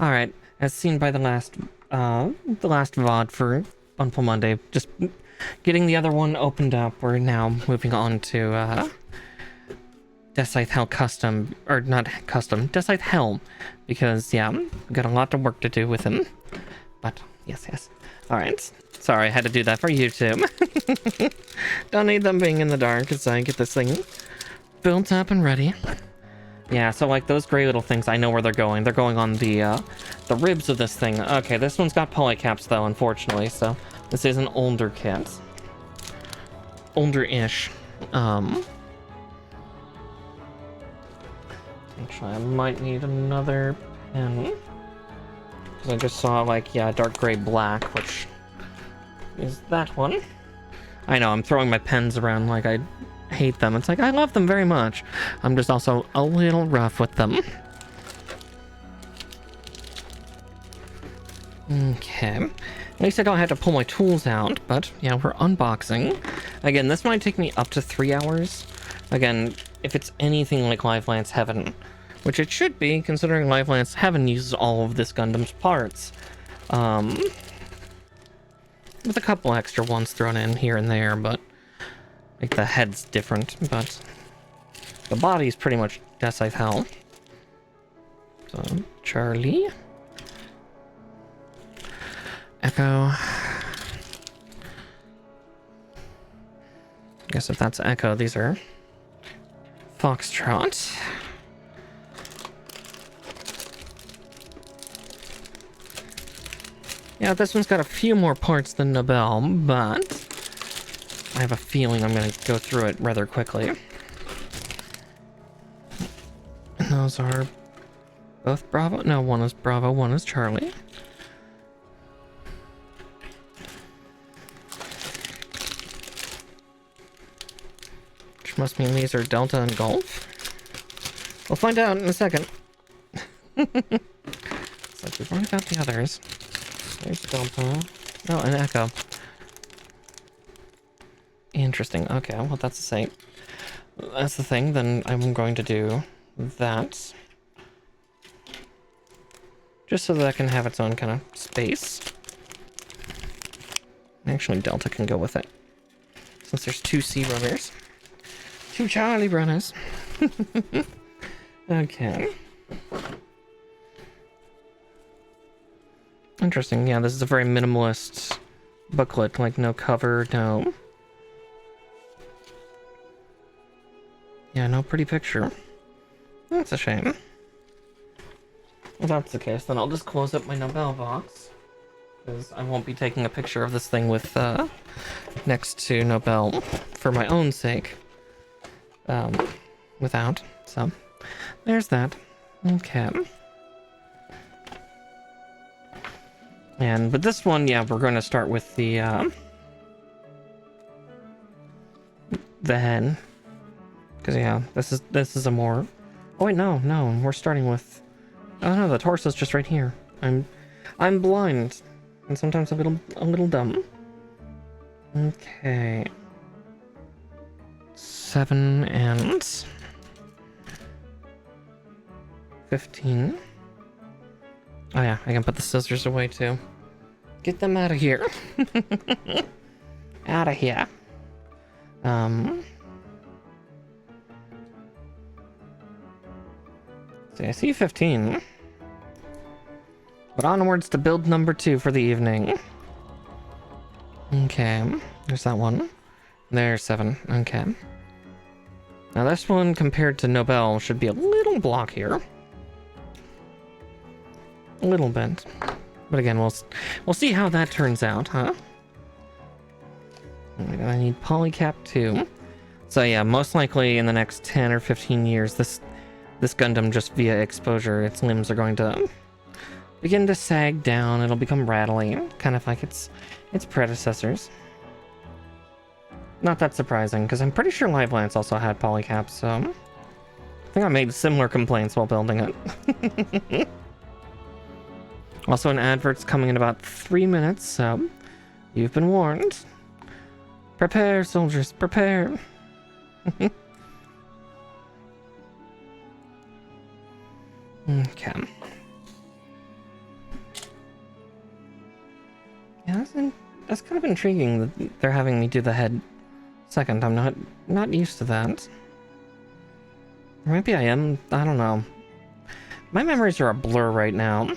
Alright, as seen by the last VOD for Bunful Monday, just getting the other one opened up. We're now moving on to Deathscythe Hell Custom, or not Custom, Deathscythe Hell, because yeah, we've got a lot of work to do with him. But yes. Alright, sorry, I had to do that for YouTube. Don't need them being in the dark as I get this thing built up and ready. Yeah, so like those gray little things, I know where they're going. They're going on the ribs of this thing. Okay, this one's got polycaps though, unfortunately, so this is an older kit. Older-ish. Actually, I might need another pen. Because I just saw, like, yeah, dark gray black, which is that one. I know, I'm throwing my pens around like I hate them. It's like, I love them very much. I'm just also a little rough with them. Okay. At least I don't have to pull my tools out, but yeah, we're unboxing. Again, this might take me up to 3 hours. Again, if it's anything like Live Lance Heaven, which it should be, considering Live Lance Heaven uses all of this Gundam's parts. With a couple extra ones thrown in here and there, but like the head's different, but the body's pretty much Deathscythe Hell. So, Charlie. Echo. I guess if that's Echo, these are Foxtrot. Yeah, this one's got a few more parts than Nobel, but I have a feeling I'm going to go through it rather quickly. And those are both Bravo. No, one is Bravo, one is Charlie. Which must mean these are Delta and Golf. We'll find out in a second. It's like we've already got the others. There's Delta. Oh, an Echo. Interesting. Okay, well that's the same. That's the thing. Then I'm going to do that. Just so that I can have its own kind of space. Actually, Delta can go with it. Since there's 2 C runners. 2 Charlie runners. Okay. Interesting. Yeah, this is a very minimalist booklet. Like, no cover, no... Yeah, no pretty picture. That's a shame. If that's the case, then I'll just close up my Nobel box. Because I won't be taking a picture of this thing with, next to Nobel for my own sake. Without. So, there's that. Okay. And with this one, yeah, we're going to start with the hen. Because, yeah, this is a more... Oh, wait, no, we're starting with... Oh, no, the torso's just right here. I'm blind. And sometimes a little dumb. Okay. 7 and... 15. Oh, yeah, I can put the scissors away, too. Get them out of here. Out of here. See, I see 15. But onwards to build number 2 for the evening. Okay, there's that one. There's 7. Okay. Now this one, compared to Nobel, should be a little blockier. A little bit. But again, we'll see how that turns out, huh? I need polycap 2. So yeah, most likely in the next 10 or 15 years, this Gundam, just via exposure, its limbs are going to begin to sag down. It'll become rattly, kind of like its predecessors. Not that surprising, because I'm pretty sure Live Lance also had polycaps, so... I think I made similar complaints while building it. Also, an advert's coming in about 3 minutes, so... You've been warned. Prepare, soldiers, prepare! Okay. Yeah, that's kind of intriguing that they're having me do the head second. I'm not used to that. Or maybe I am. I don't know. My memories are a blur right now.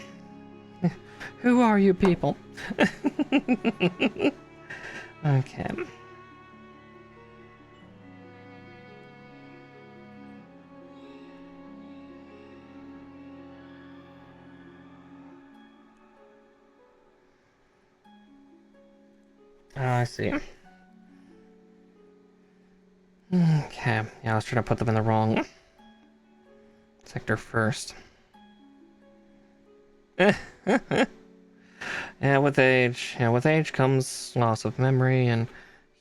Who are you people? Okay. I see. Okay. Yeah, I was trying to put them in the wrong sector first. Yeah, with age comes loss of memory and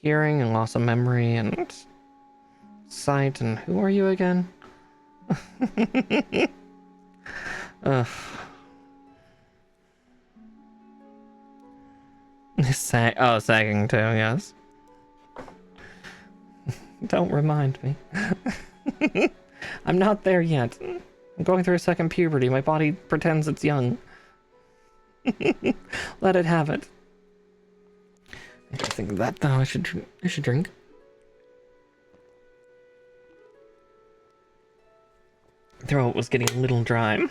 hearing and loss of memory and sight. And who are you again? Ugh. Sagging too, yes. Don't remind me. I'm not there yet. I'm going through a second puberty. My body pretends it's young. Let it have it. I think of that though. I should drink. Throat was getting a little dry.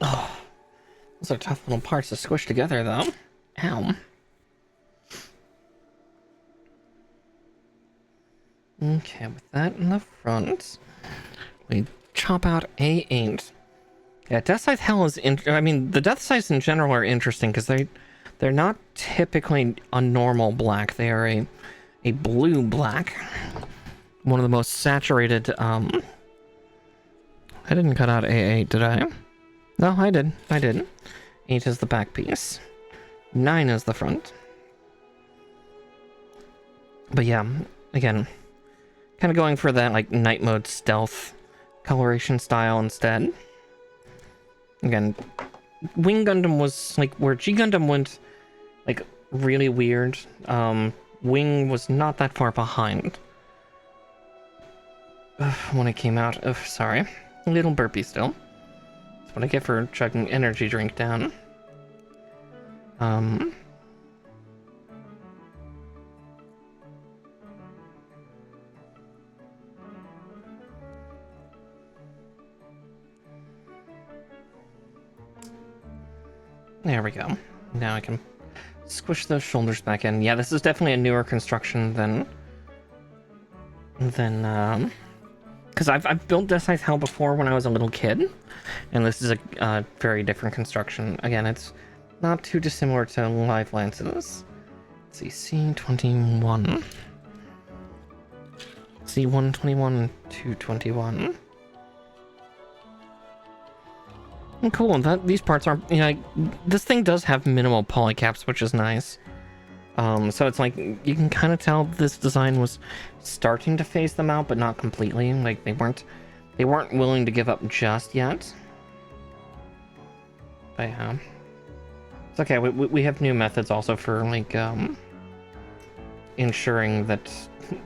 Oh, those are tough little parts to squish together, though. Ow. Okay, with that in the front, we chop out A8. Yeah, Deathscythe Hell is I mean, the Deathscythes in general are interesting because they're not typically a normal black. They are a blue black. One of the most saturated. I didn't cut out A8, did I? No, I did. I did. 8 is the back piece. 9 is the front. But yeah, again, kind of going for that like night mode stealth coloration style instead. Again, Wing Gundam was like where G Gundam went like really weird. Wing was not that far behind when it came out. Oh, sorry. A little burpy still. That's what I get for chugging energy drink down. There we go. Now I can squish those shoulders back in. Yeah, this is definitely a newer construction than because I've built Deathscythe Hell before when I was a little kid, and this is a very different construction. Again, it's not too dissimilar to Live Lances. Let's see, C21, C121, 221. Cool, these parts are, you know, this thing does have minimal polycaps, which is nice. So it's like, you can kind of tell this design was starting to phase them out, but not completely. Like, they weren't willing to give up just yet. But yeah. It's okay, we have new methods also for, like, ensuring that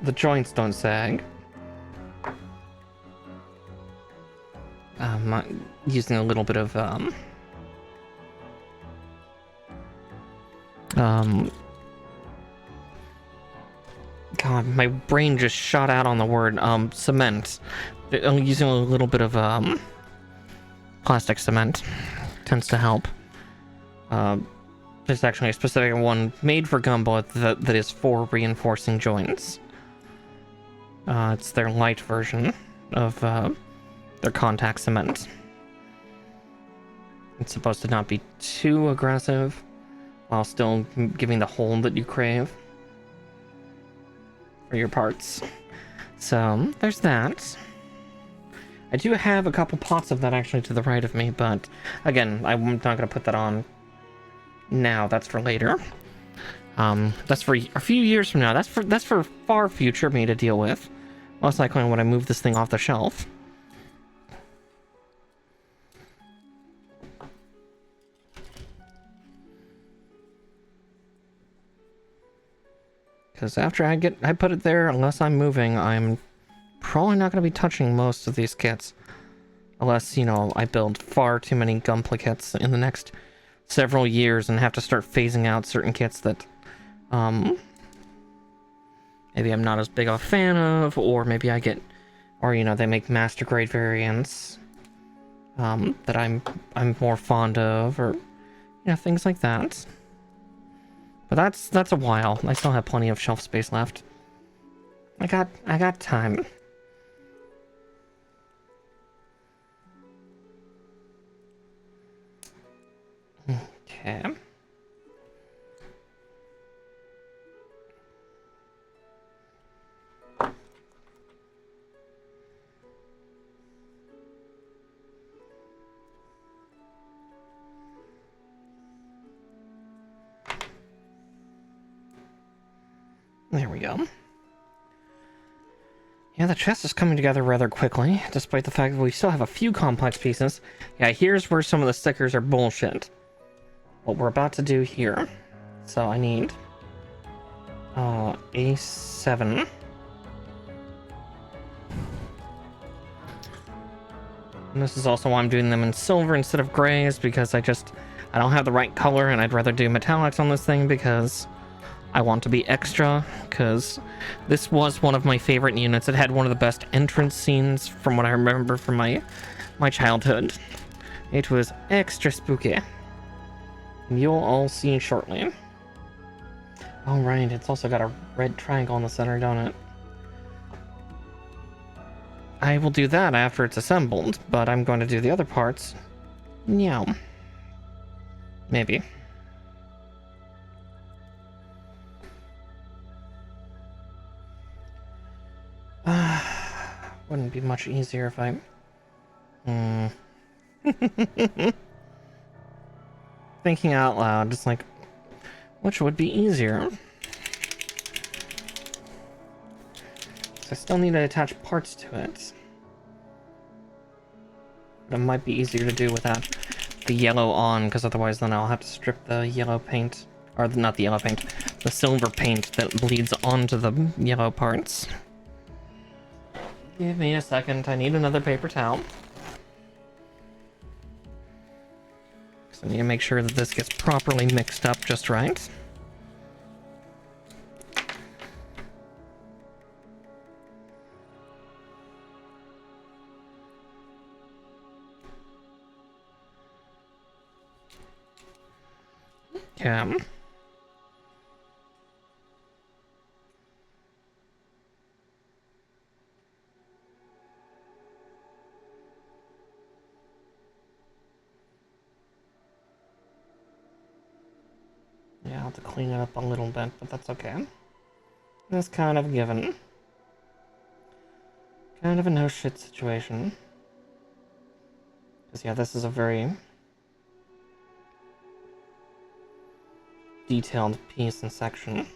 the joints don't sag. Using a little bit of God, my brain just shot out on the word cement. I'm using a little bit of plastic cement tends to help. There's actually a specific one made for Gumball that is for reinforcing joints. It's their light version of their contact cement. It's supposed to not be too aggressive while still giving the hold that you crave for your parts. So there's that. I do have a couple pots of that actually to the right of me, but again, I'm not going to put that on now. That's for later. That's for a few years from now. That's for far future me to deal with. Most likely when I move this thing off the shelf. Because after I put it there, unless I'm moving, I'm probably not going to be touching most of these kits. Unless, you know, I build far too many Gunpla in the next several years and have to start phasing out certain kits that, maybe I'm not as big of a fan of, or maybe I get, or, you know, they make master grade variants, that I'm more fond of, or, you know, things like that. But that's a while. I still have plenty of shelf space left. I got time. Okay. There we go. Yeah, the chest is coming together rather quickly, despite the fact that we still have a few complex pieces. Yeah, here's where some of the stickers are bullshit. What we're about to do here. So I need A7. And this is also why I'm doing them in silver instead of grays, because I don't have the right color, and I'd rather do metallics on this thing because I want to be extra, because this was one of my favorite units. It had one of the best entrance scenes from what I remember from my childhood. It was extra spooky. And you'll all see shortly. Oh right, it's also got a red triangle in the center, don't it? I will do that after it's assembled, but I'm going to do the other parts now. Maybe. Wouldn't be much easier if I... Thinking out loud, just like, which would be easier? I still need to attach parts to it. But it might be easier to do without the yellow on, because otherwise then I'll have to strip the yellow paint. Or not the yellow paint, the silver paint that bleeds onto the yellow parts. Give me a second, I need another paper towel. I need to make sure that this gets properly mixed up just right. Okay. Yeah, I'll have to clean it up a little bit, but that's okay. That's kind of given. Kind of a no-shit situation. Because, yeah, this is a very detailed piece and section.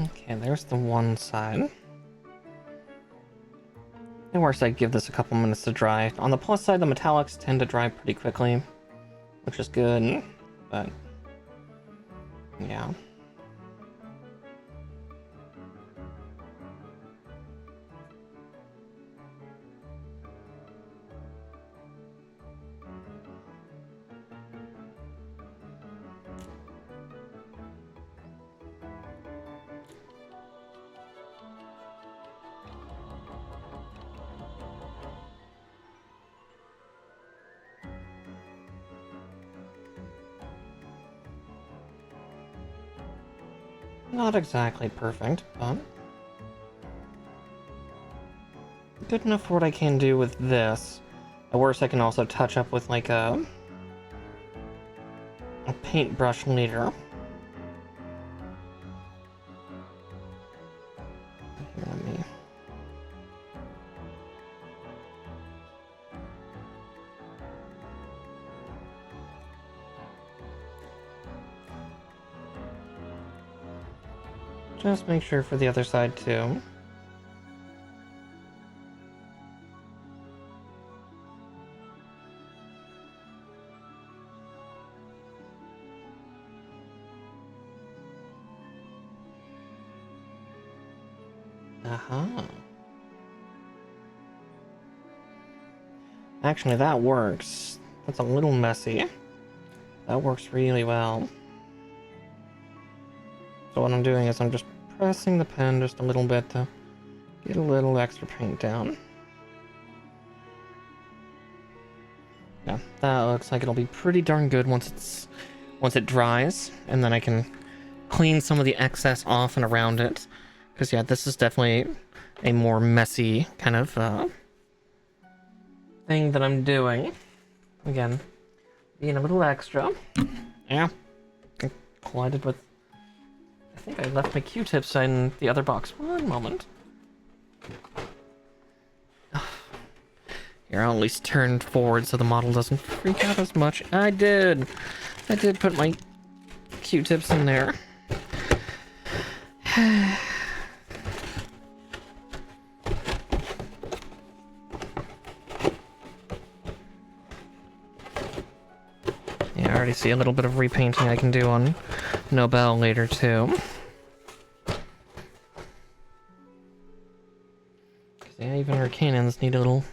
Okay, there's the one side. The worst, I'd give this a couple minutes to dry. On the plus side, the metallics tend to dry pretty quickly, which is good, but yeah. Not exactly perfect, but good enough for what I can do with this. At worst, I can also touch up with like a paintbrush later. Here, let me... Just make sure for the other side too. Actually, that works. That's a little messy. That works really well. So what I'm doing is I'm just pressing the pen just a little bit to get a little extra paint down. Yeah, that looks like it'll be pretty darn good once it dries, and then I can clean some of the excess off and around it. Because yeah, this is definitely a more messy kind of thing that I'm doing. Again, being a little extra. Yeah, I collided with... I think I left my Q-tips in the other box. One moment. Here, I'll at least turn forward so the model doesn't freak out as much. I did put my Q-tips in there. Yeah, I already see a little bit of repainting I can do on Nobel later too. Yeah, even our cannons need a little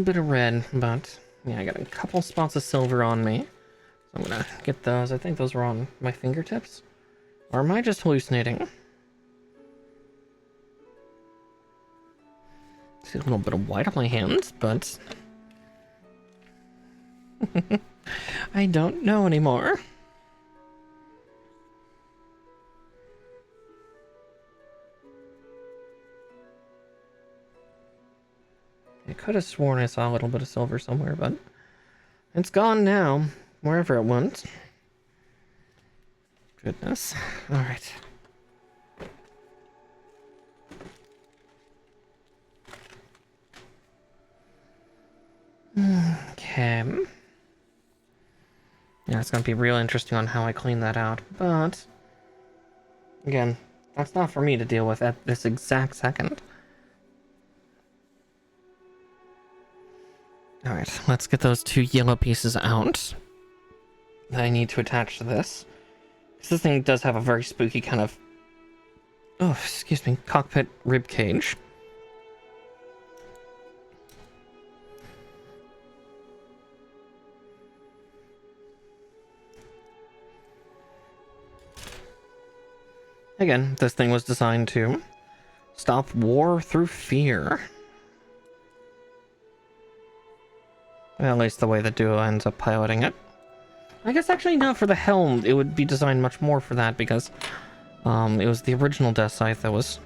bit of red, but yeah, I got a couple spots of silver on me. So I'm gonna get those. I think those were on my fingertips. Or am I just hallucinating? See a little bit of white on my hands, but I don't know anymore. I could have sworn I saw a little bit of silver somewhere, but it's gone now, wherever it went. Goodness. All right. Okay. Yeah, it's going to be real interesting on how I clean that out, but again, that's not for me to deal with at this exact second. Alright, let's get those two yellow pieces out that I need to attach to this. This thing does have a very spooky kind of, oh, excuse me, cockpit rib cage. Again, this thing was designed to stop war through fear. Well, at least the way the duo ends up piloting it. I guess actually no, for the helm, it would be designed much more for that because it was the original Deathscythe that was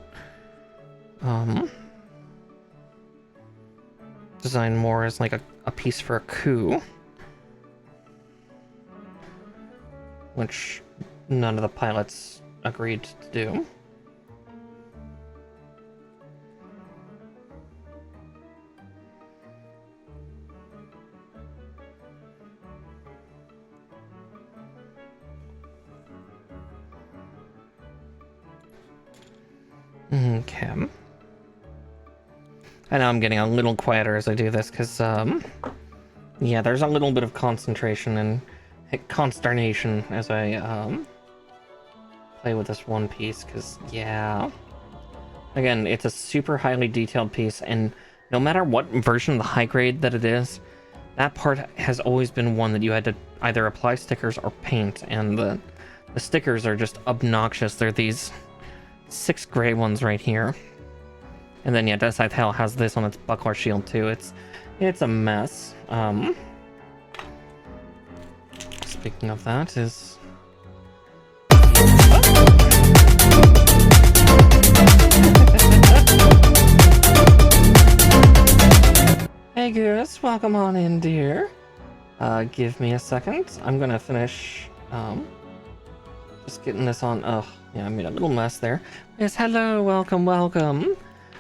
designed more as like a piece for a coup. Which none of the pilots agreed to do. Okay. I know I'm getting a little quieter as I do this because, yeah, there's a little bit of concentration and consternation as I, play with this one piece because, yeah. Again, it's a super highly detailed piece, and no matter what version of the high grade that it is, that part has always been one that you had to either apply stickers or paint, and the stickers are just obnoxious. They're these 6 gray ones right here. And then yeah, Deathscythe Hell has this on its buckler shield too. It's a mess. Speaking of that, is Goose, welcome on in, dear. Give me a second. I'm gonna finish, just getting this on. Oh, yeah, I made a little mess there. Yes, hello, welcome, welcome.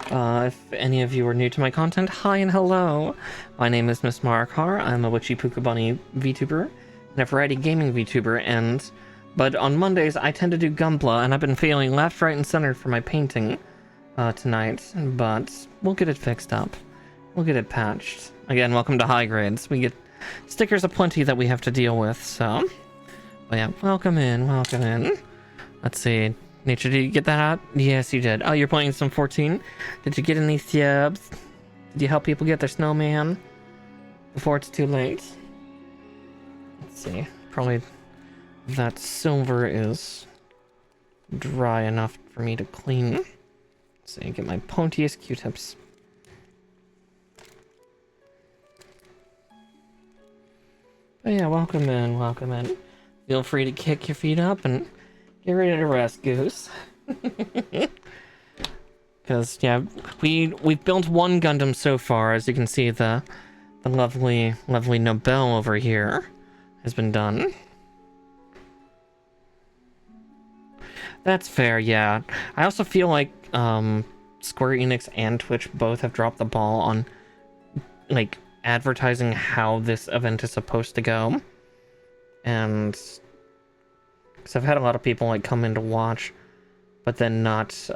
If any of you are new to my content, hi and hello. My name is Miss Markar. I'm a Witchy Puka Bunny VTuber and a variety gaming VTuber, but on Mondays I tend to do Gunpla, and I've been failing left, right, and center for my painting tonight, but we'll get it fixed up. We'll get it patched. Again, welcome to High Grades. We get stickers aplenty that we have to deal with, so... But yeah, welcome in, welcome in. Let's see. Nature, did you get that out? Yes, you did. Oh, you're playing some 14? Did you get any subs? Did you help people get their snowman before it's too late? Let's see. Probably that silver is dry enough for me to clean. Let's see, get my Pontius Q-tips. But yeah, welcome in, welcome in. Feel free to kick your feet up and get ready to rest, Goose. Because, yeah, we've built one Gundam so far. As you can see, the lovely Nobel over here has been done. That's fair, yeah. I also feel like Square Enix and Twitch both have dropped the ball on, like, advertising how this event is supposed to go. And because I've had a lot of people like come in to watch, but then not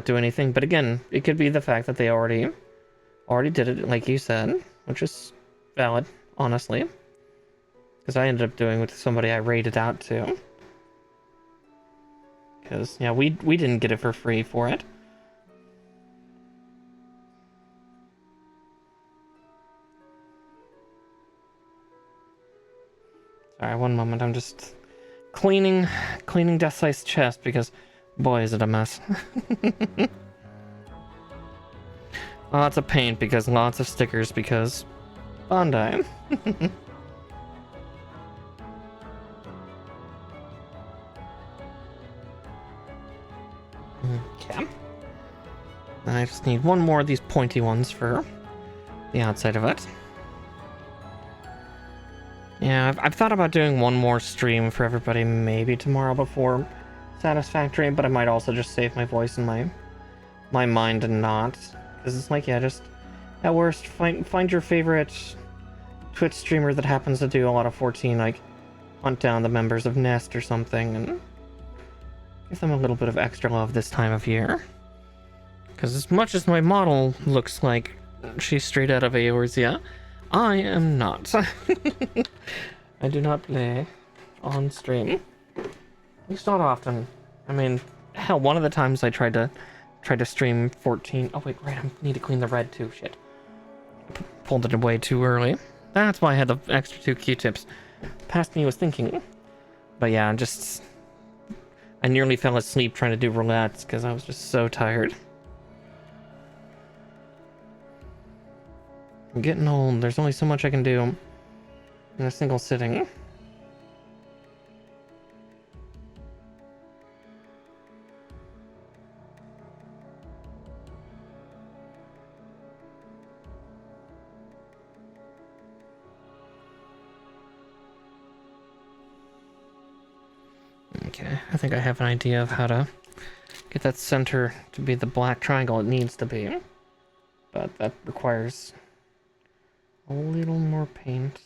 do anything. But again, it could be the fact that they already did it, like you said, which is valid, honestly. Because I ended up doing with somebody I rated out to. Because yeah, we didn't get it for free for it. Sorry, one moment. I'm just cleaning Deathscythe's chest because, boy, is it a mess. Lots of paint because lots of stickers because Bandai. Okay. I just need one more of these pointy ones for the outside of it. Yeah, I've thought about doing one more stream for everybody maybe tomorrow before Satisfactory, but I might also just save my voice and my mind and not. Because it's like, yeah, just at worst, find your favorite Twitch streamer that happens to do a lot of 14, like hunt down the members of Nest or something and give them a little bit of extra love this time of year. Because as much as my model looks like she's straight out of Eorzea, I am not. I do not play on stream. At least not often. I mean, hell, one of the times I tried to stream 14. Oh wait, right, I need to clean the red too. Shit. Pulled it away too early. That's why I had the extra 2 Q-tips. Past me was thinking. But yeah, I nearly fell asleep trying to do roulettes because I was just so tired. I'm getting old. There's only so much I can do in a single sitting. Okay, I think I have an idea of how to get that center to be the black triangle it needs to be. But that requires a little more paint.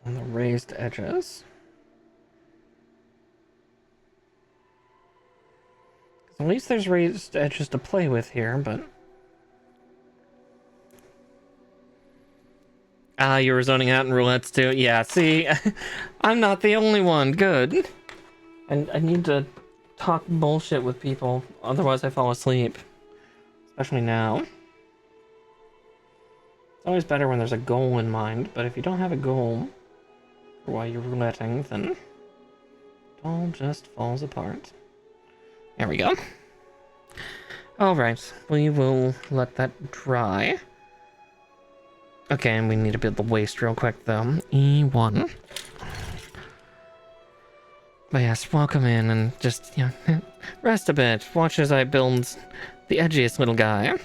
On the raised edges. At least there's raised edges to play with here, but... Ah, you were zoning out in roulettes too? Yeah, see? I'm not the only one. Good. And I need to talk bullshit with people, otherwise I fall asleep. Especially now. It's always better when there's a goal in mind, but if you don't have a goal for why you're rouletting, then it all just falls apart. There we go. Alright, we will let that dry. Okay, and we need to build the waist real quick though. E1. But yes, welcome in and just, rest a bit. Watch as I build the edgiest little guy.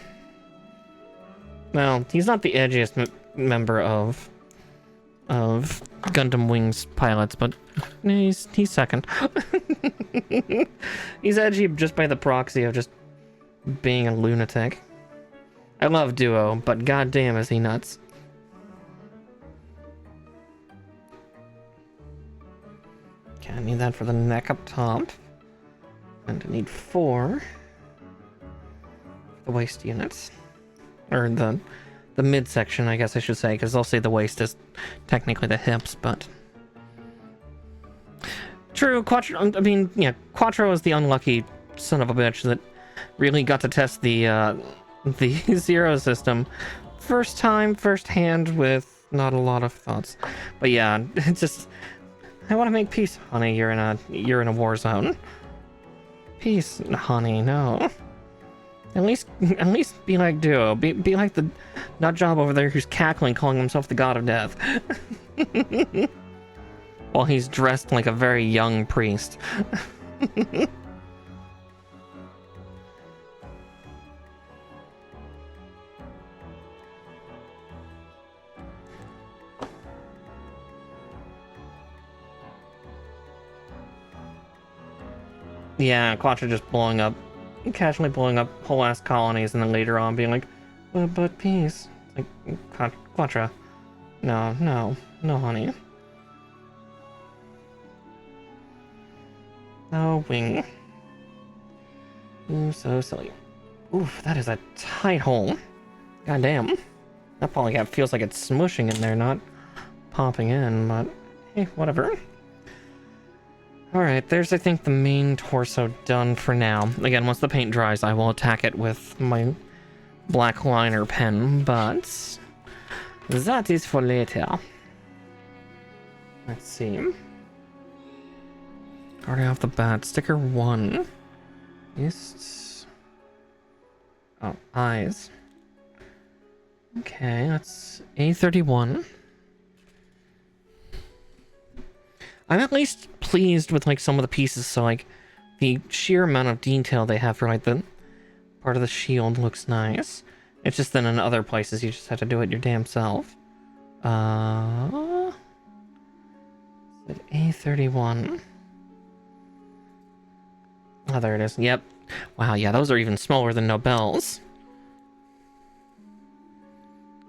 Well, he's not the edgiest member of Gundam Wings pilots, but he's second. He's edgy just by the proxy of just being a lunatic. I love Duo, but goddamn is he nuts. Okay, I need that for the neck up top. And I need 4 for the waist units. Or the midsection, I guess I should say, because I'll say the waist is technically the hips, but... True, Quattro is the unlucky son of a bitch that really got to test the Zero system first time, first hand, with not a lot of thoughts. But yeah, it's just... I want to make peace, honey. You're in a war zone. Peace, honey. No. At least be like Duo. Be like the nut job over there who's cackling, calling himself the god of death, while he's dressed like a very young priest. Yeah, Quattro just casually blowing up whole ass colonies, and then later on being like, but peace. Like, Quattro. No, honey. No, Wing. Ooh, so silly. Oof, that is a tight hole. Goddamn. That polycap feels like it's smushing in there, not popping in, but hey, whatever. Alright, there's, I think, the main torso done for now. Again, once the paint dries, I will attack it with my black liner pen, but that is for later. Let's see. Already off the bat, sticker 1 is... Oh, eyes. Okay, that's A31. I'm at least pleased with, like, some of the pieces, so, like, the sheer amount of detail they have for, like, the part of the shield looks nice. It's just then in other places you just have to do it your damn self. Is it A31? Oh, there it is. Yep. Wow, yeah, those are even smaller than Nobel's.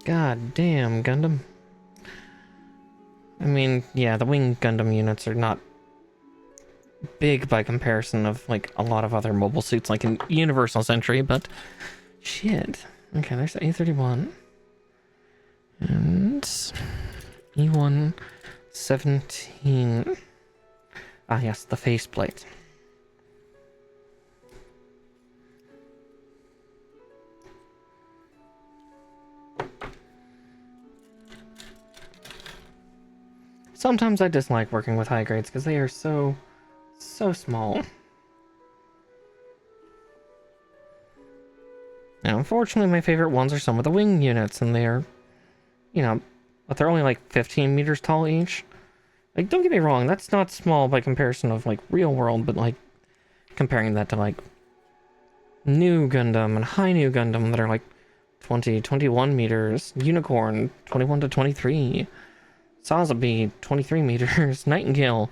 God damn, Gundam. I mean, yeah, the Wing Gundam units are not big by comparison of, like, a lot of other mobile suits, like in Universal Century, but shit. Okay, there's the A31. And E117. Ah, yes, the faceplate. Sometimes I dislike working with high grades because they are so small. Now, unfortunately, my favorite ones are some of the wing units, and they're, but they're only like 15 meters tall each. Like, don't get me wrong, that's not small by comparison of, like, real world, but, like, comparing that to, like, new Gundam and high new Gundam that are, like, 20, 21 meters, Unicorn, 21 to 23, Sazabi, 23 meters, Nightingale,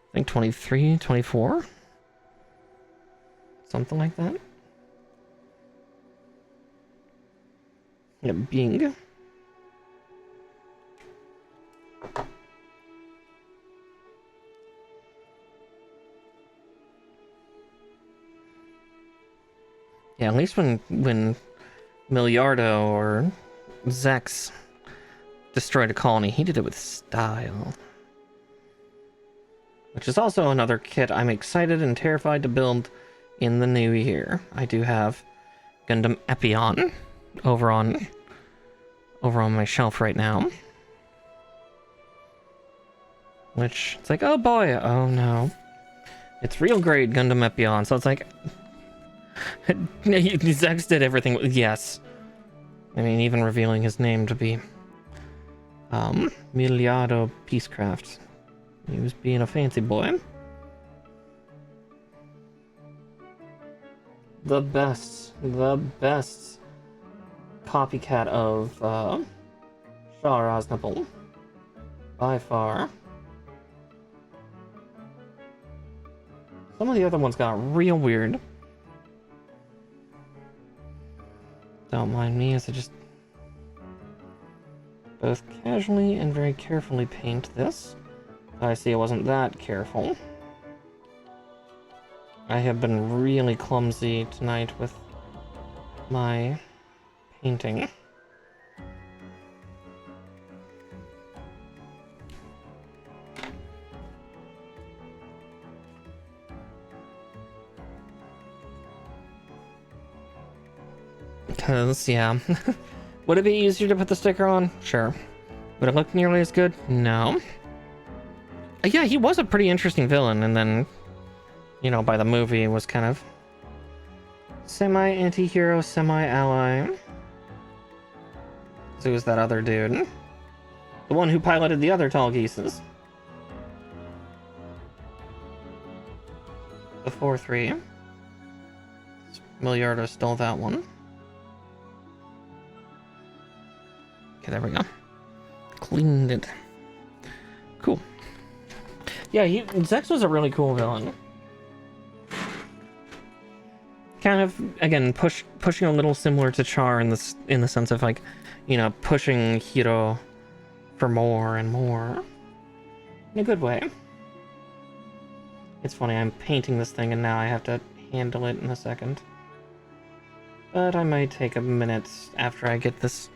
I think 23, 24? Something like that. Yeah, Bing. Yeah, at least when Milliardo or Zex destroyed a colony, he did it with style. Which is also another kit I'm excited and terrified to build in the new year. I do have Gundam Epion over on my shelf right now. Which, it's like, oh boy, oh no. It's real grade Gundam Epion, so it's like... Zex did everything, yes. I mean, even revealing his name to be... Miliardo Peacecraft. He was being a fancy boy. the best copycat of Shah Raznable by far. Some of the other ones got real weird. Don't mind me as I just both casually and very carefully paint this. I see I wasn't that careful. I have been really clumsy tonight with my painting. Because, yeah. Would it be easier to put the sticker on? Sure. Would it look nearly as good? No. Yeah, he was a pretty interesting villain, and then, you know, by the movie, it was kind of semi-anti-hero, semi-ally. So it was that other dude. The one who piloted the other tall geeses. The 4-3. Miliardo stole that one. Okay, there we go. Cleaned it. Cool. Yeah, Zex was a really cool villain. Kind of, again, pushing a little similar to Char in the sense of, like, you know, pushing Hiro for more and more. In a good way. It's funny, I'm painting this thing and now I have to handle it in a second. But I might take a minute after I get this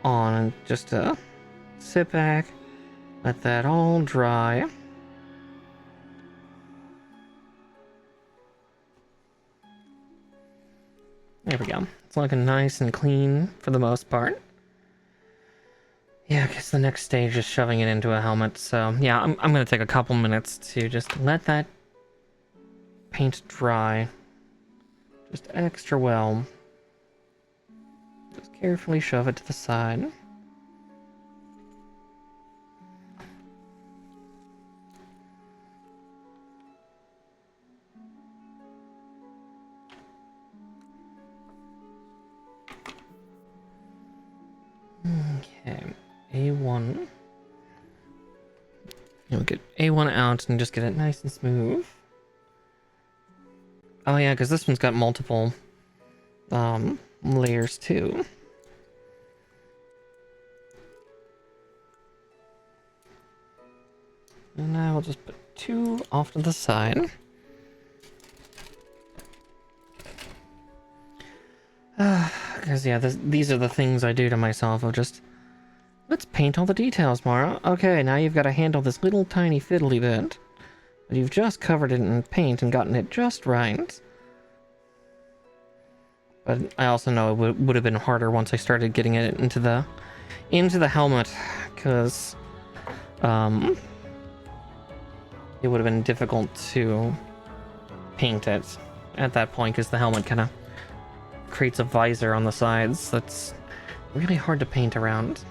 on just to sit back, let that all dry. There we go. It's looking nice and clean for the most part. Yeah, I guess the next stage is shoving it into a helmet, so yeah, I'm gonna take a couple minutes to just let that paint dry just extra well. Just carefully shove it to the side. Okay, A1. You'll get A1 out and just get it nice and smooth. Oh yeah, because this one's got multiple layers too. And I will just put 2 off to the side. Because yeah, these are the things I do to myself of just, let's paint all the details, Mara. Okay, now you've got to handle this little tiny fiddly bit. But you've just covered it in paint and gotten it just right. But I also know it would have been harder once I started getting it into the helmet, because it would have been difficult to paint it at that point, because the helmet kind of creates a visor on the sides that's really hard to paint around.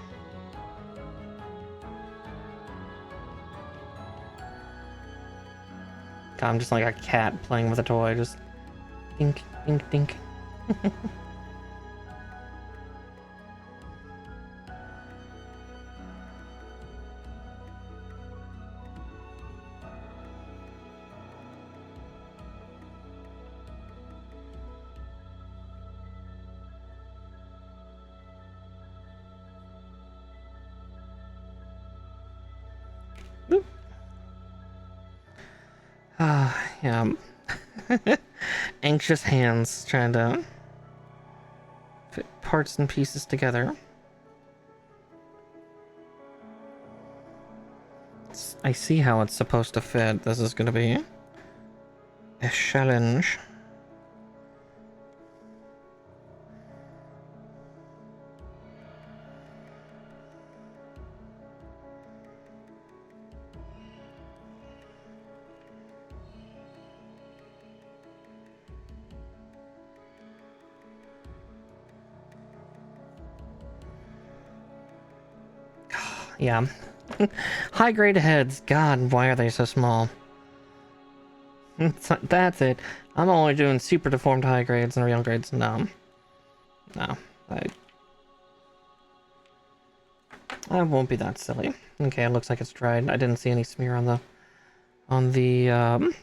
God, I'm just like a cat playing with a toy, just dink, dink, dink. Yeah. Anxious hands trying to fit parts and pieces together. I see how it's supposed to fit. This is gonna be a challenge. Yeah. High grade heads. God, why are they so small? That's it. I'm only doing super deformed high grades and real grades. No. No. I won't be that silly. Okay, it looks like it's dried. I didn't see any smear on the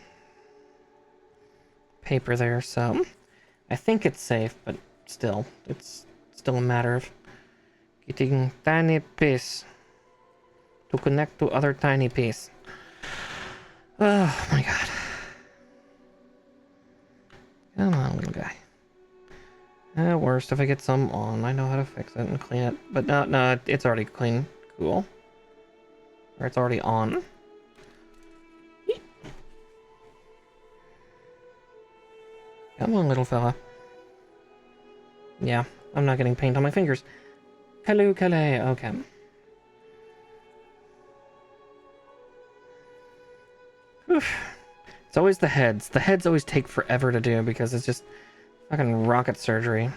paper there, so I think it's safe, but still, it's still a matter of getting tiny piece to connect to other tiny piece. Oh my god. Come on, little guy. At worst, if I get some on, I know how to fix it and clean it. But no, it's already clean. Cool. Or it's already on. Come on, little fella. Yeah, I'm not getting paint on my fingers. Hello, Calais. Okay. Oof. It's always the heads. The heads always take forever to do because it's just fucking rocket surgery.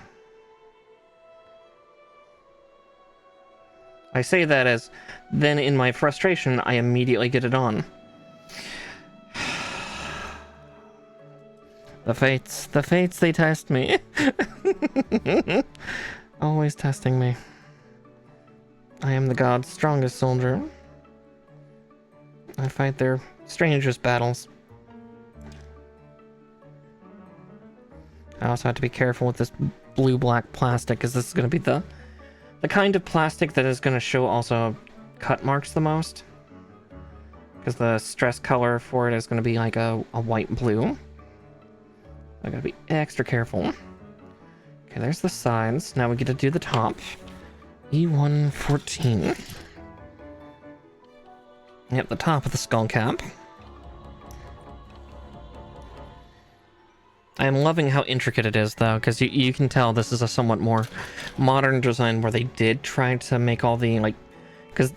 I say that as then in my frustration, I immediately get it on. The fates, they test me. Always testing me. I am the god's strongest soldier. I fight their strangest battles. I also have to be careful with this blue-black plastic, because this is going to be the kind of plastic that is going to show also cut marks the most. Because the stress color for it is going to be like a white-blue. I gotta be extra careful. Okay, there's the sides. Now we get to do the top. E114. Yep, the top of the skull cap. I am loving how intricate it is, though, because you can tell this is a somewhat more modern design where they did try to make all the, like... Because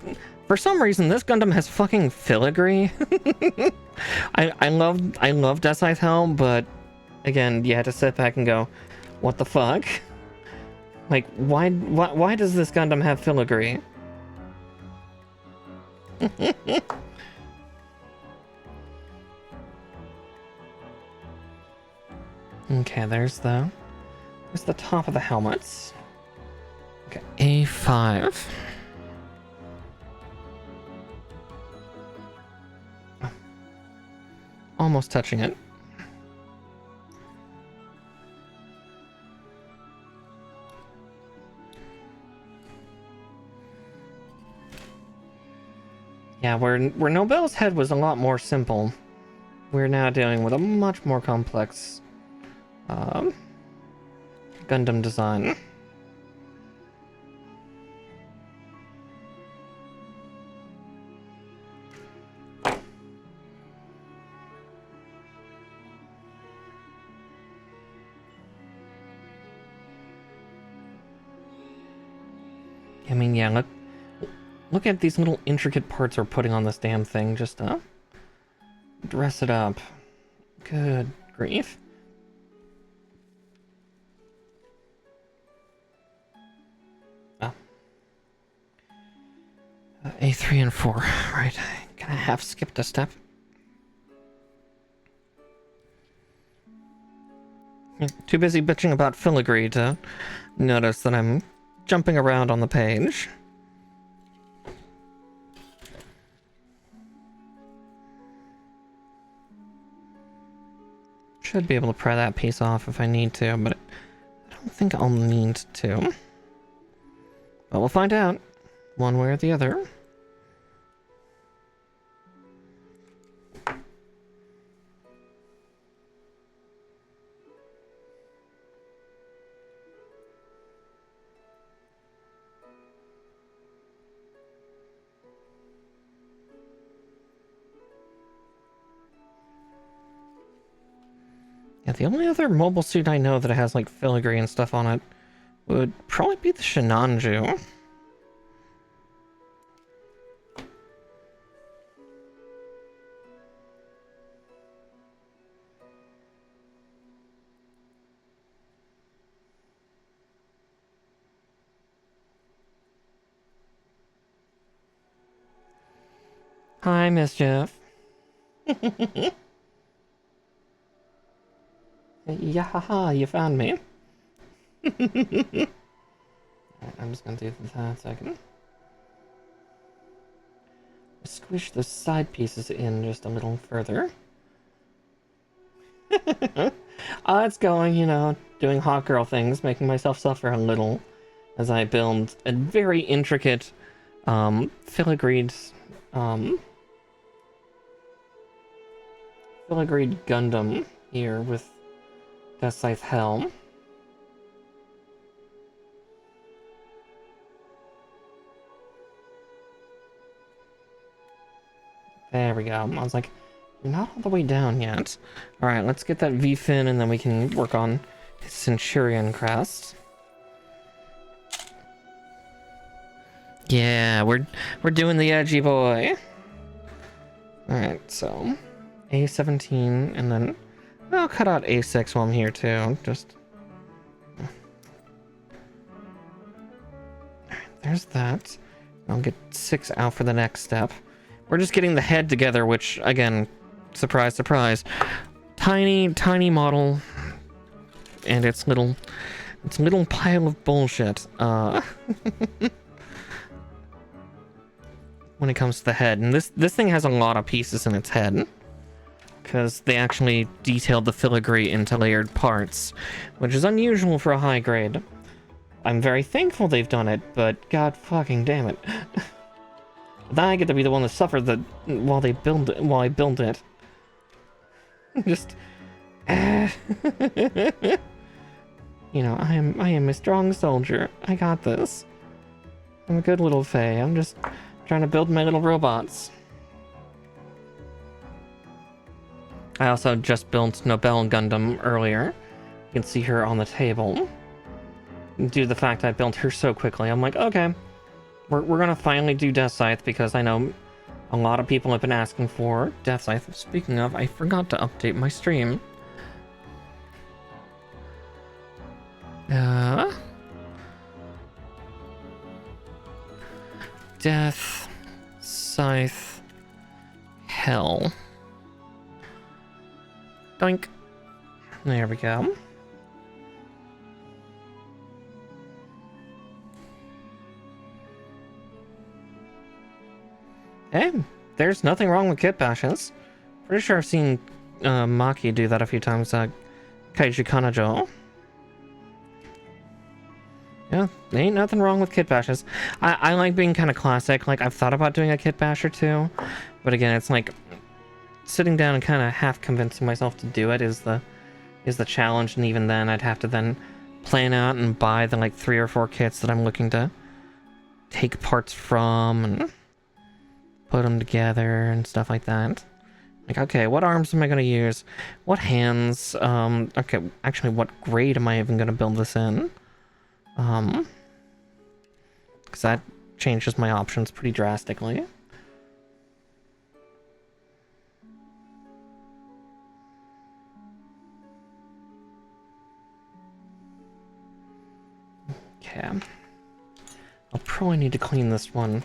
for some reason, this Gundam has fucking filigree. I love Deathscythe Helm, but... Again, you had to sit back and go, what the fuck? Like, why does this Gundam have filigree? Okay, there's the top of the helmets. Okay, A5. Almost touching it. Yeah, where Nobel's head was a lot more simple, we're now dealing with a much more complex Gundam design. I mean, yeah, look at these little intricate parts we're putting on this damn thing just to dress it up. Good grief. Oh. A3 and 4. Right. Kind of half skipped a step. Too busy bitching about filigree to notice that I'm jumping around on the page. Should be able to pry that piece off if I need to, but I don't think I'll need to. But we'll find out, one way or the other. Yeah, the only other mobile suit I know that has like filigree and stuff on it would probably be the Shinanju. Hi, Mischief. Yeah, haha, you found me. Alright, I'm just gonna do that second. Squish the side pieces in just a little further. It's going, you know, doing hot girl things, making myself suffer a little as I build a very intricate, filigreed Gundam here with Deathscythe helm. There we go. I was like, you're not all the way down yet. Alright, let's get that V-fin and then we can work on his Centurion crest. Yeah, we're doing the edgy boy. Alright, so A17 and then I'll cut out A6 while I'm here too. Just there's that. I'll get 6 out for the next step. We're just getting the head together, which, again, surprise, surprise. Tiny model. And it's little pile of bullshit. When it comes to the head. And this thing has a lot of pieces in its head. Because they actually detailed the filigree into layered parts. Which is unusual for a high grade. I'm very thankful they've done it, but god fucking damn it. Then I get to be the one that suffered while I build it. Just you know, I am a strong soldier. I got this. I'm a good little Fae. I'm just trying to build my little robots. I also just built Nobel Gundam earlier. You can see her on the table. Due to the fact I built her so quickly, I'm like, okay, we're gonna finally do Deathscythe because I know a lot of people have been asking for Deathscythe. Speaking of, I forgot to update my stream. Deathscythe Hell. Doink. There we go. Hey, there's nothing wrong with kit bashes. Pretty sure I've seen Maki do that a few times. Kaiju Kanajo. Yeah, ain't nothing wrong with kit bashes. I like being kind of classic. Like, I've thought about doing a kit basher too. But again, it's like sitting down and kind of half convincing myself to do it is the challenge. And even then, I'd have to then plan out and buy the like 3 or 4 kits that I'm looking to take parts from and put them together and stuff like that. Like, okay, what arms am I going to use? What hands? Okay, actually, what grade am I even going to build this in? Because that changes my options pretty drastically. Okay. I'll probably need to clean this one.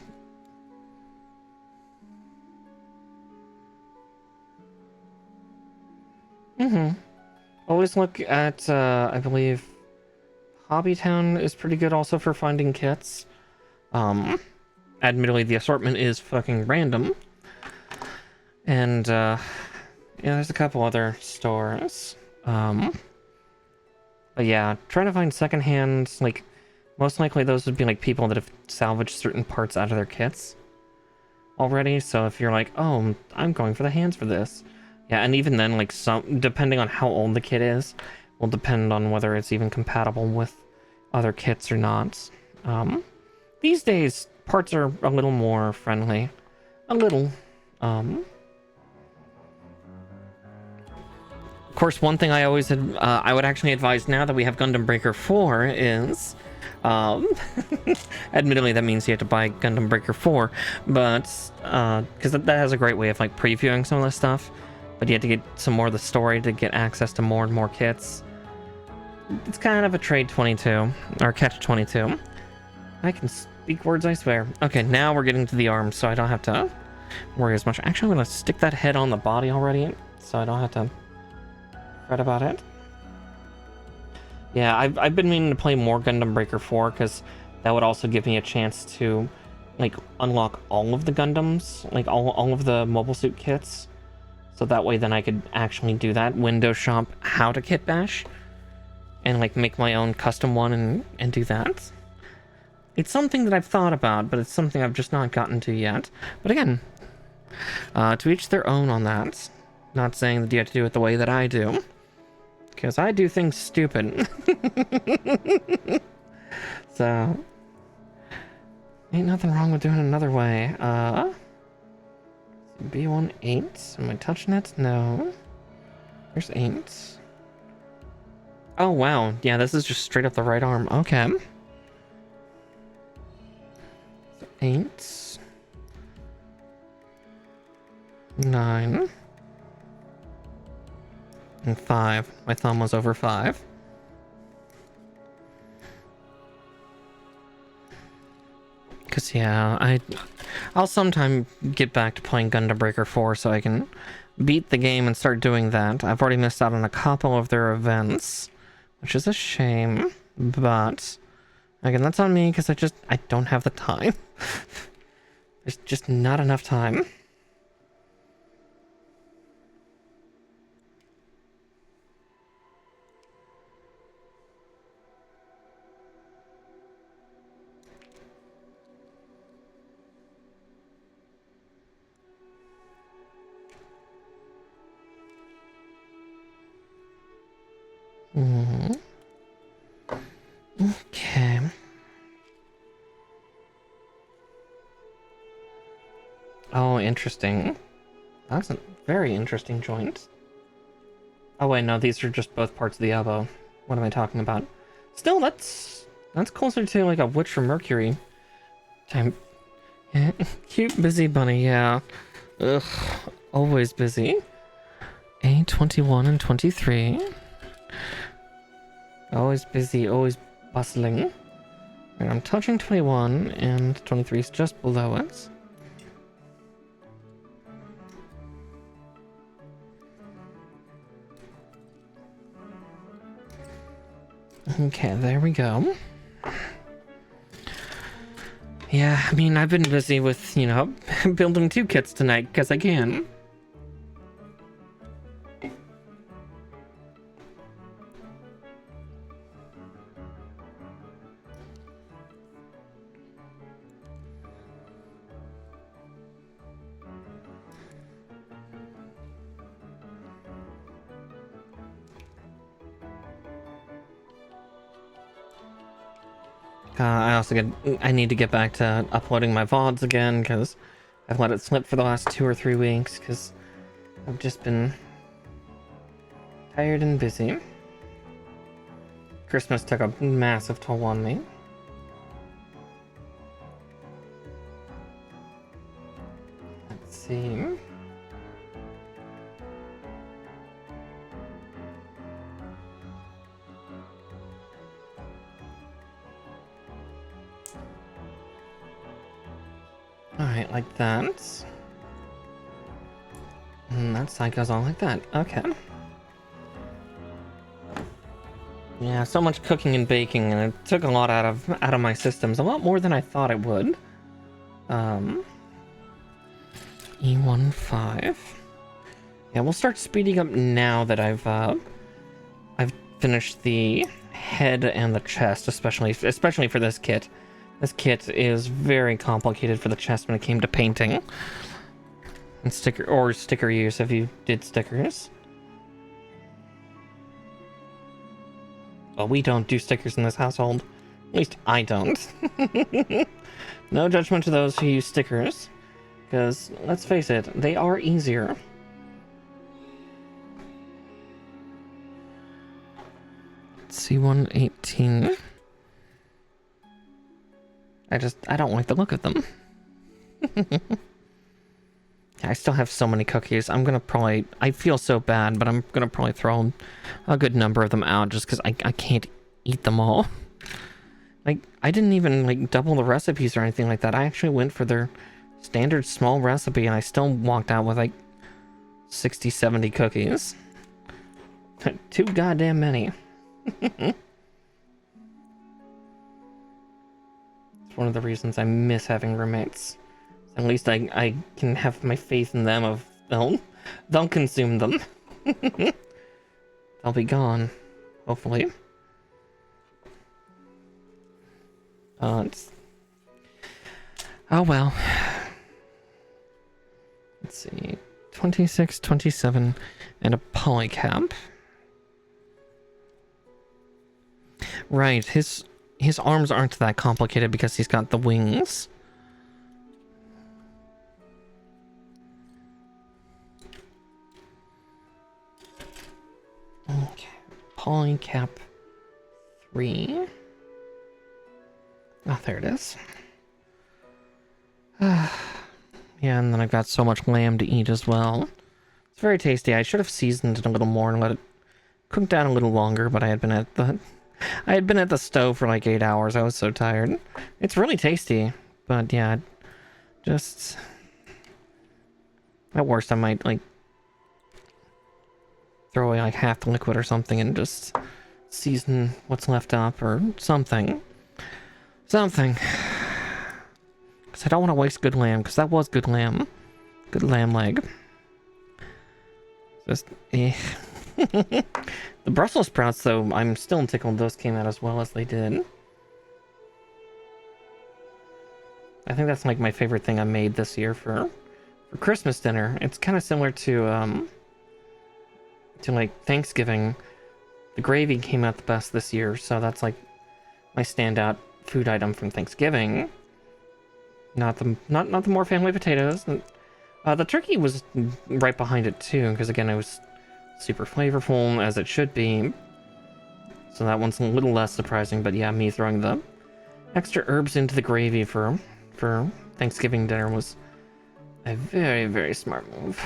Always look at, I believe, Hobbytown is pretty good also for finding kits. Admittedly, the assortment is fucking random. And, yeah, there's a couple other stores. But yeah, trying to find secondhand, like, most likely those would be, like, people that have salvaged certain parts out of their kits already. So if you're like, oh, I'm going for the hands for this. Yeah, and even then, like, depending on how old the kit is, will depend on whether it's even compatible with other kits or not. These days, parts are a little more friendly. A little. Of course, one thing I always I would actually advise now that we have Gundam Breaker 4 is... admittedly, that means you have to buy Gundam Breaker 4, but... because that has a great way of, like, previewing some of this stuff. But you have to get some more of the story to get access to more and more kits. It's kind of a trade 22, or catch 22. I can speak words, I swear. Okay, now we're getting to the arms, so I don't have to worry as much. Actually, I'm going to stick that head on the body already, so I don't have to fret about it. Yeah, I've been meaning to play more Gundam Breaker 4, because that would also give me a chance to, like, unlock all of the Gundams, like, all of the mobile suit kits. So that way then I could actually do that, window shop how to kit bash, and, like, make my own custom one and do that. It's something that I've thought about, but it's something I've just not gotten to yet. But again, to each their own on that. Not saying that you have to do it the way that I do, because I do things stupid. So, ain't nothing wrong with doing it another way. B18. Am I touching it? No. There's 8. Oh, wow. Yeah, this is just straight up the right arm. Okay. So 8. 9. And 5. My thumb was over 5. Because, yeah, I'll sometime get back to playing Gundam Breaker 4 so I can beat the game and start doing that. I've already missed out on a couple of their events, which is a shame, but again, that's on me because I don't have the time. There's just not enough time. Okay. Oh, interesting. That's a very interesting joint. Oh wait, no, these are just both parts of the elbow. What am I talking about? Still, that's closer to like a Witch from Mercury type. Yeah. Cute busy bunny, yeah. Ugh, always busy. A21 and 23. Always busy, always bustling. And I'm touching 21, and 23 is just below it. Okay, there we go. Yeah, I mean, I've been busy with, you know, building 2 kits tonight, because I can. I need to get back to uploading my VODs again, because I've let it slip for the last 2 or 3 weeks, because I've just been tired and busy. Christmas took a massive toll on me. Let's see. Alright, like that. And that side goes on like that. Okay. Yeah, so much cooking and baking, and it took a lot out of my systems. A lot more than I thought it would. E15. Yeah, we'll start speeding up now that I've finished the head and the chest, especially for this kit. This kit is very complicated for the chest when it came to painting. And sticker use if you did stickers. Well, we don't do stickers in this household. At least I don't. No judgment to those who use stickers. Because, let's face it, they are easier. C118. I don't like the look of them. I still have so many cookies. I feel so bad, but I'm gonna probably throw a good number of them out just because I can't eat them all. Like, I didn't even, like, double the recipes or anything like that. I actually went for their standard small recipe, and I still walked out with, like, 60, 70 cookies. Too goddamn many. one of the reasons I miss having roommates. At least I can have my faith in them of they'll consume them. They'll be gone, hopefully. Oh well. Let's see. 26, 27, and a polycap. Right, his arms aren't that complicated because he's got the wings. Okay, polycap 3. Oh, there it is. Yeah, and then I've got so much lamb to eat as well. It's very tasty. I should have seasoned it a little more and let it cook down a little longer, but I had been at the stove for like 8 hours. I was so tired. It's really tasty, but yeah, just at worst I might like throw away like half the liquid or something and just season what's left up or something. Because I don't want to waste good lamb, because that was good lamb. Good lamb leg. Just, eh. The Brussels sprouts, though, I'm still tickled those came out as well as they did. I think that's like my favorite thing I made this year for Christmas dinner. It's kind of similar to like Thanksgiving. The gravy came out the best this year, so that's like my standout food item from Thanksgiving. Not the more family potatoes. The turkey was right behind it too, because again, it was super flavorful as it should be. So that one's a little less surprising, but yeah, me throwing the extra herbs into the gravy for Thanksgiving dinner was a very, very smart move.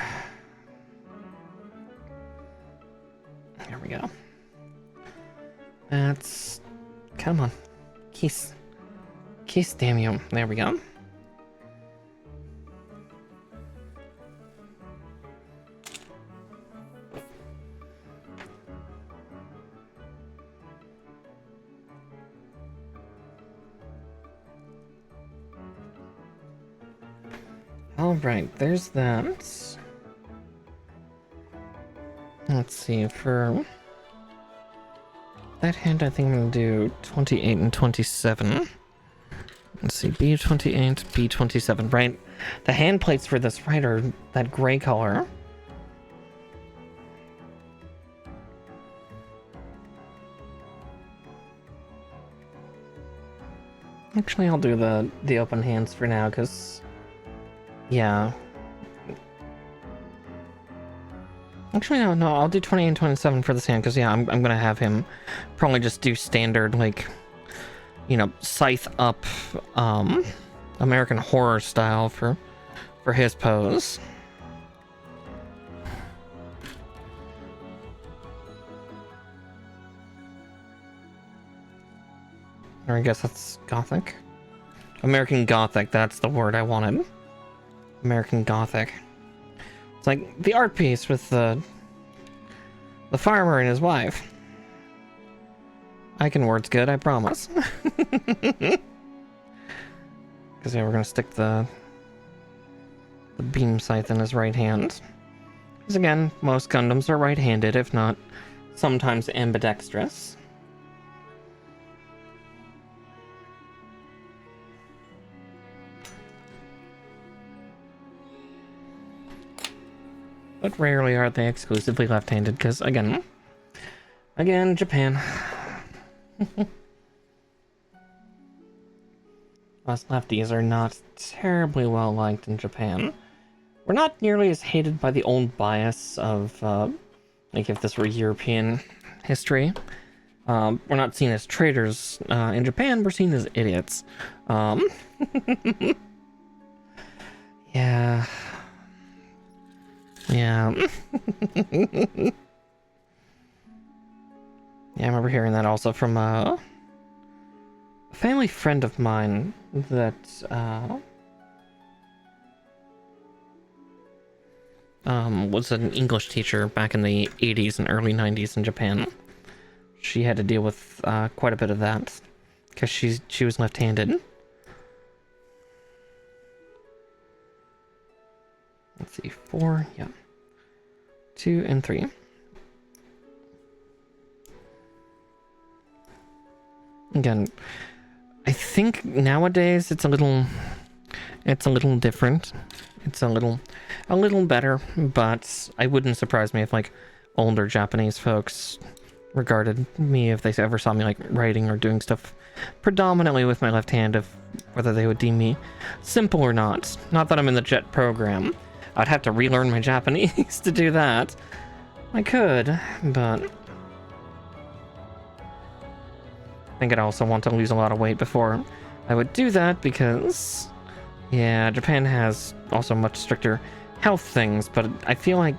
Here we go. That's... come on. Kiss, damn you. There we go. Alright, there's that. Let's see, for that hand I think I'm gonna do 28 and 27. Let's see, B28, B27, right? The hand plates for this, right, are that gray color. Actually, I'll do the open hands for now, because... yeah. Actually, no, I'll do 28 and 27 for this hand, because, yeah, I'm gonna have him probably just do standard, like, you know, scythe up, American Horror style for his pose. Or I guess that's Gothic. American Gothic, that's the word I wanted. American Gothic. It's like the art piece with the farmer and his wife. I can words good, I promise. Because yeah, we're gonna stick the beam scythe in his right hand. Because again, most Gundams are right-handed, if not sometimes ambidextrous. But rarely are they exclusively left-handed, because, again, Japan. Us lefties are not terribly well liked in Japan. We're not nearly as hated by the old bias of, like, if this were European history. We're not seen as traitors. In Japan, we're seen as idiots. Yeah... yeah. Yeah, I remember hearing that also from a family friend of mine that was an English teacher back in the 80s and early 90s in Japan. She had to deal with quite a bit of that because she was left-handed. Let's see, 4, yeah. 2 and 3. Again, I think nowadays it's a little different. It's a little better, but I wouldn't surprise me if like older Japanese folks regarded me, if they ever saw me like writing or doing stuff predominantly with my left hand, of whether they would deem me simple or not. Not that I'm in the JET program. I'd have to relearn my Japanese to do that. I could, but I think I'd also want to lose a lot of weight before I would do that, because yeah, Japan has also much stricter health things, but I feel like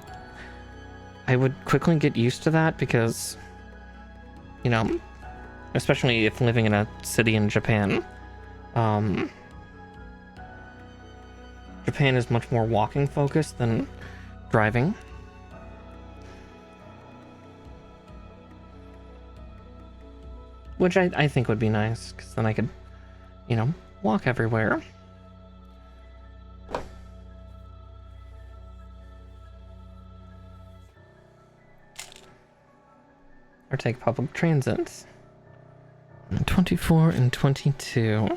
I would quickly get used to that because, you know, especially if living in a city in Japan, Japan is much more walking focused than driving. Which I think would be nice, because then I could, you know, walk everywhere. Or take public transit. 24 and 22.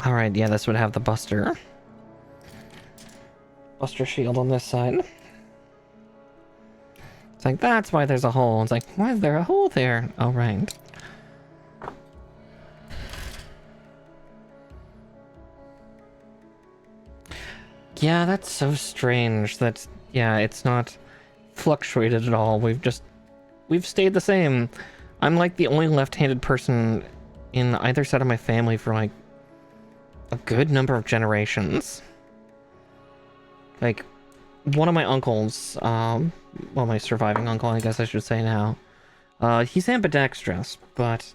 Alright, yeah, this would have the Buster shield on this side. It's like, that's why there's a hole. It's like, why is there a hole there? Oh, right. Yeah, that's so strange that, yeah, it's not fluctuated at all. We've stayed the same. I'm like the only left-handed person in either side of my family for like a good number of generations. Like, one of my uncles, well, my surviving uncle, I guess I should say now, he's ambidextrous, but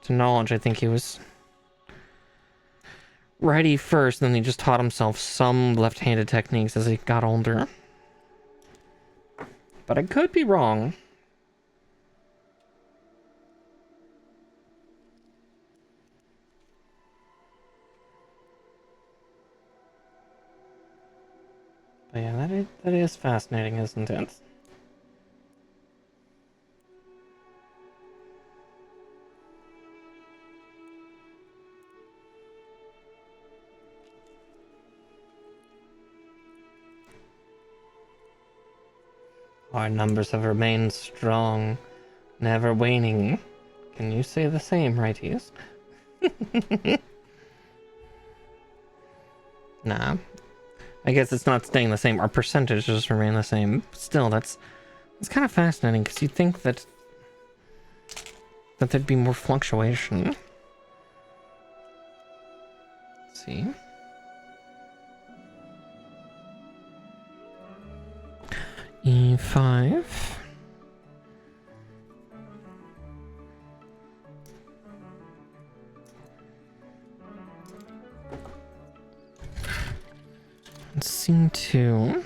to knowledge, I think he was righty first, then he just taught himself some left-handed techniques as he got older. But I could be wrong. But yeah, that is fascinating, isn't it? Our numbers have remained strong, never waning. Can you say the same, righties? Nah. I guess it's not staying the same. Our percentages remain the same. Still, that's kind of fascinating, because you'd think that there'd be more fluctuation. Let's see. E5. C2.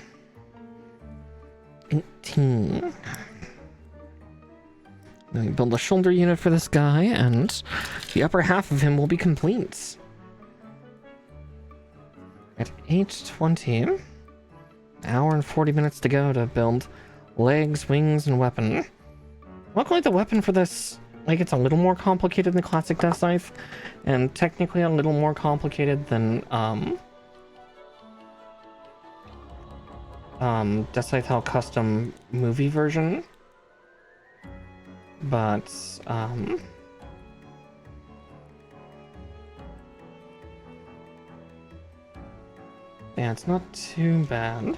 18. Then we build a shoulder unit for this guy, and the upper half of him will be complete. At 8:20, an hour and 40 minutes to go to build legs, wings, and weapon. Luckily, the weapon for this, like, it's a little more complicated than classic Deathscythe, and technically a little more complicated than Deathscythe Hell custom movie version, but yeah, it's not too bad.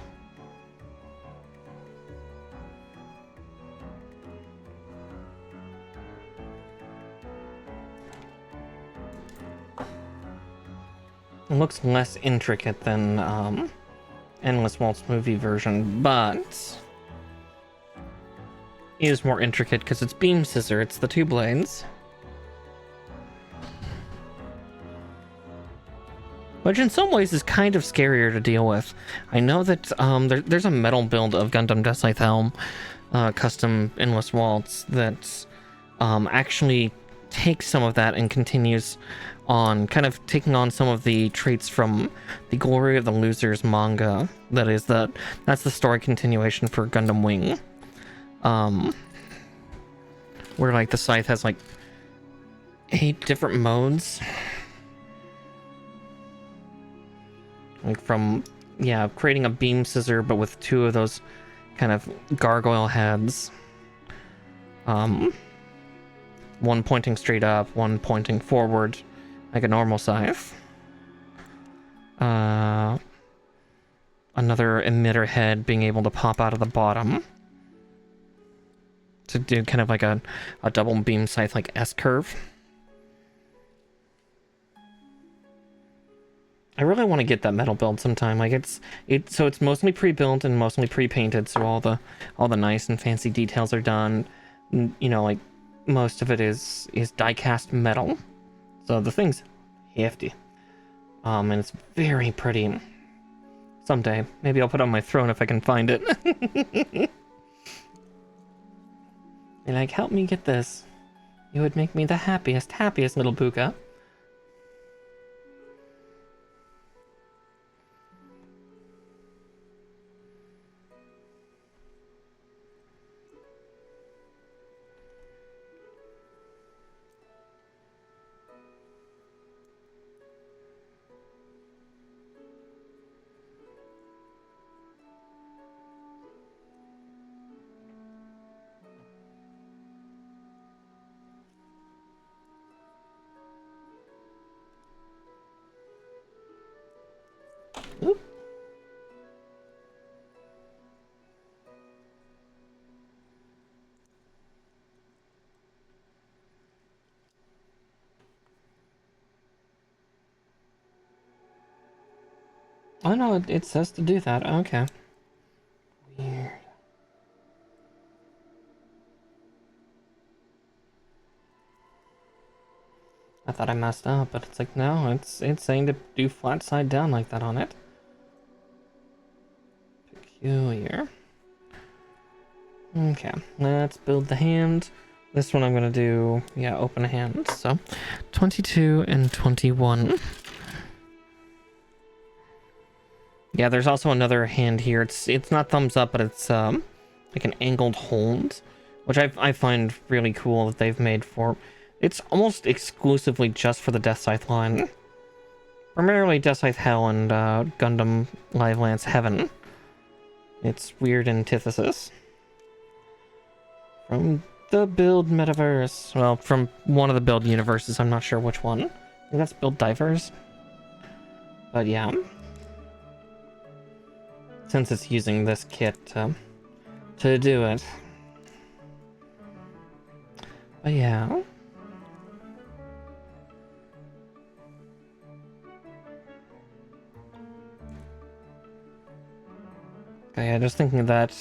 It looks less intricate than Endless Waltz movie version, but is more intricate because it's beam scissor, it's the two blades. Which in some ways is kind of scarier to deal with. I know that there's a metal build of Gundam Deathscythe Helm, custom Endless Waltz, that actually takes some of that and continues on, kind of taking on some of the traits from the Glory of the Losers manga. That's the story continuation for Gundam Wing. Where like the Scythe has like 8 different modes. Like from, yeah, creating a beam scissor, but with 2 of those kind of gargoyle heads. One pointing straight up, one pointing forward, like a normal scythe. Another emitter head being able to pop out of the bottom to do kind of like a double beam scythe, like S-curve. I really want to get that metal build sometime. Like so it's mostly pre-built and mostly pre-painted, so all the nice and fancy details are done. You know, like most of it is die-cast metal, so the thing's hefty, and it's very pretty. Someday maybe I'll put it on my throne if I can find it. And like, help me get this. You would make me the happiest little Buka. Oop. Oh no, it says to do that. Okay. Weird. I thought I messed up, but it's like, no, it's saying to do flat side down like that on it. Peculiar. Okay, let's build the hand. This one I'm gonna do, yeah, open hand. So 22 and 21. Yeah, there's also another hand here. It's not thumbs up, but it's like an angled hold, which I find really cool that they've made for. It's almost exclusively just for the Deathscythe line. Primarily Deathscythe Hell and Gundam Live Lance Heaven. It's weird antithesis. From the Build Metaverse. Well, from one of the Build universes, I'm not sure which one. I think that's Build Divers. But yeah. Since it's using this kit to do it. But yeah. Okay, yeah, just thinking that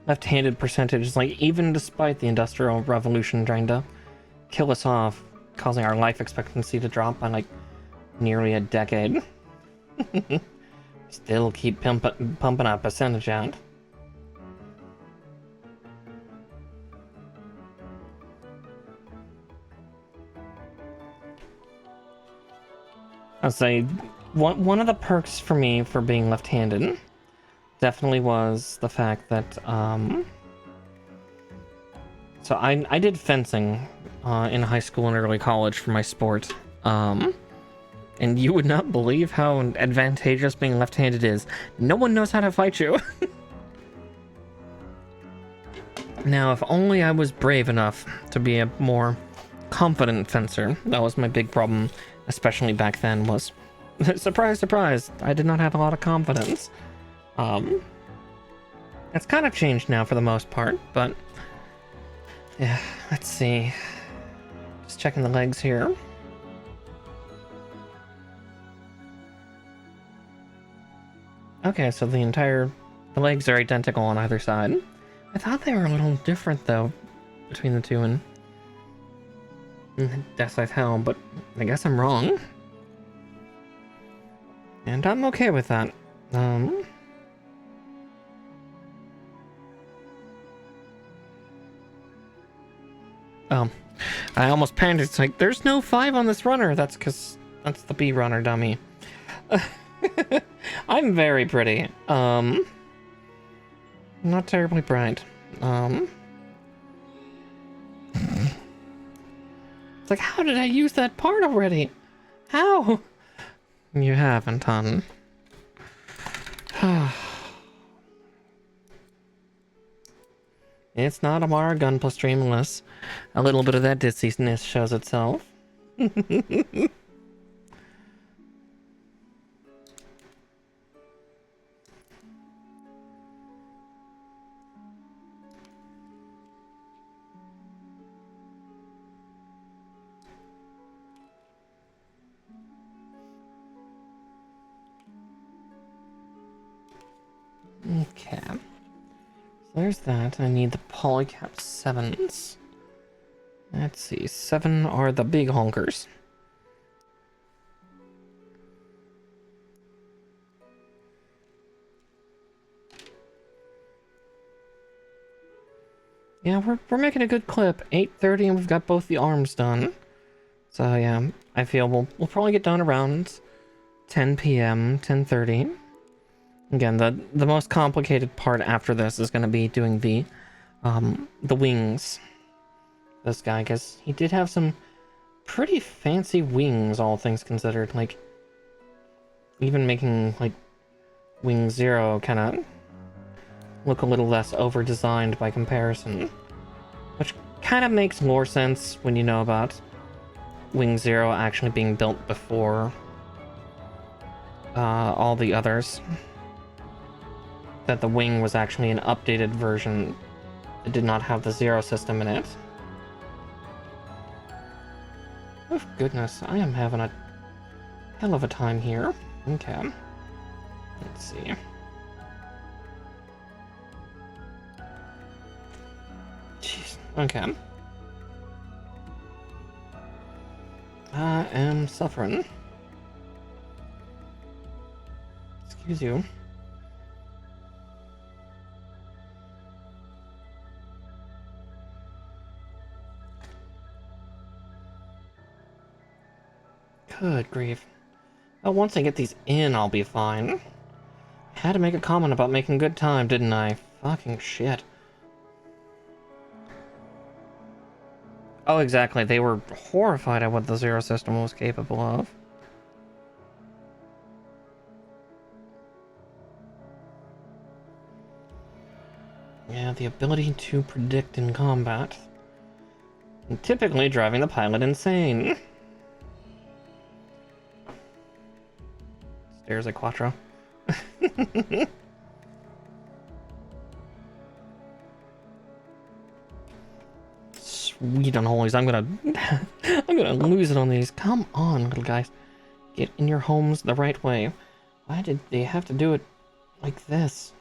left-handed percentage is like, even despite the Industrial Revolution trying to kill us off, causing our life expectancy to drop by like nearly a decade. Still keep pumping our percentage out. I'll say one of the perks for me for being left-handed definitely was the fact that so I did fencing in high school and early college for my sport. And you would not believe how advantageous being left-handed is. No one knows how to fight you. Now, if only I was brave enough to be a more confident fencer. That was my big problem, especially back then, was... surprise, surprise, I did not have a lot of confidence. That's kind of changed now for the most part, but... yeah, let's see. Just checking the legs here. Okay, so the legs are identical on either side. I thought they were a little different, though, between the two and Deathscythe Hell, but I guess I'm wrong. And I'm okay with that. Oh, I almost panicked. It's like, there's no 5 on this runner. That's because that's the B runner, dummy. I'm very pretty. Not terribly bright. It's like, how did I use that part already? How? You haven't, hon. It's not Amara Gun plus Dreamless. A little bit of that dizziness shows itself. Okay. So there's that. I need the polycap 7s. Let's see. 7 are the big honkers. Yeah, we're making a good clip. 8:30 and we've got both the arms done. So yeah, I feel we'll probably get done around 10 p.m., 10:30. Again, the most complicated part after this is going to be doing the wings. This guy, because he did have some pretty fancy wings, all things considered. Like, even making, like, Wing 0 kind of look a little less over-designed by comparison. Which kind of makes more sense when you know about Wing 0 actually being built before all the others. That the wing was actually an updated version that did not have the 0 system in it. Oh goodness, I am having a hell of a time here. Okay. Let's see. Jeez. Okay. I am suffering. Excuse you. Good grief. Oh, once I get these in, I'll be fine. I had to make a comment about making good time, didn't I? Fucking shit. Oh, exactly. They were horrified at what the 0 system was capable of. Yeah, the ability to predict in combat. And typically driving the pilot insane. Stairs at Quattro. Sweet unholies, I'm gonna lose it on these. Come on, little guys. Get in your homes the right way. Why did they have to do it like this?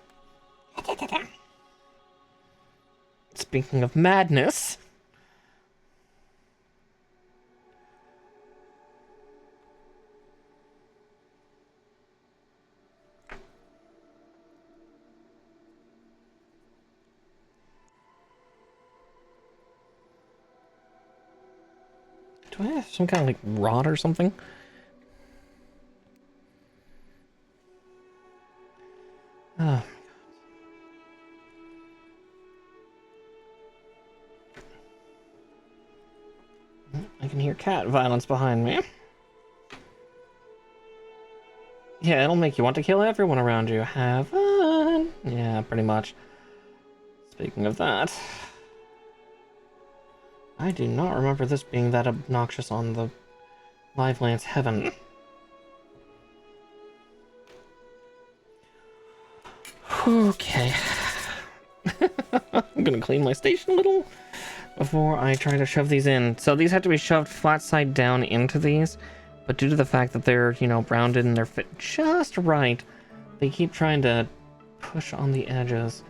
Speaking of madness. Do I have some kind of like rod or something? Oh. I can hear cat violence behind me. Yeah, it'll make you want to kill everyone around you. Have fun. Yeah, pretty much. Speaking of that, I do not remember this being that obnoxious on the Live Lance Heaven. Okay. I'm gonna clean my station a little before I try to shove these in. So these have to be shoved flat side down into these, but due to the fact that they're, you know, rounded and they're fit just right, they keep trying to push on the edges.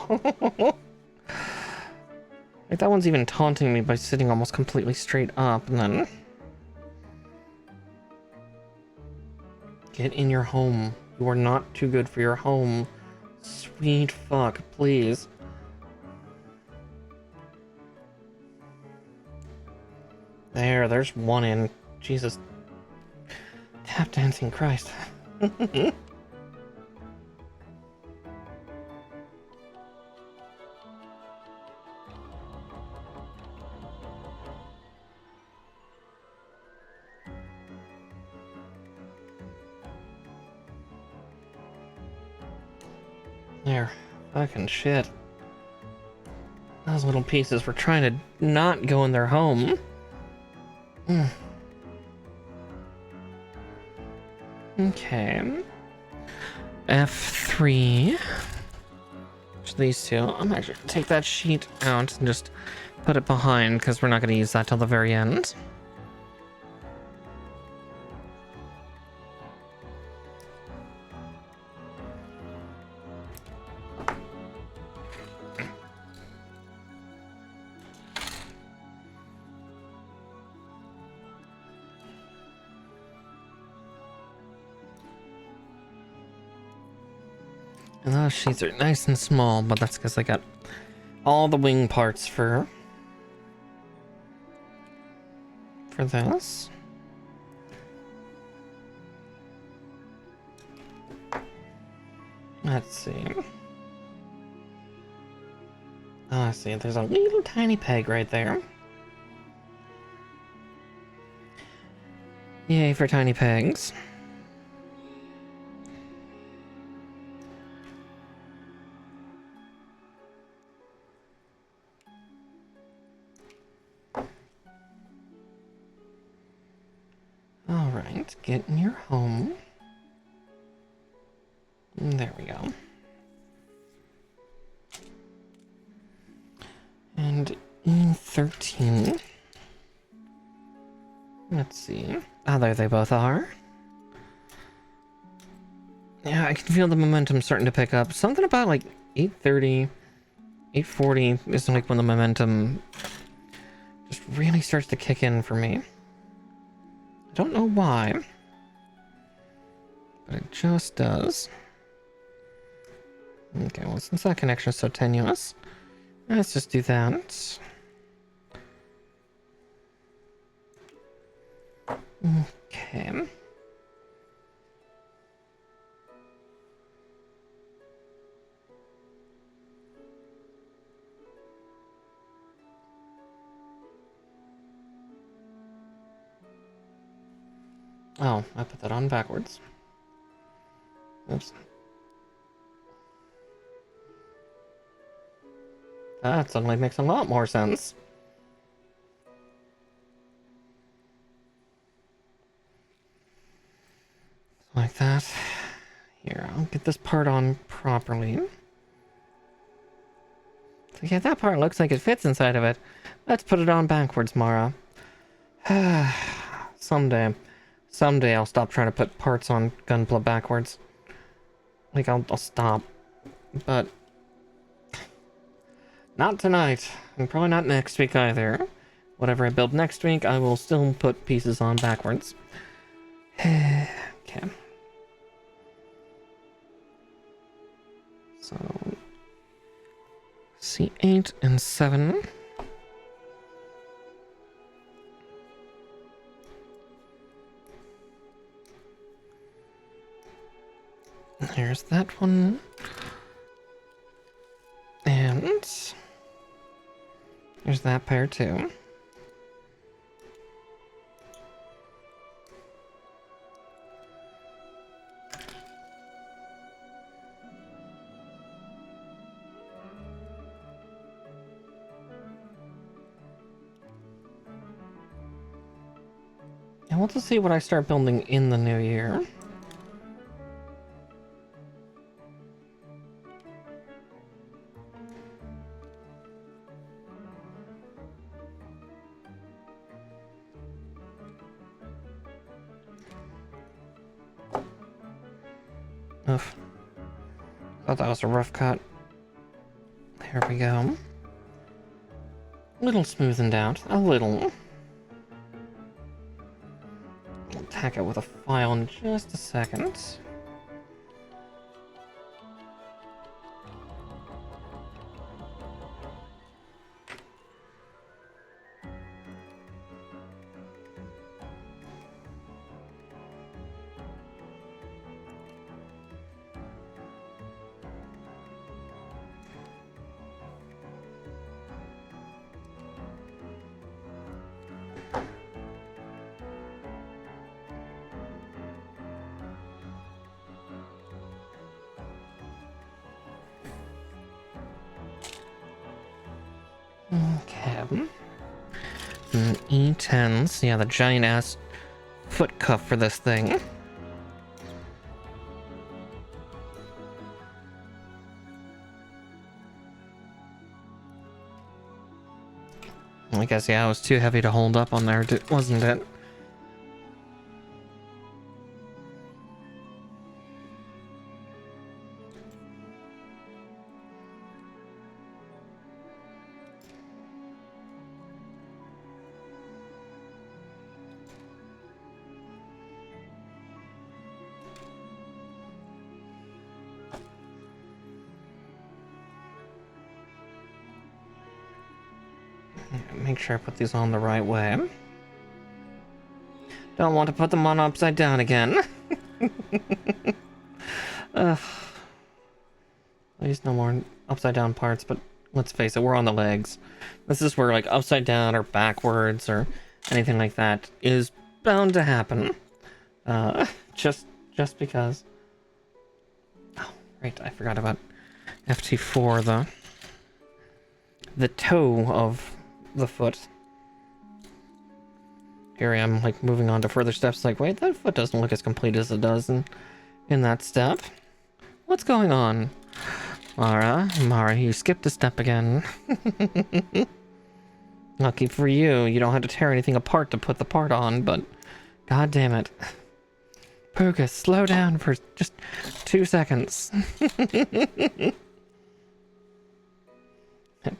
Like, that one's even taunting me by sitting almost completely straight up, and then... Get in your home. You are not too good for your home. Sweet fuck, please. There's one in. Jesus. Tap dancing Christ. There. Fucking shit. Those little pieces were trying to not go in their home. Okay. F3. So these two. I'm actually gonna take that sheet out and just put it behind because we're not going to use that till the very end. And those sheets are nice and small, but that's because I got all the wing parts for this. Let's see. Oh, I see. There's a little tiny peg right there. Yay for tiny pegs. Alright, get in your home. There we go. And E13. Let's see. Ah, there they both are. Yeah, I can feel the momentum starting to pick up. Something about like 8:30, 8:40 is like when the momentum just really starts to kick in for me. I don't know why, but it just does. Okay, well, since that connection is so tenuous, let's just do that. Okay. Oh, I put that on backwards. Oops. That suddenly makes a lot more sense. Like that. Here, I'll get this part on properly. So yeah, that part looks like it fits inside of it. Let's put it on backwards, Mara. Someday I'll stop trying to put parts on Gunpla backwards. Like, I'll stop. But not tonight, and probably not next week either. Whatever I build next week, I will still put pieces on backwards. Okay. So, C8 and 7. There's that one. And there's that pair too. And we'll just see what I start building in the new year. Oof. Thought that was a rough cut. There we go. A little smoothened out. A little. I'll tack it with a file in just a second. Okay. E10s. Yeah, the giant ass foot cuff for this thing. I guess, yeah, it was too heavy to hold up on there, wasn't it? Make sure I put these on the right way. Don't want to put them on upside down again. At least no more upside down parts, but let's face it, we're on the legs. This is where like upside down or backwards or anything like that is bound to happen. Just because. Oh, right, I forgot about FT4, the toe of the foot. Here I am, like, moving on to further steps, like, wait, that foot doesn't look as complete as it does in that step. What's going on? Mara, you skipped a step again. Lucky for you, you don't have to tear anything apart to put the part on, but god damn it. Puka, slow down for just 2 seconds.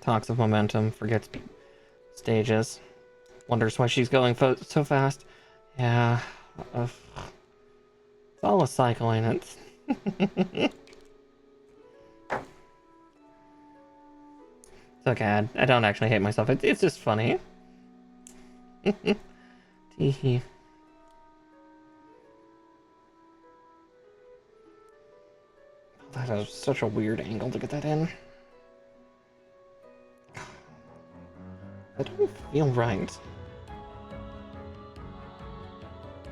Talks of momentum, forgets stages. Wonders why she's going so fast. Yeah, it's all a cycle, ain't it? It's okay, I don't actually hate myself. It's just funny. Teehee. That is such a weird angle to get that in. That doesn't feel right.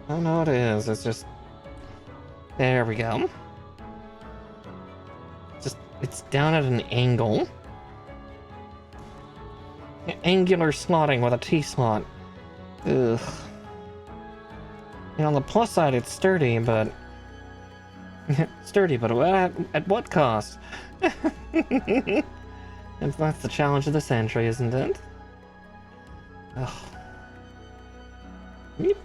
Oh no, it is. It's just... There we go. It's down at an angle. Angular slotting with a T-slot. Ugh. On the plus side, it's sturdy, but... at what cost? And that's the challenge of the century, isn't it? Ugh. Yep.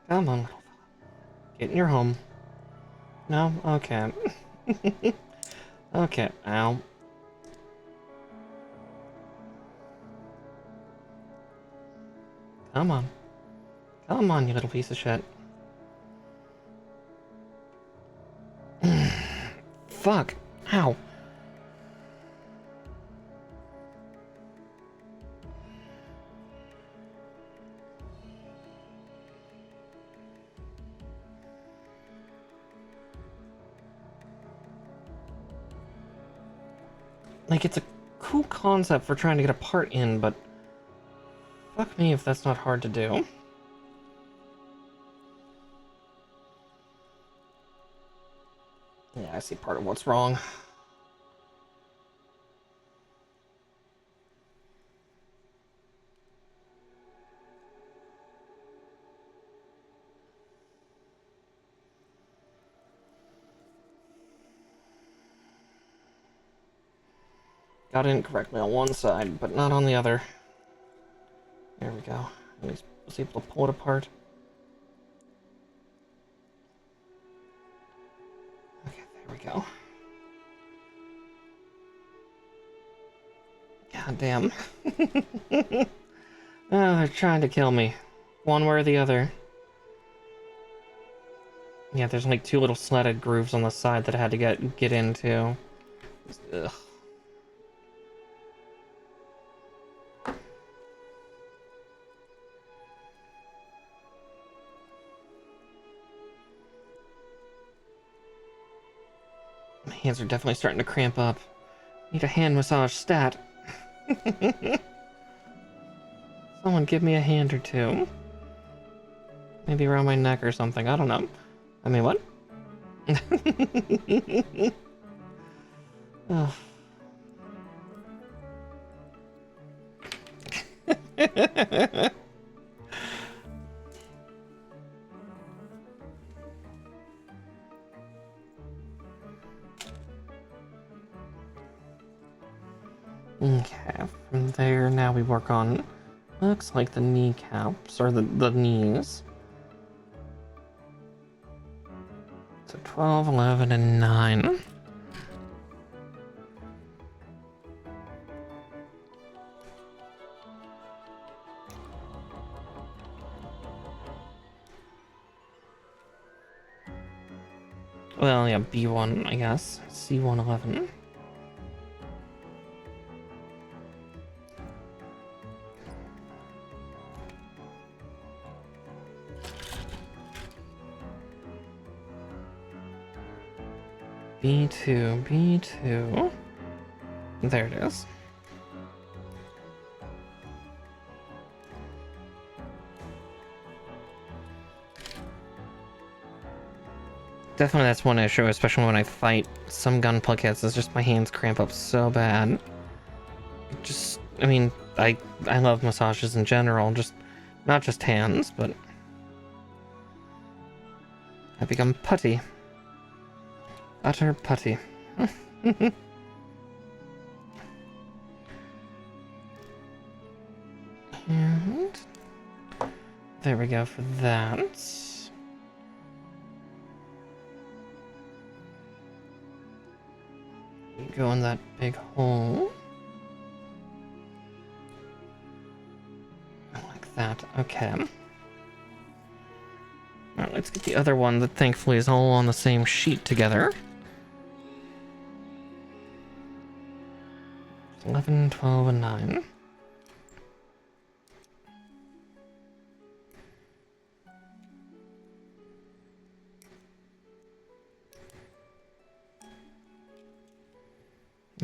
Come on, little fella. Get in your home. No? Okay. Okay, ow. Come on. Come on, you little piece of shit. Fuck. Ow. Like, it's a cool concept for trying to get a part in, but fuck me if that's not hard to do. Yeah, I see part of what's wrong. Got in correctly on one side, but not on the other. There we go. At least I was able to pull it apart. Okay, there we go. God damn. Oh, they're trying to kill me. One way or the other. Yeah, there's like 2 little slatted grooves on the side that I had to get into. Ugh. My hands are definitely starting to cramp up. Need a hand massage stat. Someone give me a hand or two. Maybe around my neck or something. I don't know. I mean, what? Oh. Okay, from there now we work on, looks like the kneecaps, or the knees. So 12, 11, and 9. Well, yeah, B1, I guess. C1, 11. B2, B2. There it is. Definitely that's one issue, especially when I fight some gunpla kits, is just my hands cramp up so bad. Just, I mean, I love massages in general, just not just hands, but I become putty. Utter putty. And there we go for that. Go in that big hole. Like that. Okay. Alright, let's get the other one that thankfully is all on the same sheet together. 11, 12, and 9.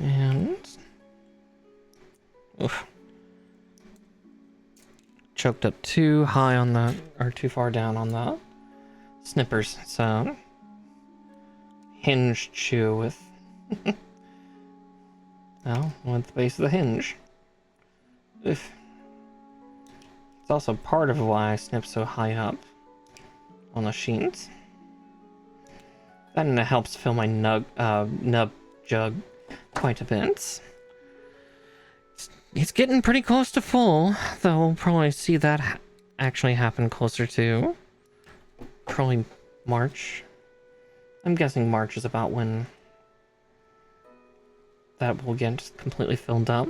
And... oof. Choked up too high on the... or too far down on the snippers, so... hinge chew with... well, with the base of the hinge. Oof. It's also part of why I snip so high up on the sheets. That and it helps fill my nub jug quite a bit. It's getting pretty close to full, though we'll probably see that actually happen closer to probably March. I'm guessing March is about when that will get completely filled up.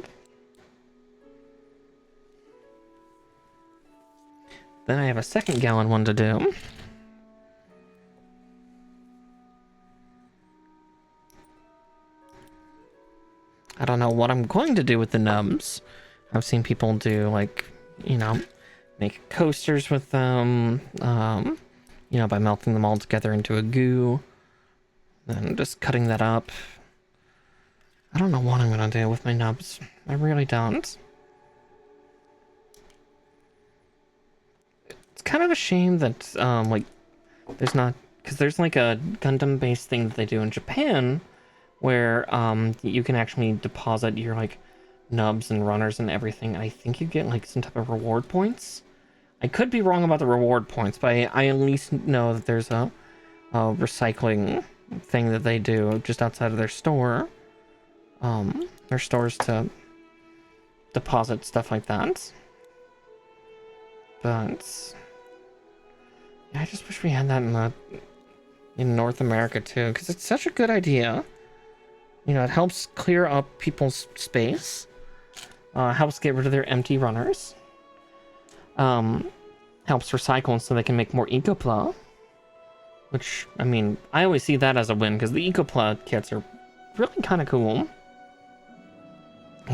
Then I have a second gallon one to do. I don't know what I'm going to do with the nubs. I've seen people do, like, you know, make coasters with them, you know, by melting them all together into a goo, and just cutting that up. I don't know what I'm gonna do with my nubs. I really don't. It's kind of a shame that, like, there's not, because there's like a Gundam-based thing that they do in Japan, where you can actually deposit your like nubs and runners and everything. I think you get like some type of reward points. I could be wrong about the reward points, but I at least know that there's a recycling thing that they do just outside of their store. Their stores to deposit stuff like that. But yeah, I just wish we had that in North America too, because it's such a good idea. You know, it helps clear up people's space, helps get rid of their empty runners, helps recycle so they can make more Ecopla, which, I mean, I always see that as a win, because the Ecopla kits are really kind of cool.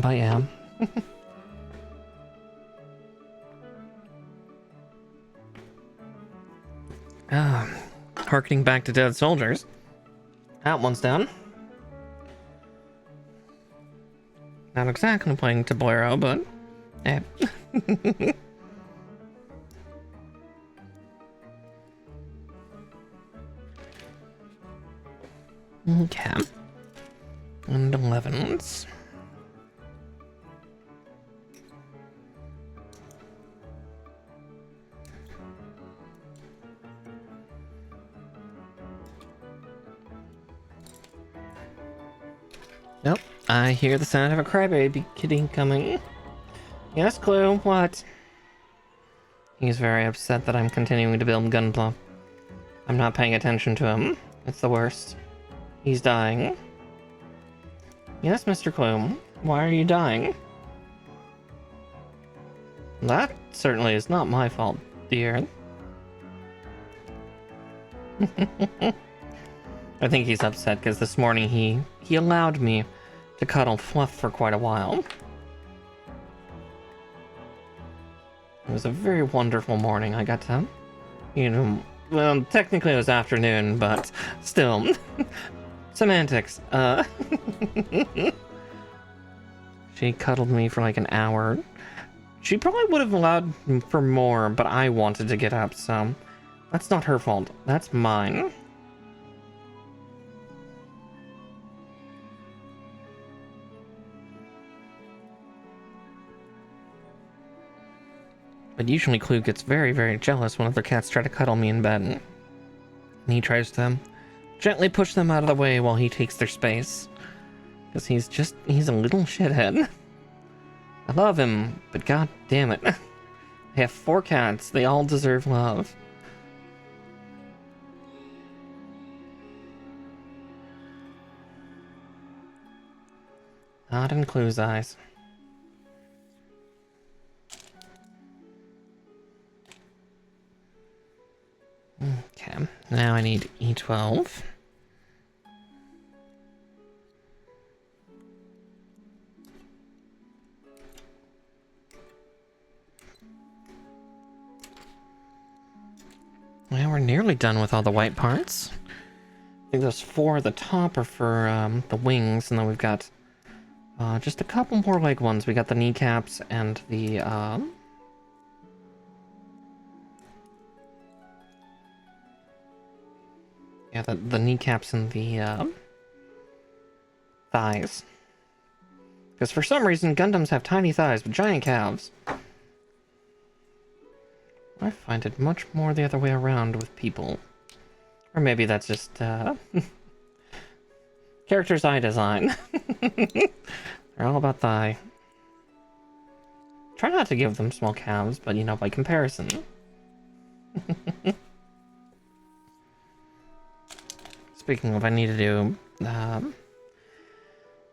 But yeah. Harkening back to Dead Soldiers. That one's done. Not exactly playing Tablero, but eh. Okay. And 11s. Nope. I hear the sound of a crybaby kitty coming. Yes, Clue, what? He's very upset that I'm continuing to build Gunpla. I'm not paying attention to him. It's the worst. He's dying. Yes, Mr. Clue. Why are you dying? That certainly is not my fault, dear. I think he's upset because this morning he allowed me to cuddle Fluff for quite a while. It was a very wonderful morning. I got to, well, technically it was afternoon, but still. Semantics. She cuddled me for like an hour. She probably would have allowed for more, but I wanted to get up, so that's not her fault. That's mine. But usually Clue gets very, very jealous when other cats try to cuddle me in bed. And he tries to gently push them out of the way while he takes their space. Because he's a little shithead. I love him, but god damn it. I have 4 cats, they all deserve love. Not in Clue's eyes. Okay, now I need E12. Well, we're nearly done with all the white parts. I think those 4 at the top are for the wings, and then we've got just a couple more leg ones. We got the kneecaps and the yeah, the kneecaps and the thighs. Because for some reason, Gundams have tiny thighs with giant calves. I find it much more the other way around with people. Or maybe that's just, character's eye design. They're all about thigh. Try not to give them small calves, but, by comparison. Speaking of, I need to do,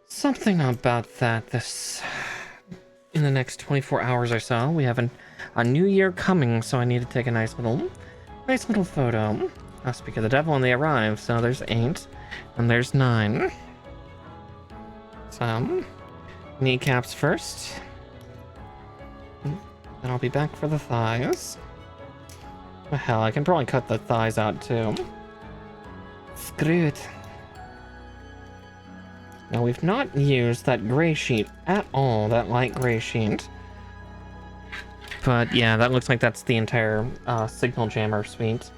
something about that in the next 24 hours or so. We have a new year coming, so I need to take a nice little photo. I'll speak of the devil when they arrive. So there's 8, and there's 9. So, kneecaps first. Then I'll be back for the thighs. Well, hell, I can probably cut the thighs out too. Screw it. Now, we've not used that gray sheet at all, that light gray sheet. But yeah, that looks like that's the entire signal jammer suite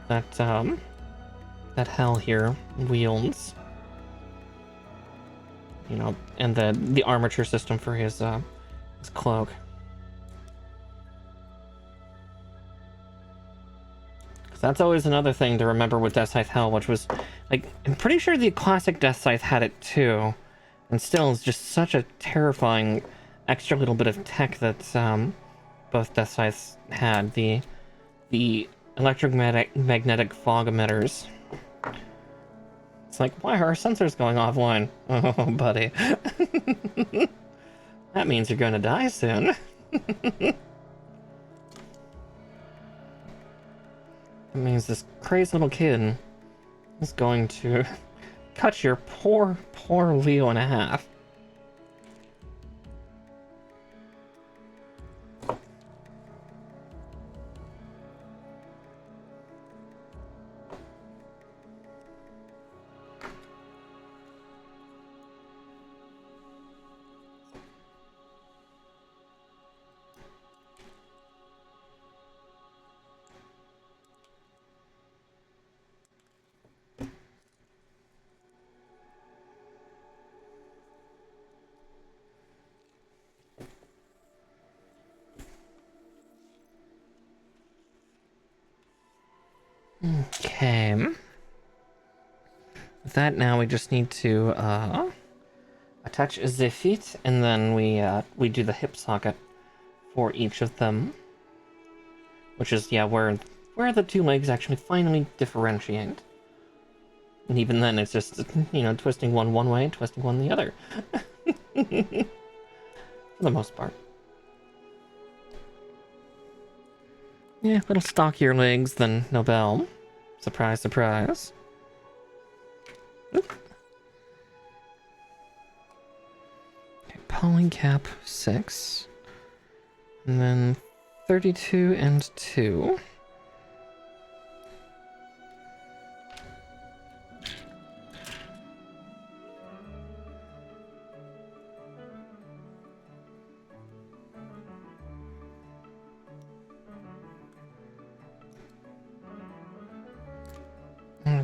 that that Hell here wields. And the armature system for his cloak. That's always another thing to remember with Deathscythe Hell, which was, like, I'm pretty sure the classic Deathscythe had it too, and still is just such a terrifying extra little bit of tech that both Deathscythes had. The electromagnetic fog emitters. It's like, why are our sensors going offline? Oh, buddy. That means you're gonna die soon. That means this crazy little kid is going to cut your poor Leo in half. Okay. With that, now we just need to attach the feet, and then we do the hip socket for each of them, which is where the two legs actually finally differentiate. And even then, it's just, you know, twisting one way, twisting one the other. For the most part. Yeah, little stockier legs than Nobel. Surprise, surprise. Oop. Okay, polycap 6. And then 32 and 2.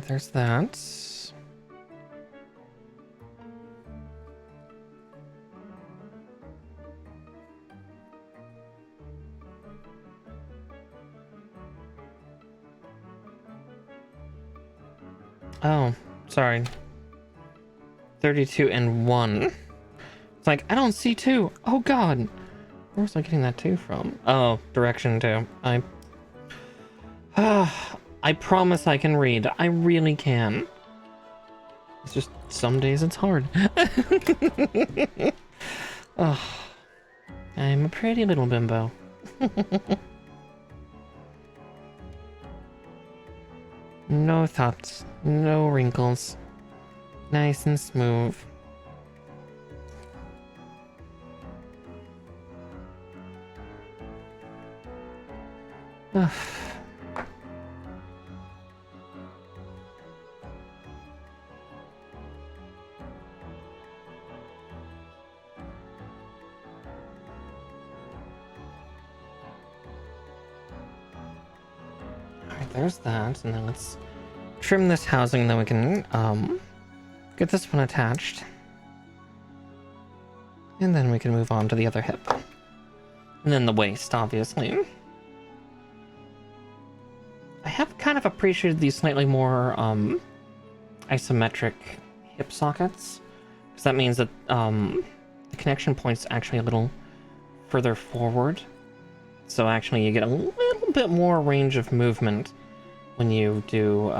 There's that. Oh, sorry. 32 and 1. It's like, I don't see 2. Oh god. Where was I getting that 2 from? Oh, direction 2. I promise I can read. I really can. It's just some days it's hard. Oh, I'm a pretty little bimbo. No thoughts, no wrinkles. Nice and smooth. Ugh. There's that, and then let's trim this housing, then we can get this one attached. And then we can move on to the other hip. And then the waist, obviously. I have kind of appreciated these slightly more isometric hip sockets, because that means that the connection point's actually a little further forward. So actually you get a little bit more range of movement when you do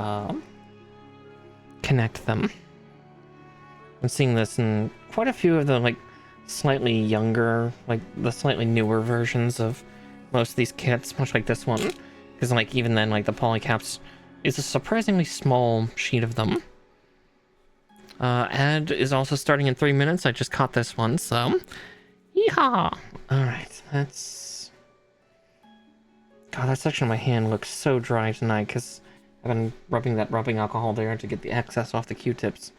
connect them. I'm seeing this in quite a few of the like slightly younger, like the slightly newer versions of most of these kits, much like this one. Because like even then, like the polycaps is a surprisingly small sheet of them. Ad is also starting in 3 minutes. I just caught this one, so yeehaw! Alright, that's... God, that section of my hand looks so dry tonight because I've been rubbing that rubbing alcohol there to get the excess off the Q-tips.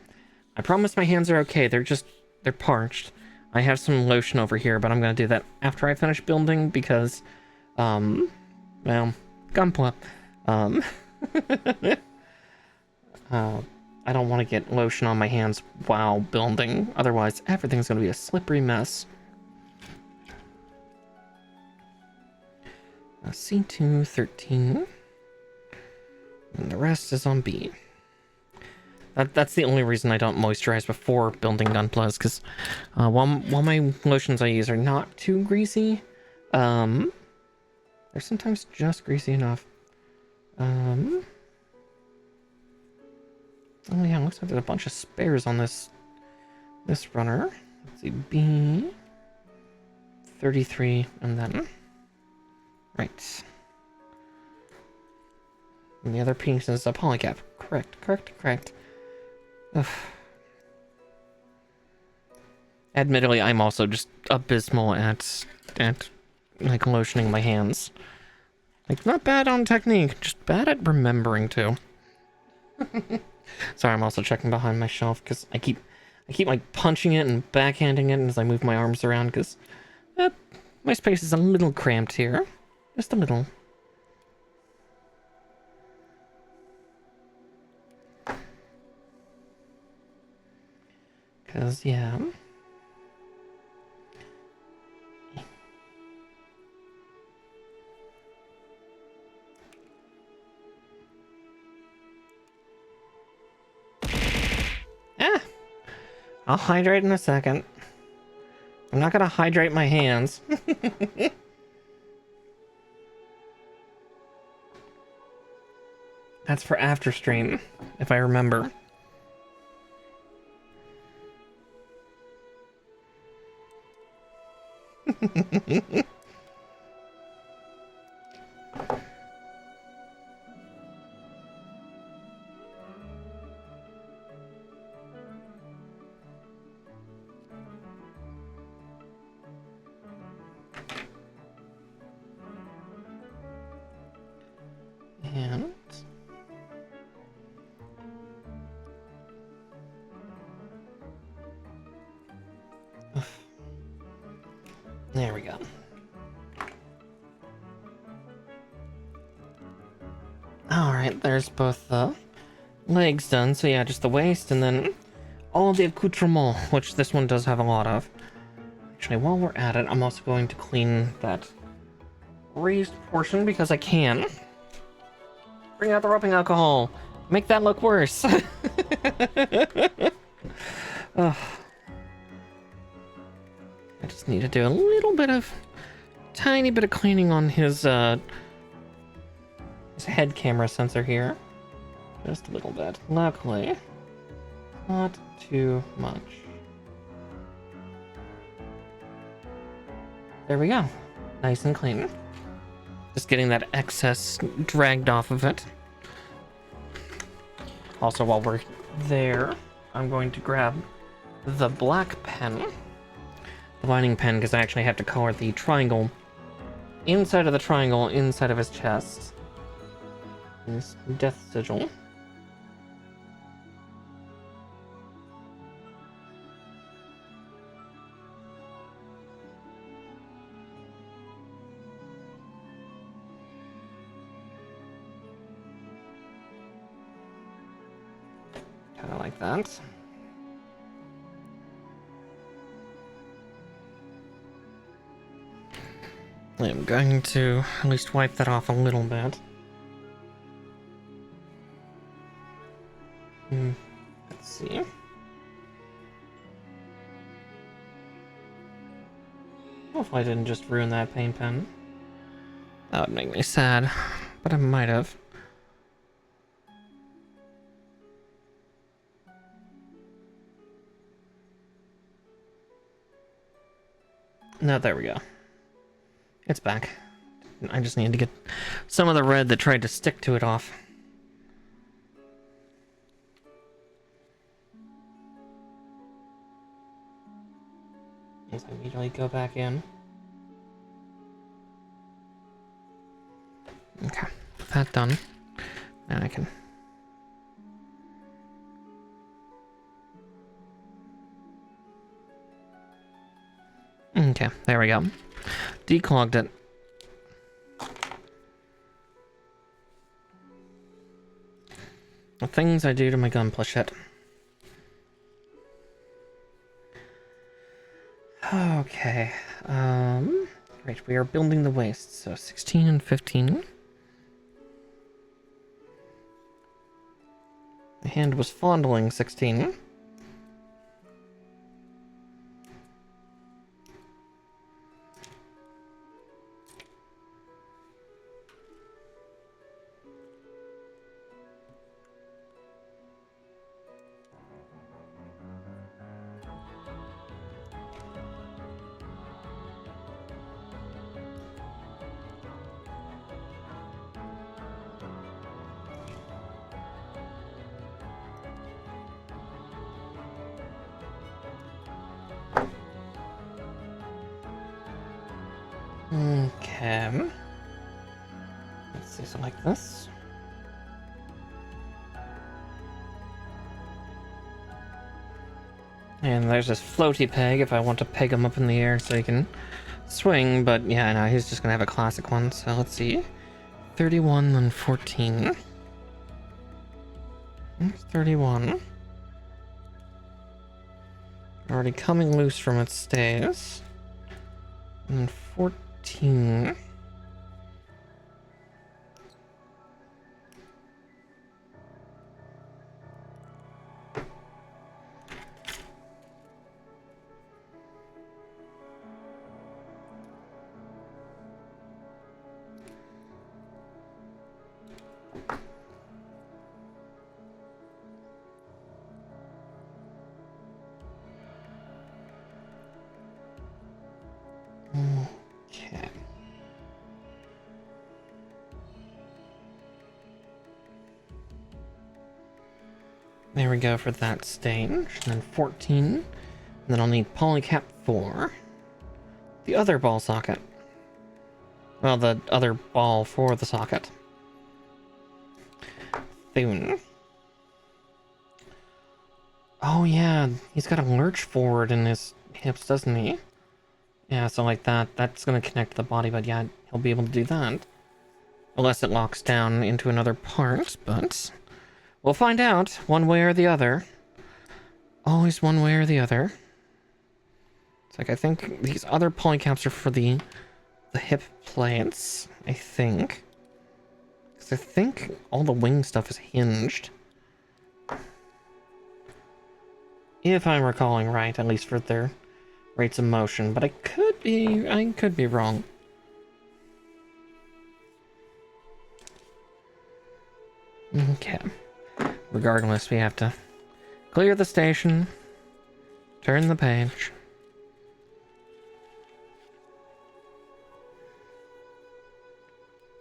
I promise my hands are okay, they're parched. I have some lotion over here, but I'm gonna do that after I finish building because, well, Gunpla. I don't want to get lotion on my hands while building, otherwise everything's gonna be a slippery mess. C2, 13. And the rest is on B. That's the only reason I don't moisturize before building Gunplas, because while my lotions I use are not too greasy, they're sometimes just greasy enough. Oh yeah, looks like there's a bunch of spares on this runner. Let's see, B, 33, and then... Right. And the other piece is a polycap. Correct. Ugh. Admittedly, I'm also just abysmal at like lotioning my hands. Like, not bad on technique, just bad at remembering to. Sorry, I'm also checking behind my shelf because I keep like punching it and backhanding it as I move my arms around because my space is a little cramped here. Just a little. Because, yeah. I'll hydrate in a second. I'm not gonna hydrate my hands. That's for after stream, if I remember. And there we go. Alright, there's both the legs done, so yeah, just the waist, and then all the accoutrements, which this one does have a lot of. Actually, while we're at it, I'm also going to clean that raised portion because I can. Bring out the rubbing alcohol. Make that look worse. I just need to do a little bit of, tiny bit of cleaning on his head camera sensor here. Just a little bit. Luckily, not too much. There we go. Nice and clean. Just getting that excess dragged off of it. Also, while we're there, I'm going to grab the black pen. The lining pen, because I actually have to color the triangle inside of the triangle inside of his chest. His death sigil. Kind of like that. I'm going to at least wipe that off a little bit. Let's see. Hopefully I didn't just ruin that paint pen. That would make me sad, but I might have. No, there we go. It's back. I just need to get some of the red that tried to stick to it off. Let's immediately go back in. Okay, that done. Now I can... Okay, there we go. Declogged it. The things I do to my gun shit. Okay, right, we are building the waist, so 16 and 15. The hand was fondling 16. Okay. Let's see, so like this. And there's this floaty peg if I want to peg him up in the air so he can swing, but yeah, no, he's just gonna have a classic one, so let's see. 31, then 14. Here's 31. Already coming loose from its stays. And then 14. There we go for that stage. And then 14. And then I'll need polycap 4. The other ball socket. Well, the other ball for the socket. Thune. Oh yeah, he's got a lurch forward in his hips, doesn't he? Yeah, so like that, that's gonna connect to the body, but yeah, he'll be able to do that. Unless it locks down into another part, but we'll find out one way or the other. Always one way or the other. It's like, I think these other polycaps are for the hip plates, I think. Because I think all the wing stuff is hinged. If I'm recalling right, at least for their rates of motion, but I could be wrong. Okay. Regardless, we have to clear the station, turn the page.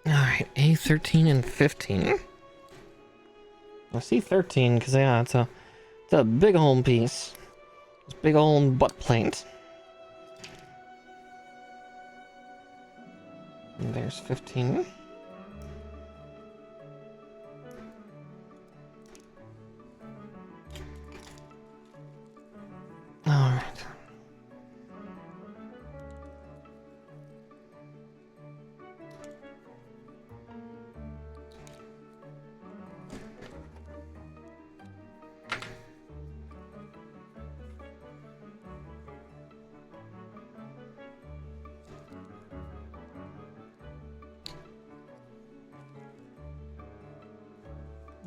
Alright, A13 and 15. I see 13 because, yeah, it's a big old piece. It's big old butt plate. And there's 15. Alright.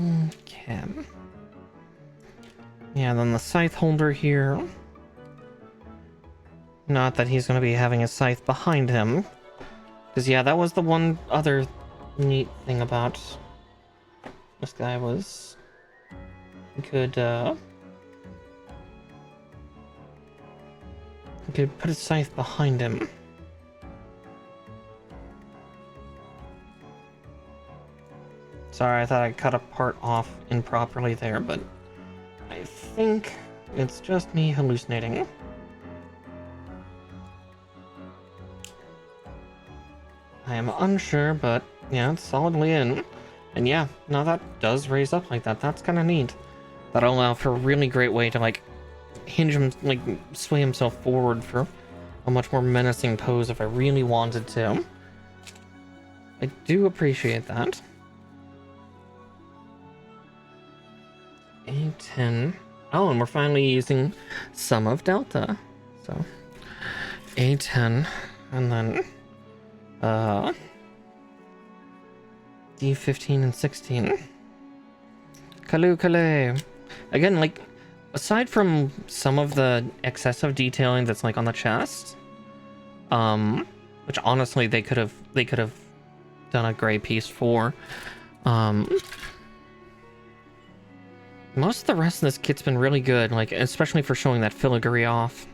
Okay. Yeah, then the scythe holder here. Not that he's going to be having a scythe behind him. Because, yeah, that was the one other neat thing about this guy was he could put his scythe behind him. Sorry, I thought I cut a part off improperly there, but I think it's just me hallucinating. I am unsure, but yeah, it's solidly in. And yeah, now that does raise up like that. That's kind of neat. That'll allow for a really great way to, like, hinge him, like, sway himself forward for a much more menacing pose if I really wanted to. I do appreciate that. A10. Oh, and we're finally using some of Delta. So, A10, and then D15 and 16. Kale. Again, like, aside from some of the excessive detailing that's like on the chest, which honestly they could have done a gray piece for. Most of the rest of this kit's been really good, like, especially for showing that filigree off.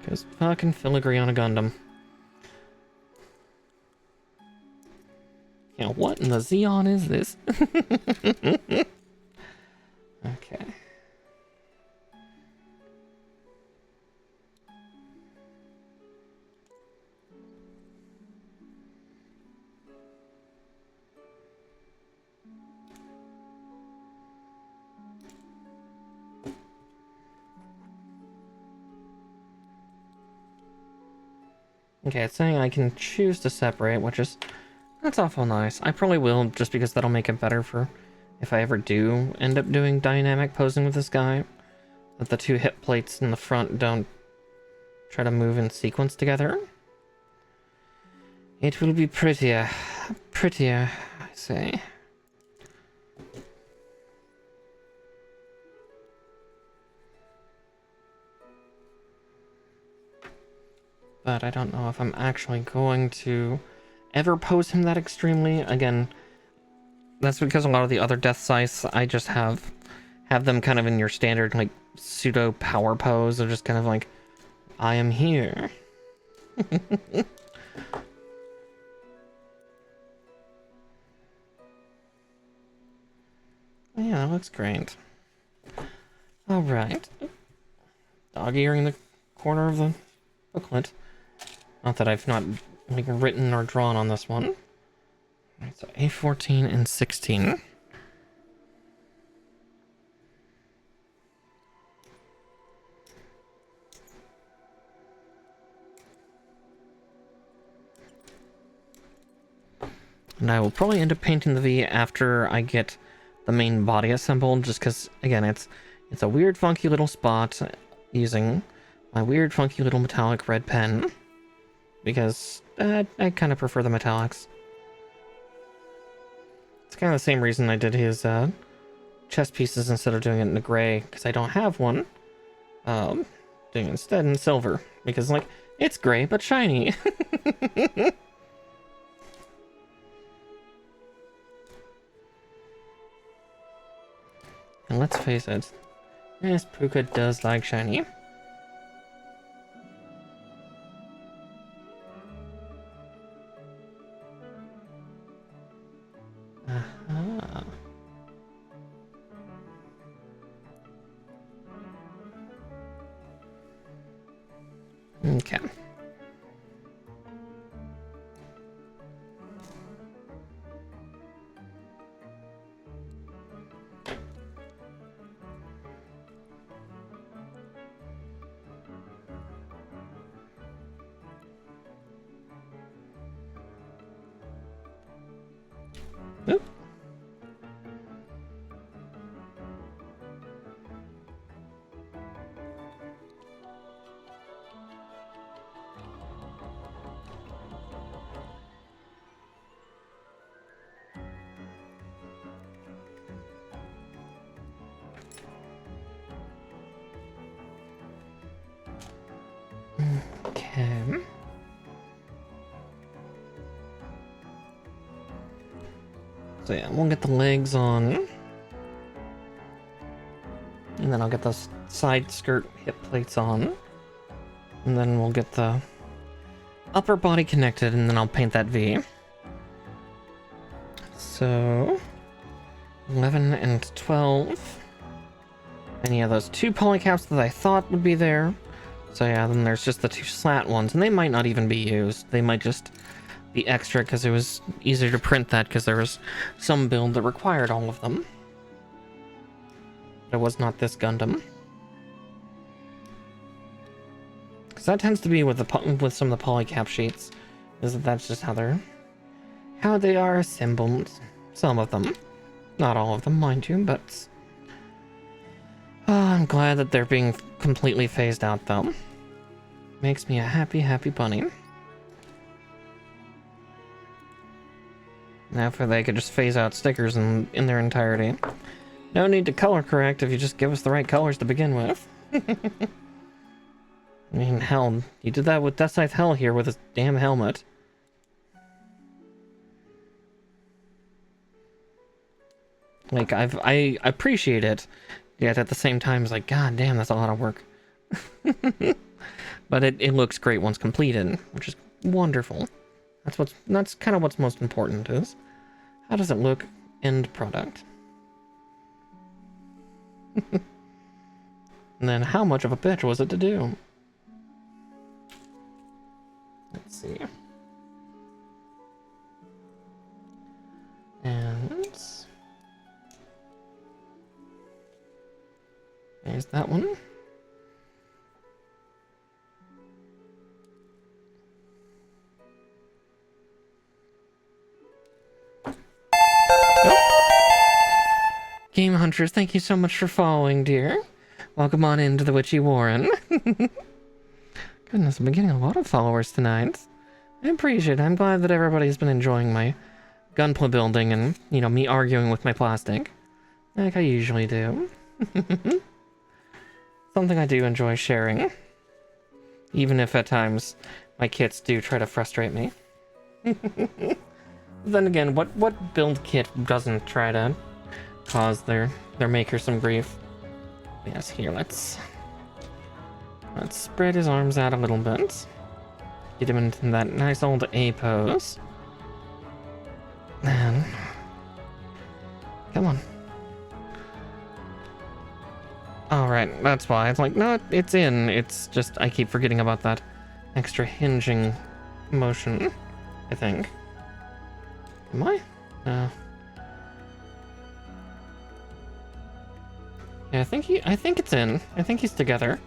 Because fucking filigree on a Gundam. You know, what in the Xeon is this? Okay. Okay, it's saying I can choose to separate, which is... that's awful nice. I probably will, just because that'll make it better for if I ever do end up doing dynamic posing with this guy. That the two hip plates in the front don't try to move in sequence together. It will be prettier. Prettier, I say. But I don't know if I'm actually going to ever pose him that extremely. Again, that's because a lot of the other Deathscythes, I just have them kind of in your standard, like, pseudo power pose of just kind of like, I am here. Yeah, that looks great. Alright. Dog ear in the corner of the booklet. Not that I've not like written or drawn on this one. Alright, so A14 and 16. And I will probably end up painting the V after I get the main body assembled, just because, again, it's a weird, funky little spot using my weird, funky little metallic red pen, because I kind of prefer the metallics. It's kind of the same reason I did his chest pieces instead of doing it in the gray, because I don't have one. Doing it instead in silver, because, like, it's gray, but shiny. And let's face it, yes, Puka does like shiny. Uh-huh. Okay. Oop. Okay. So yeah, we'll get the legs on. And then I'll get the side skirt hip plates on. And then we'll get the upper body connected, and then I'll paint that V. So 11 and 12. And yeah, those two polycaps that I thought would be there. So yeah, then there's just the two slat ones, and they might not even be used. They might just be extra because it was easier to print that because there was some build that required all of them. But it was not this Gundam. Because that tends to be with some of the polycap sheets, is that that's just how they are assembled. Some of them, not all of them, mind you, but I'm glad that they're being completely phased out, though. Makes me a happy, happy bunny. Now if they could just phase out stickers in their entirety. No need to color correct if you just give us the right colors to begin with. I mean, hell, you did that with Deathscythe Hell here with his damn helmet. Like, I appreciate it, yet at the same time, it's like, god damn, that's a lot of work. But it looks great once completed, which is wonderful. That's kind of what's most important is, how does it look end product? And then how much of a bitch was it to do? Let's see. And there's that one. Game Hunters, thank you so much for following, dear. Welcome on into the Witchy Warren. Goodness, I'm getting a lot of followers tonight. I appreciate it. I'm glad that everybody's been enjoying my gunpla building and, you know, me arguing with my plastic. Like I usually do. Something I do enjoy sharing. Even if at times my kits do try to frustrate me. Then again, what build kit doesn't try to cause their maker some grief? Yes, here, let's spread his arms out a little bit. Get him into that nice old A pose. And come on. Oh, right, that's why. It's like, no, it's in. It's just, I keep forgetting about that extra hinging motion, I think. Am I? No. Yeah, I think it's in. I think he's together.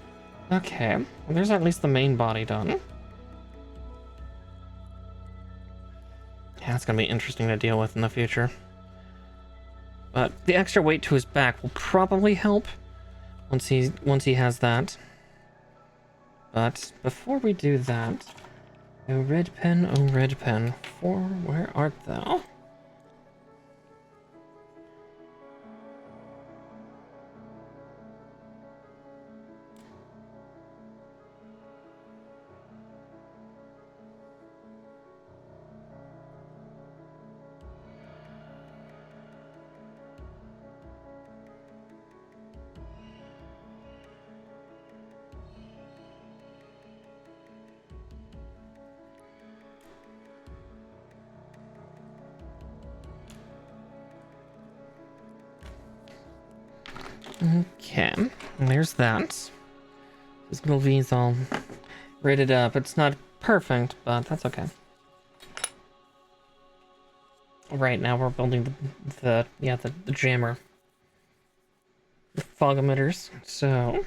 Okay, well, there's at least the main body done. Yeah, it's gonna be interesting to deal with in the future. But the extra weight to his back will probably help once he has that. But before we do that, oh red pen, for where art thou? Okay, and there's that. This little V's all rated up. It's not perfect, but that's okay. Right now we're building the jammer. The fog emitters. So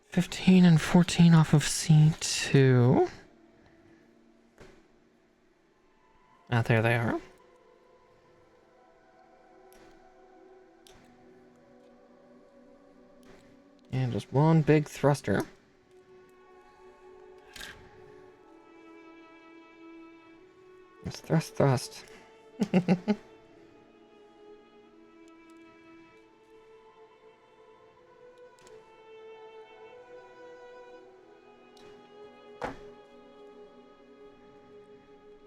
15 and 14 off of C2. Ah, there they are. And just one big thruster. It's thrust.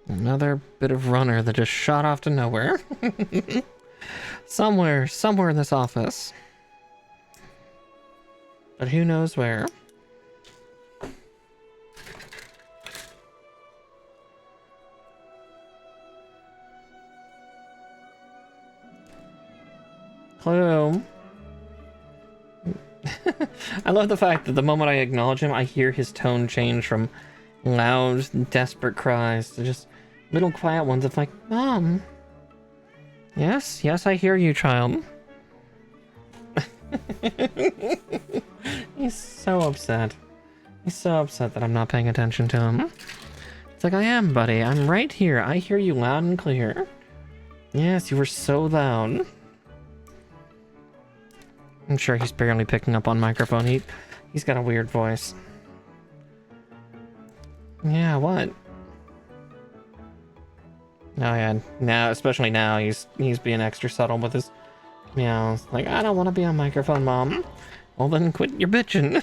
Another bit of runner that just shot off to nowhere. somewhere in this office. But who knows where? Hello. I love the fact that the moment I acknowledge him, I hear his tone change from loud, desperate cries to just little quiet ones of like, Mom. Yes, I hear you, child. He's so upset. He's so upset that I'm not paying attention to him. It's like, I am, buddy. I'm right here. I hear you loud and clear. Yes, you were so loud. I'm sure he's barely picking up on microphone. He's got a weird voice. Yeah, what? Oh yeah, now, especially now, he's being extra subtle with his meows. Like, I don't want to be on microphone, Mom. Well, then quit your bitching.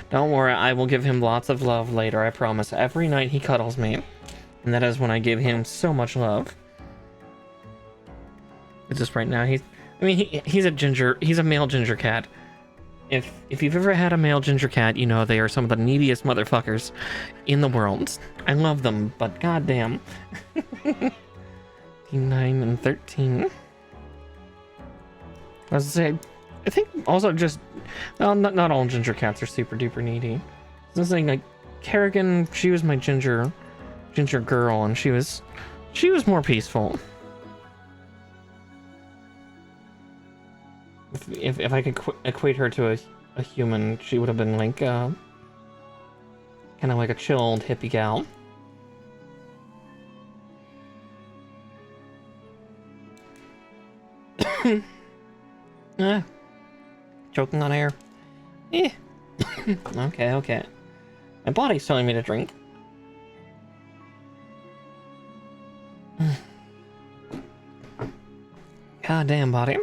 Don't worry, I will give him lots of love later, I promise. Every night he cuddles me. And that is when I give him so much love. It's just right now, he's a male ginger cat. If you've ever had a male ginger cat, you know they are some of the neediest motherfuckers in the world. I love them, but goddamn. 9 and 13. I was gonna say, I think also just, well, not all ginger cats are super duper needy. I was saying, like, Kerrigan, she was my ginger girl, and she was more peaceful. If I could equate her to a human, she would have been like, kind of like a chilled hippie gal. Choking on air. Okay. My body's telling me to drink. God damn, body.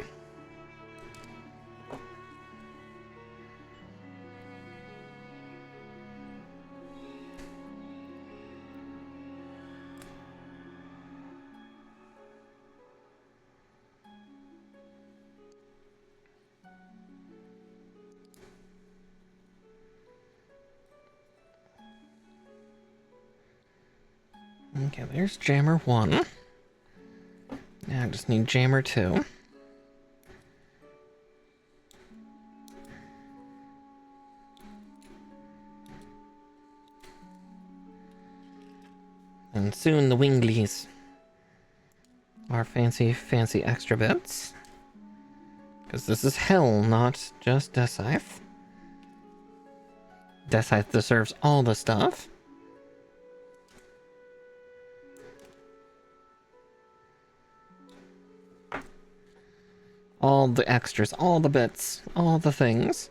Okay, there's Jammer 1. Now just need jammer 2. And soon the winglies. Our fancy, fancy extra bits. Because this is hell, not just Deathscythe. Deathscythe deserves all the stuff. All the extras, all the bits, all the things.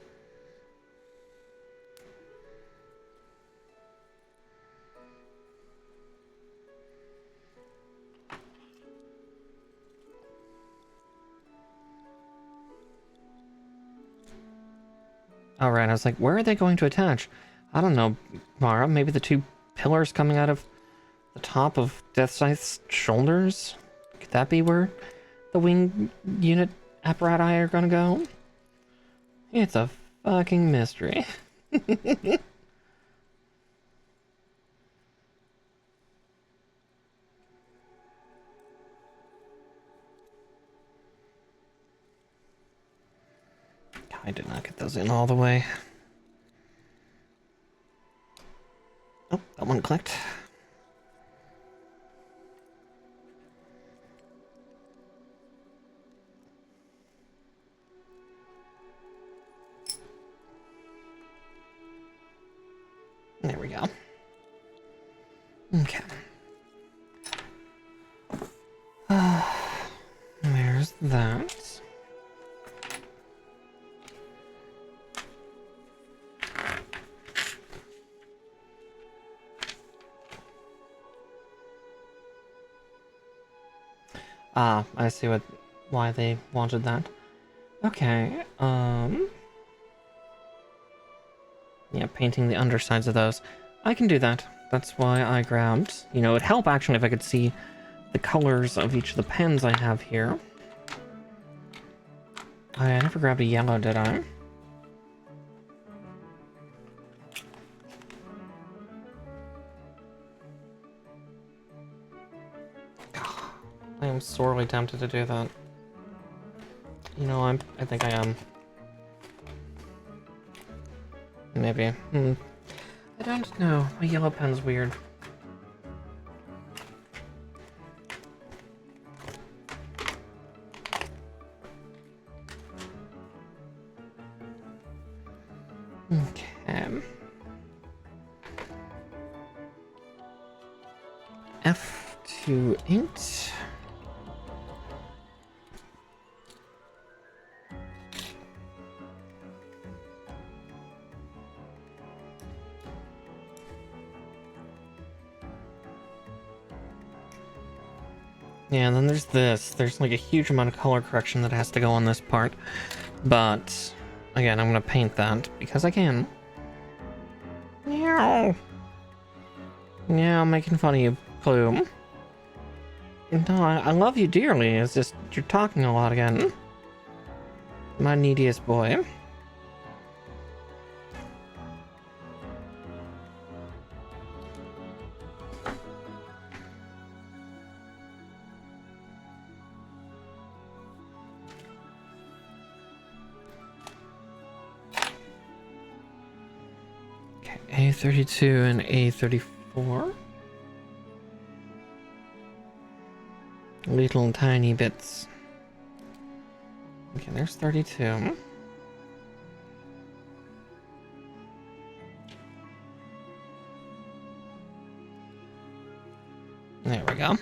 Alright, I was like, where are they going to attach? I don't know, Mara. Maybe the 2 pillars coming out of the top of Deathscythe's shoulders? Could that be where the wing unit apparati are gonna go? It's a fucking mystery. I did not get those in all the way. Oh, that one clicked. There we go. Okay. There's that. Ah, I see why they wanted that. Okay, yeah, painting the undersides of those. I can do that. That's why I grabbed, you know, it'd help actually if I could see the colors of each of the pens I have here. I never grabbed a yellow, did I? I am sorely tempted to do that. You know, I think I am. Maybe. I don't know. My yellow pen's weird. Okay. F28. Yeah, and then there's this. There's like a huge amount of color correction that has to go on this part. But, again, I'm gonna paint that because I can. Meow. Yeah, I'm making fun of you, Plume. No, I love you dearly. It's just, you're talking a lot again. My neediest boy. A32 and A34. Little tiny bits. Okay, there's 32. There we go.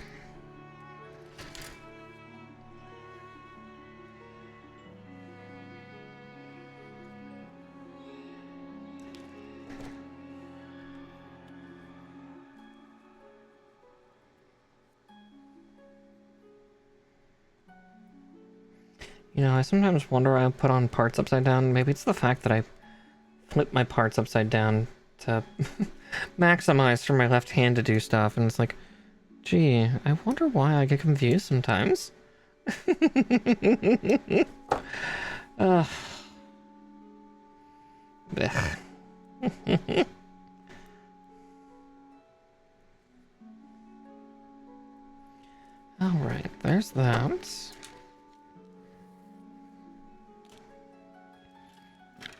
You know, I sometimes wonder why I put on parts upside down. Maybe it's the fact that I flip my parts upside down to maximize for my left hand to do stuff. And it's like, gee, I wonder why I get confused sometimes. Blech. Alright, there's that.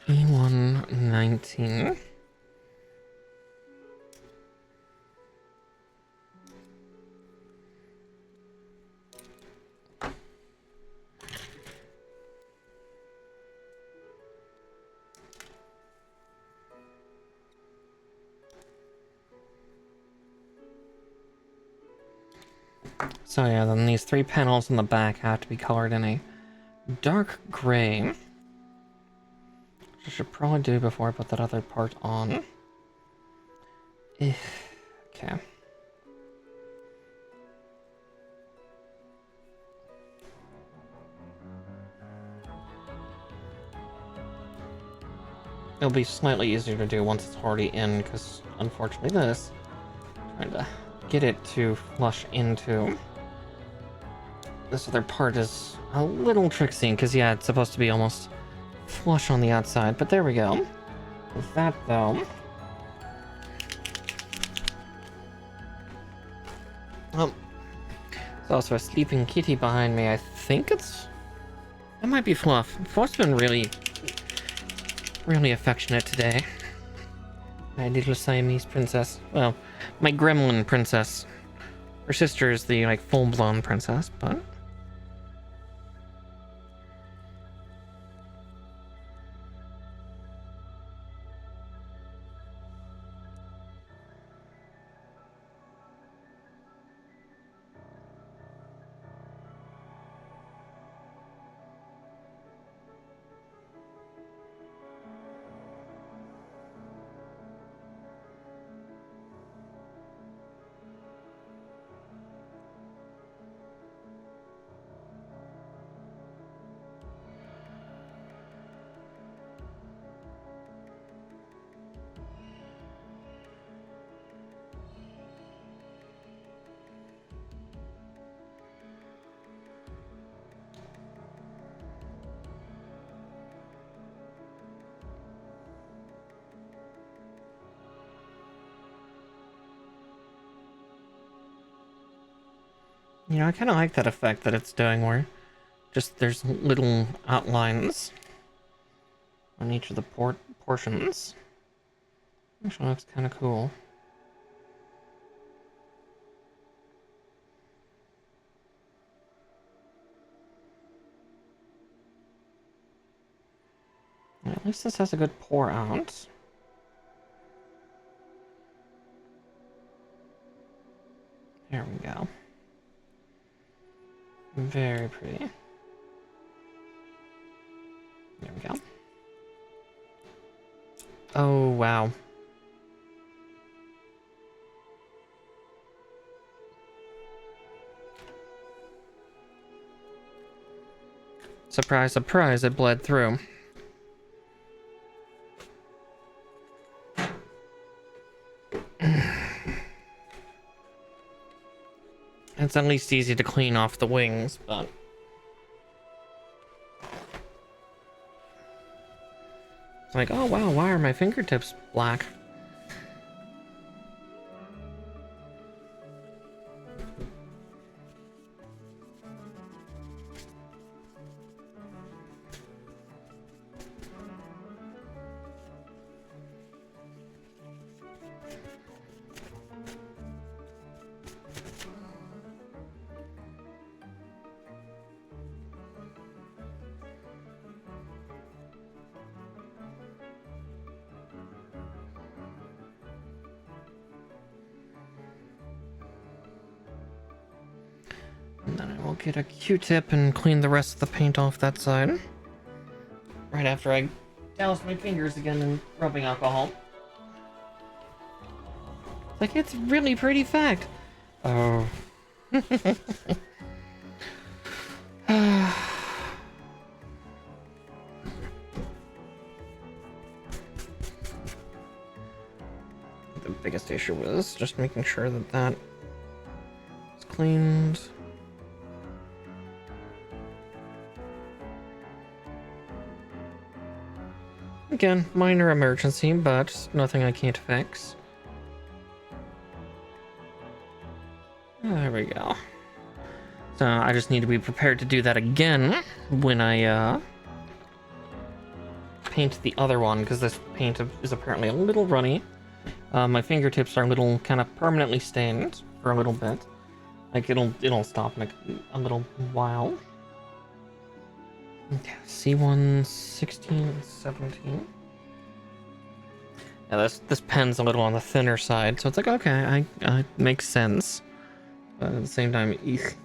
E119. So yeah, then these 3 panels in the back have to be colored in a dark gray. Which I should probably do before I put that other part on. Okay. It'll be slightly easier to do once it's already in, because unfortunately this, trying to get it to flush into this other part is a little tricksy, because yeah, it's supposed to be almost flush on the outside, but there we go. With that though, there's also a sleeping kitty behind me. I think it might be Fluff. Fluff's been really affectionate today. My little Siamese princess. Well, my gremlin princess. Her sister is the, like, full-blown princess, but... You know, I kind of like that effect that it's doing where just there's little outlines on each of the portions. Actually looks kind of cool. At least this has a good pour out. There we go. Very pretty. There we go. Oh, wow. Surprise, surprise, it bled through. It's at least easy to clean off the wings, but... It's like, oh wow, why are my fingertips black? And then I will get a Q-tip and clean the rest of the paint off that side. Right after I douse my fingers again in rubbing alcohol. Like, it's really pretty fact. Oh. The biggest issue was just making sure that that is cleaned. Again, minor emergency, but nothing I can't fix. There we go. So I just need to be prepared to do that again when I paint the other one, because this paint is apparently a little runny. My fingertips are a little kind of permanently stained for a little bit. Like it'll stop in a little while. Okay, C1, 16, 17. Yeah, this pen's a little on the thinner side, so it's like, okay, I makes sense. But at the same time, eek.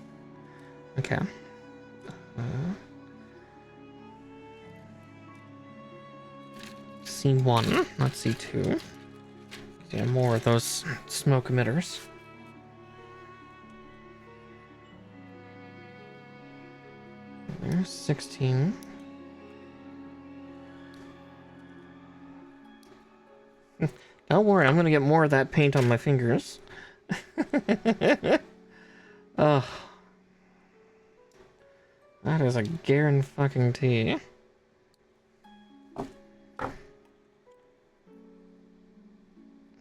Okay. C1, not C2. Yeah, more of those smoke emitters. There's 16. Don't worry, I'm gonna get more of that paint on my fingers. Ugh. That is a guarantee.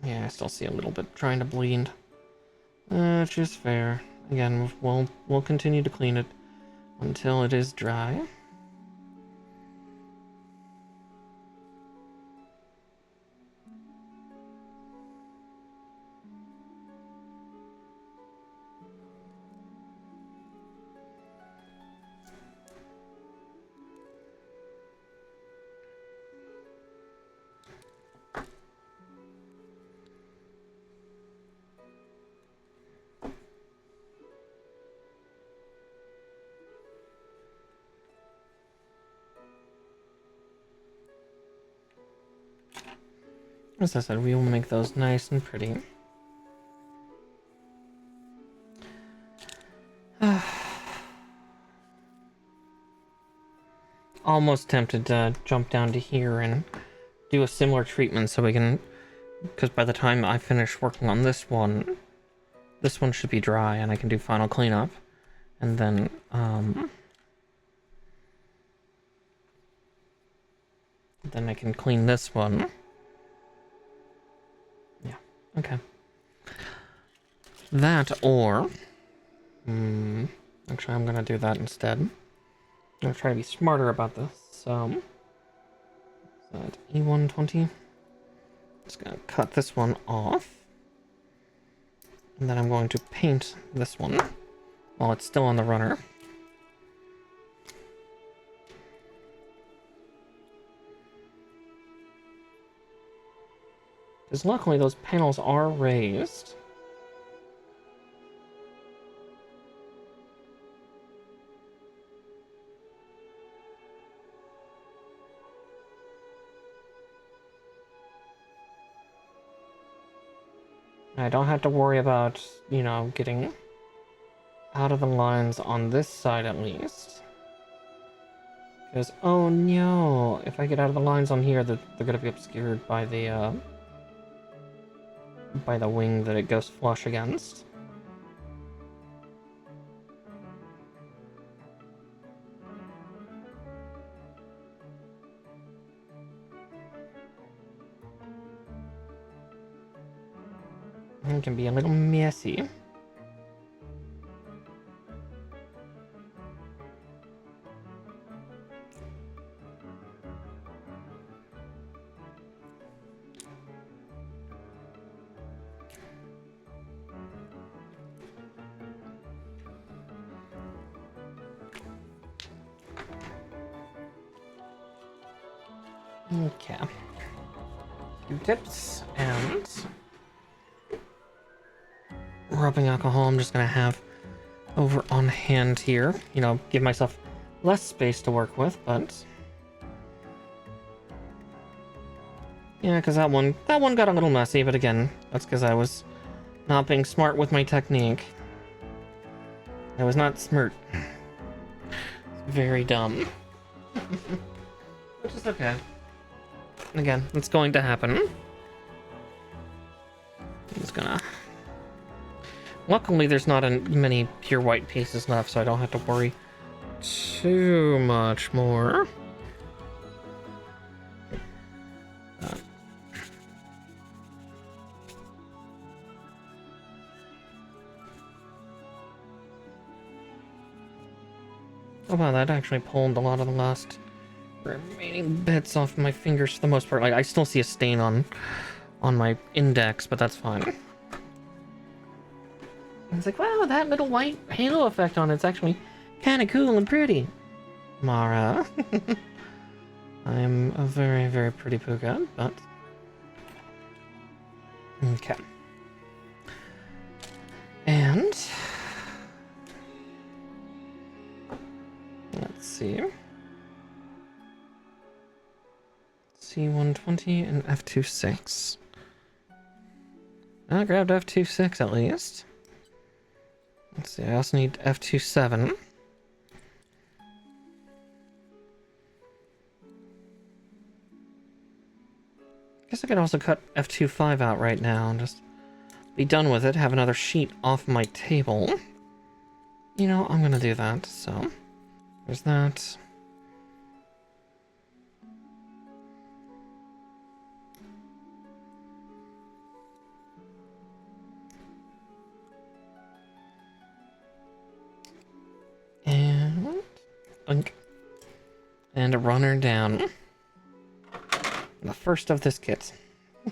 Yeah, I still see a little bit trying to bleed. Which is fair. Again, we'll continue to clean it until it is dry. As I said, we will make those nice and pretty. Almost tempted to jump down to here and do a similar treatment so we can... Because by the time I finish working on this one should be dry and I can do final cleanup. And then, then I can clean this one. Yeah, okay. That or... actually, I'm gonna do that instead. I'm gonna try to be smarter about this, so... Is that E120? Just gonna cut this one off. And then I'm going to paint this one while it's still on the runner. Because luckily those panels are raised. I don't have to worry about, you know, getting out of the lines on this side at least. Because, oh no, if I get out of the lines on here, they're going to be obscured by the wing that it goes flush against. It can be a little messy. Okay. Q-tips and rubbing alcohol I'm just gonna have over on hand here. You know, give myself less space to work with, but... Yeah, because that one got a little messy, but again, that's because I was not being smart with my technique. I was not smart. Very dumb. Which is okay. Again, it's going to happen. I'm just gonna... Luckily, there's not many pure white pieces left, so I don't have to worry too much more. Oh wow, that actually pulled a lot of the last remaining bits off my fingers for the most part. Like, I still see a stain on my index, but that's fine. And it's like, wow, that little white halo effect on it's actually kind of cool and pretty. Mara. I'm a very, very pretty puka, but... Okay. And... let's see. C120 and F26. I grabbed F26 at least. Let's see, I also need F27. Guess I could also cut F25 out right now and just be done with it, have another sheet off my table. You know, I'm gonna do that, so... there's that. And... blink. And a runner down. The first of this kit.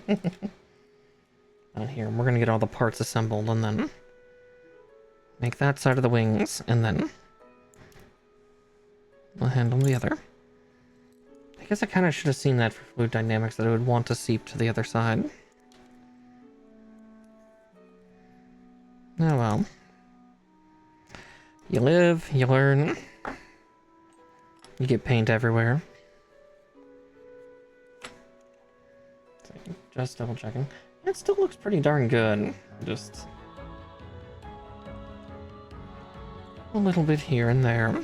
Down here, we're gonna get all the parts assembled and then make that side of the wings, and then we'll handle the other. I guess I kind of should have seen that for fluid dynamics, that it would want to seep to the other side. Oh well. You live, you learn. You get paint everywhere. Just double checking. It still looks pretty darn good. Just a little bit here and there.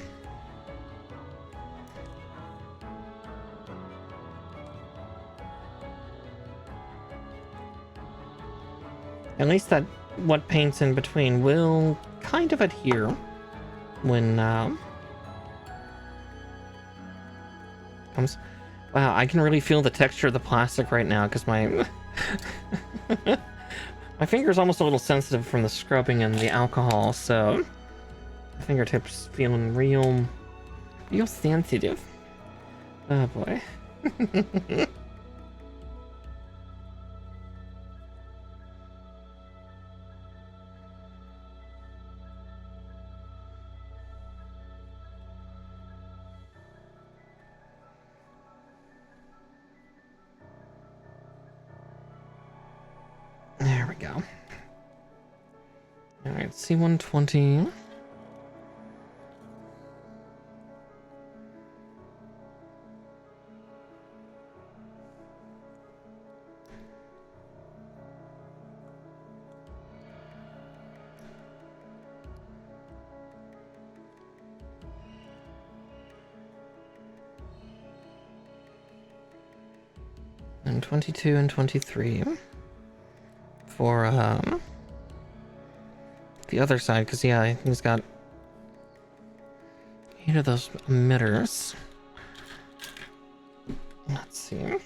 At least that what paints in between will kind of adhere when comes. Wow, I can really feel the texture of the plastic right now because my my finger's almost a little sensitive from the scrubbing and the alcohol, so my fingertips feeling real sensitive. Oh boy. There we go. Alright, C120. And 22 and 23. For the other side, because yeah, he's got 8 of those emitters. Let's see.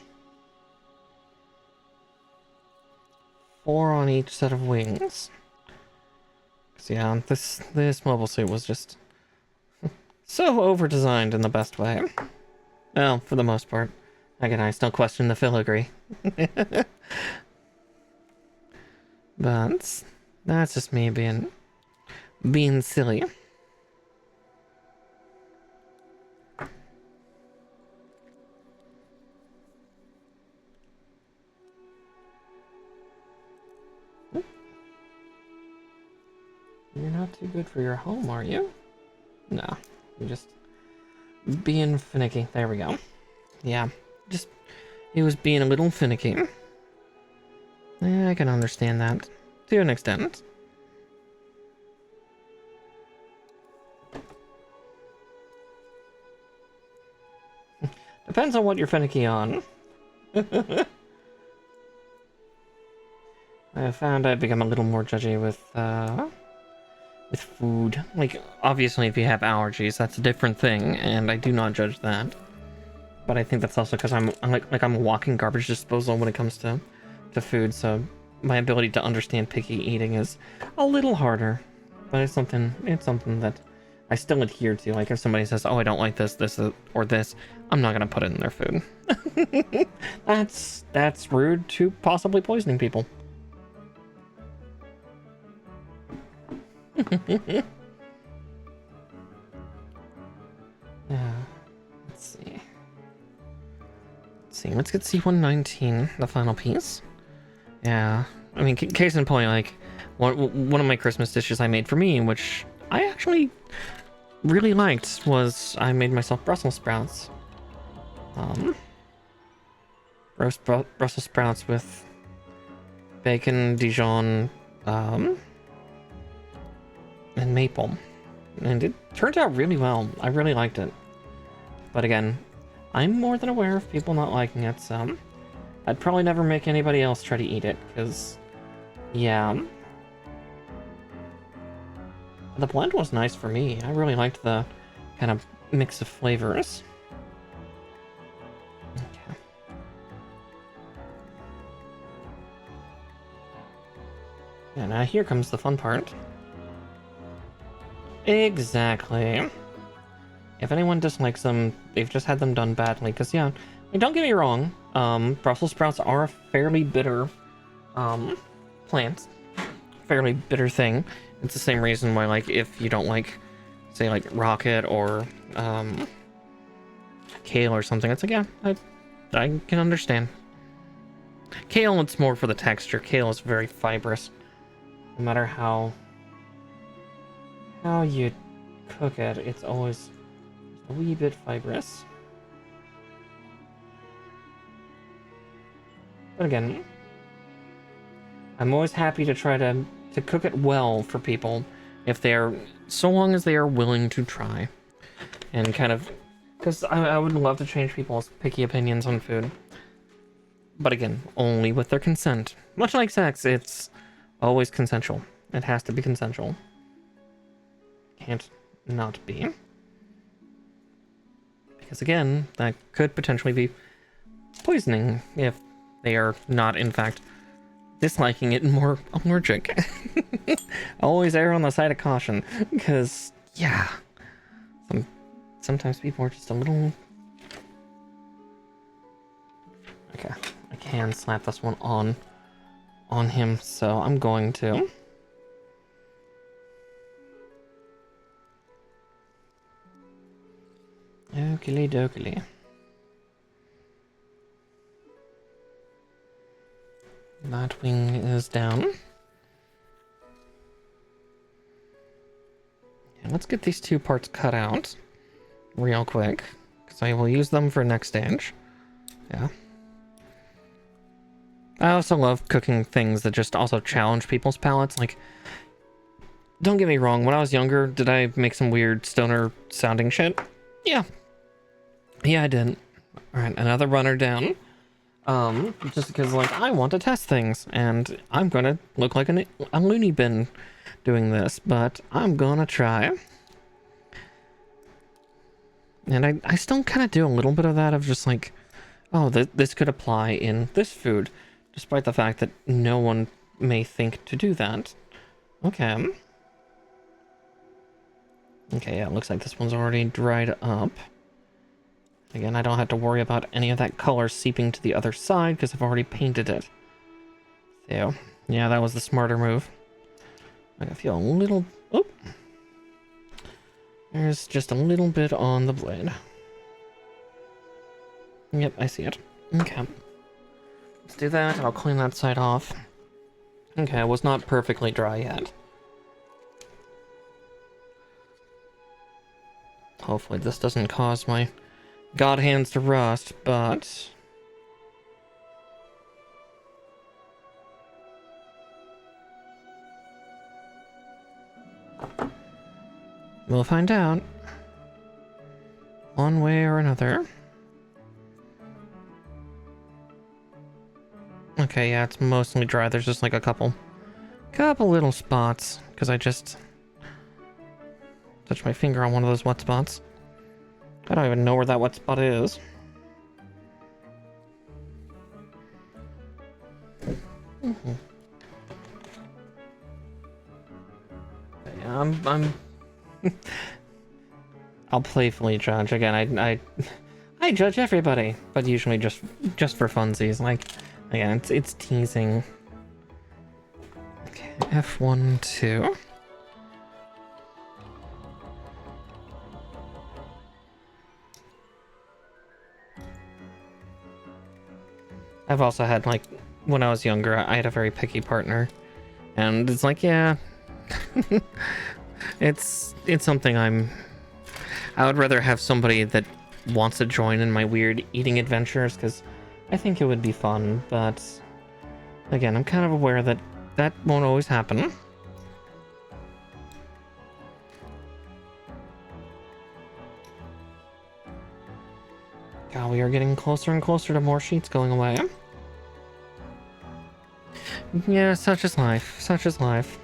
4 on each set of wings. Cause yeah, this mobile suit was just so over-designed in the best way. Well, for the most part. Again, I still question the filigree. But that's just me being silly. You're not too good for your home, are you? No, you're just being finicky. There we go. Yeah, just he was being a little finicky. I can understand that, to an extent. Depends on what you're finicky on. I found I've become a little more judgy with food. Like, obviously if you have allergies, that's a different thing, and I do not judge that. But I think that's also because I'm a walking garbage disposal when it comes to food, so my ability to understand picky eating is a little harder, but it's something that I still adhere to. Like, if somebody says, oh, I don't like this, or this, I'm not gonna put it in their food. That's rude to possibly poisoning people. Yeah, let's see. Let's get C119, the final piece. Yeah, I mean, case in point, like, one of my Christmas dishes I made for me, which I actually really liked, was I made myself Brussels sprouts. Roast Brussels sprouts with bacon, Dijon, and maple. And it turned out really well. I really liked it. But again, I'm more than aware of people not liking it, so I'd probably never make anybody else try to eat it, because, yeah. The blend was nice for me. I really liked the kind of mix of flavors. Okay. Yeah, now here comes the fun part. Exactly. If anyone dislikes them, they've just had them done badly. Because, yeah, don't get me wrong, Brussels sprouts are a fairly bitter plant. Fairly bitter thing. It's the same reason why, like, if you don't like, say, like, rocket or kale or something, it's like, yeah, I can understand. Kale, it's more for the texture. Kale is very fibrous. No matter how you cook it, it's always a wee bit fibrous. But again, I'm always happy to try to cook it well for people, if they're, so long as they are willing to try. And kind of, because I would love to change people's picky opinions on food. But again, only with their consent. Much like sex, it's always consensual. It has to be consensual. Can't not be. Because again, that could potentially be poisoning if they are not, in fact, disliking it and more allergic. Always err on the side of caution, because, yeah, sometimes people are just a little... Okay, I can slap this one on him, so I'm going to. Okie dokie. That wing is down. And let's get these two parts cut out real quick, because I will use them for next stage. Yeah. I also love cooking things that just also challenge people's palates. Like, don't get me wrong, when I was younger, did I make some weird stoner sounding shit? Yeah. Yeah, I did. Alright, another runner down. Just because, like, I want to test things, and I'm gonna look like a loony bin doing this, but I'm gonna try. And I still kind of do a little bit of that of just like, oh, this could apply in this food, despite the fact that no one may think to do that. Okay. Okay, yeah, it looks like this one's already dried up. Again, I don't have to worry about any of that color seeping to the other side because I've already painted it. So, yeah, that was the smarter move. I feel a little... Oh! There's just a little bit on the blade. Yep, I see it. Okay. Let's do that, and I'll clean that side off. Okay, it was not perfectly dry yet. Hopefully this doesn't cause my god hands to rust, but... we'll find out. One way or another. Okay, yeah, it's mostly dry. There's just like a couple little spots, because I just touched my finger on one of those wet spots. I don't even know where that wet spot is. Mm-hmm. Yeah, I'm I'll playfully judge. Again, I judge everybody, but usually just for funsies. Like, again, it's teasing. Okay, F1, 2. I've also had, like, when I was younger, I had a very picky partner. And it's like, yeah, it's something I would rather have somebody that wants to join in my weird eating adventures, because I think it would be fun, but again, I'm kind of aware that that won't always happen. God, we are getting closer and closer to more sheets going away. Yeah, such is life. Such is life.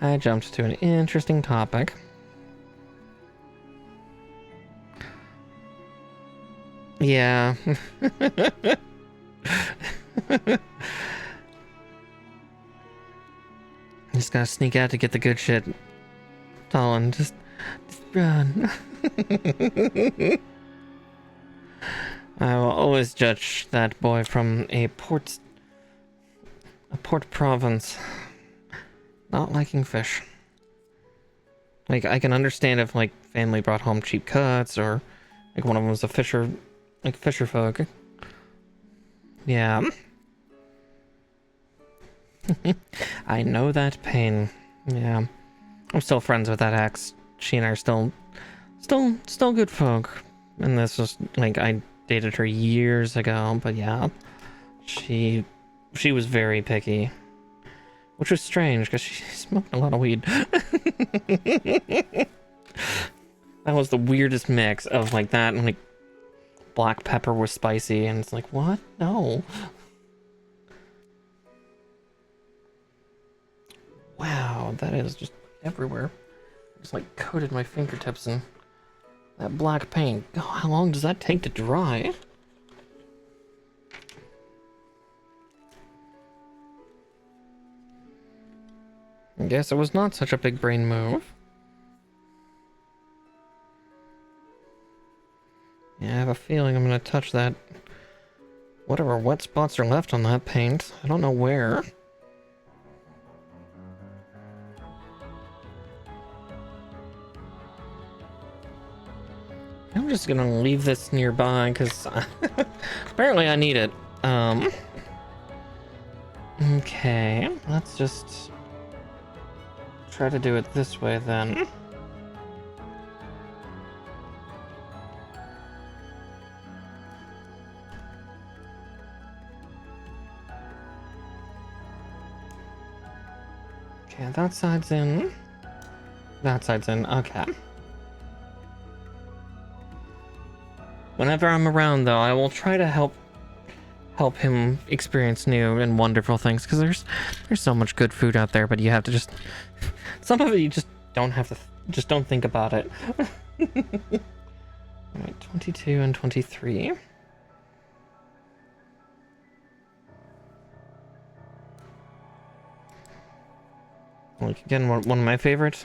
I jumped to an interesting topic. Yeah. Just gotta sneak out to get the good shit. Talon, just run. I will always judge that boy from a port province not liking fish. Like, I can understand if, like, family brought home cheap cuts, or, like, one of them was a fisher, like, fisher folk. Yeah. I know that pain. Yeah. I'm still friends with that ex. She and I are still good folk. And this was, like, I dated her years ago, but yeah. She was very picky. Which was strange, because she smoked a lot of weed. That was the weirdest mix of, like, that and, like, black pepper was spicy, and it's like, what? No. Wow, that is just everywhere. Just, like, coated my fingertips in that black paint. Oh, how long does that take to dry? I guess it was not such a big brain move. Yeah, I have a feeling I'm gonna touch that. Whatever wet spots are left on that paint. I don't know where. I'm just gonna leave this nearby, because apparently I need it. Okay, let's just try to do it this way then. Okay, that side's in. That side's in, okay. Whenever I'm around, though, I will try to help him experience new and wonderful things, because there's so much good food out there, but you have to just some of it you just don't have to just don't think about it. Alright, 22 and 23. Like, again, one of my favorite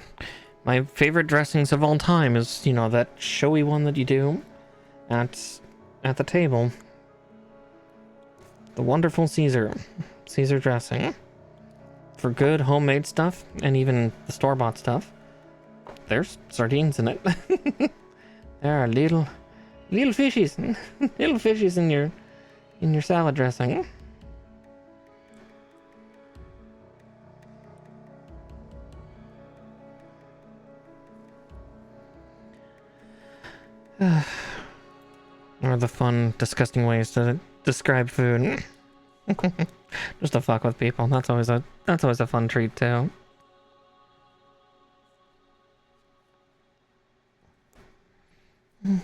dressings of all time is, you know, that showy one that you do at the table. The wonderful Caesar dressing. For good homemade stuff, and even the store-bought stuff, there's sardines in it. There are little fishies, little fishies in your salad dressing. Or the fun, disgusting ways to describe food. Just to fuck with people. That's always a fun treat too.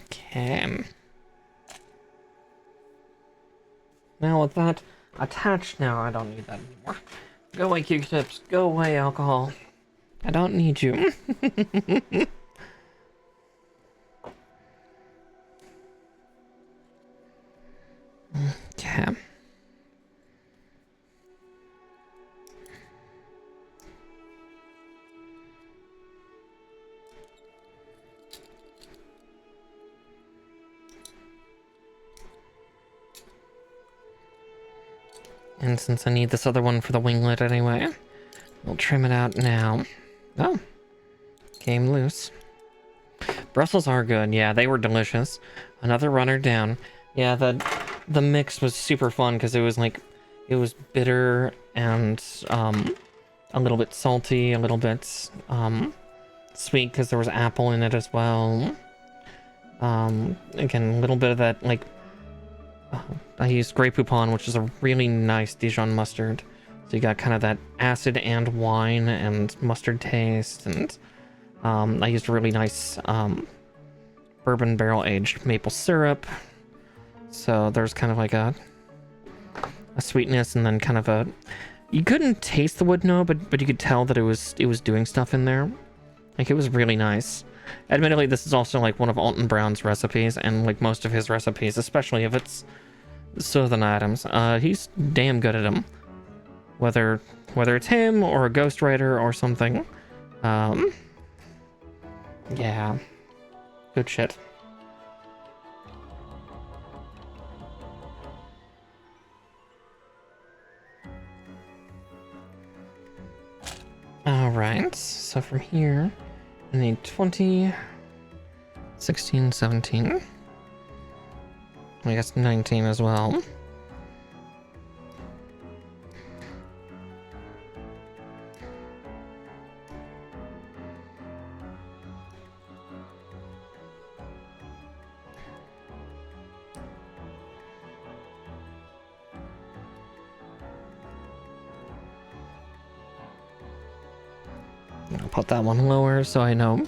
Okay. Now with that, Attached now. I don't need that anymore. Go away, Q-tips. Go away, alcohol. I don't need you. Okay. And since I need this other one for the winglet anyway, we'll trim it out now. Oh, came loose. Brussels are good. Yeah, they were delicious. Another runner down. Yeah, the mix was super fun because it was like, it was bitter and a little bit salty, a little bit sweet because there was apple in it as well. Again, a little bit of that, like, I used Grey Poupon, which is a really nice Dijon mustard. So you got kind of that acid and wine and mustard taste, and I used a really nice bourbon barrel-aged maple syrup. So there's kind of like a sweetness, and then kind of a... You couldn't taste the wood note, but you could tell that it was doing stuff in there. Like, it was really nice. Admittedly, this is also like one of Alton Brown's recipes, and like most of his recipes, especially if it's Southern items, he's damn good at them. Whether it's him or a ghostwriter or something. Yeah. Good shit. Alright, so from here, I need 20, 16, 17. I guess 19 as well. I'll put that one lower so I know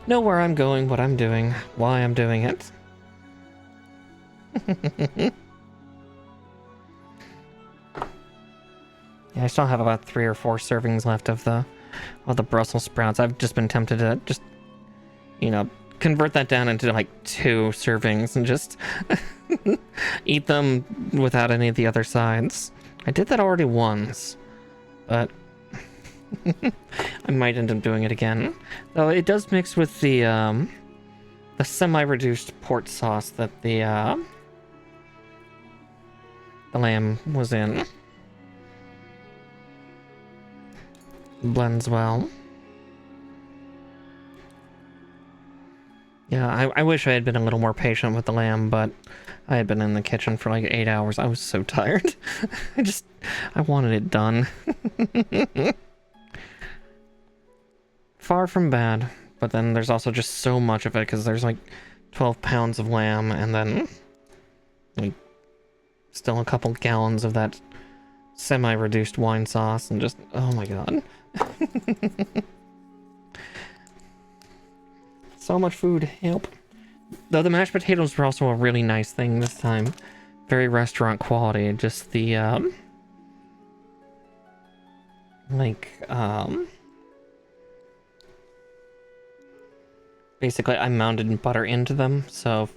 where I'm going, what I'm doing, why I'm doing it. Yeah, I still have about 3 or 4 servings left of the Brussels sprouts. I've just been tempted to just, convert that down into like 2 servings and just eat them without any of the other sides. I did that already once, but I might end up doing it again. Though it does mix with the semi-reduced port sauce that the lamb was in. Blends well. Yeah, I wish I had been a little more patient with the lamb, but I had been in the kitchen for like 8 hours. I was so tired. I wanted it done. Far from bad, but then there's also just so much of it because there's like 12 pounds of lamb and then like still a couple gallons of that semi-reduced wine sauce and just, oh my god. So much food, help. Though the mashed potatoes were also a really nice thing this time. Very restaurant quality, just the, basically I mounted butter into them, so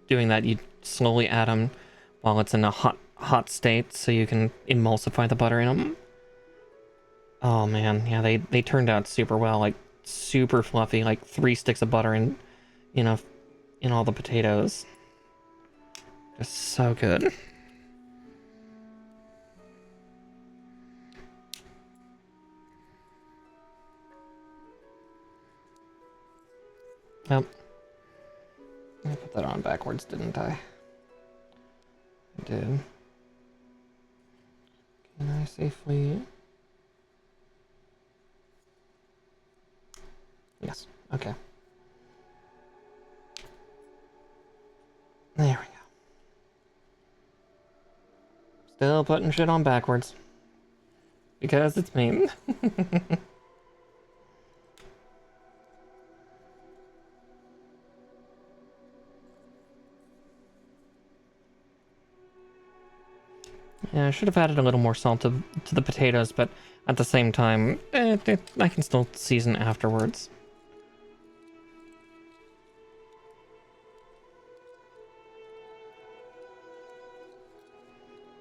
doing that you slowly add them while it's in a hot state so you can emulsify the butter in them. Oh man, yeah, they turned out super well, like super fluffy, like 3 sticks of butter in all the potatoes. Just so good. Yep. I put that on backwards, didn't I? I did. Can I safely... Yes, okay. There we go. Still putting shit on backwards. Because it's me. Yeah, I should have added a little more salt to the potatoes, but at the same time, I can still season afterwards.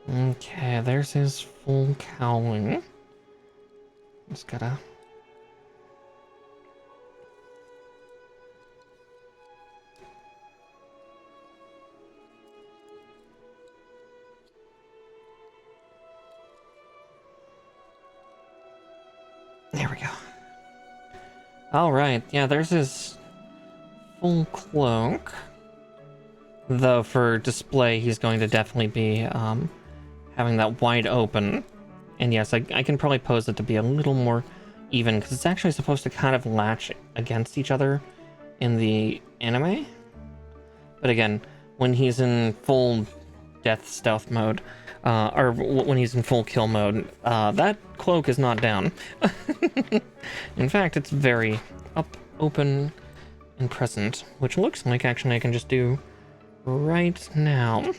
Okay, there's his full cowling. Just gotta... There we go. Alright, yeah, there's his full cloak. Though for display, he's going to definitely be having that wide open. And yes, I can probably pose it to be a little more even, because it's actually supposed to kind of latch against each other in the anime. But again, when he's in full death stealth mode, or when he's in full kill mode, that cloak is not down. In fact, it's very open and present, which looks like actually I can just do right now.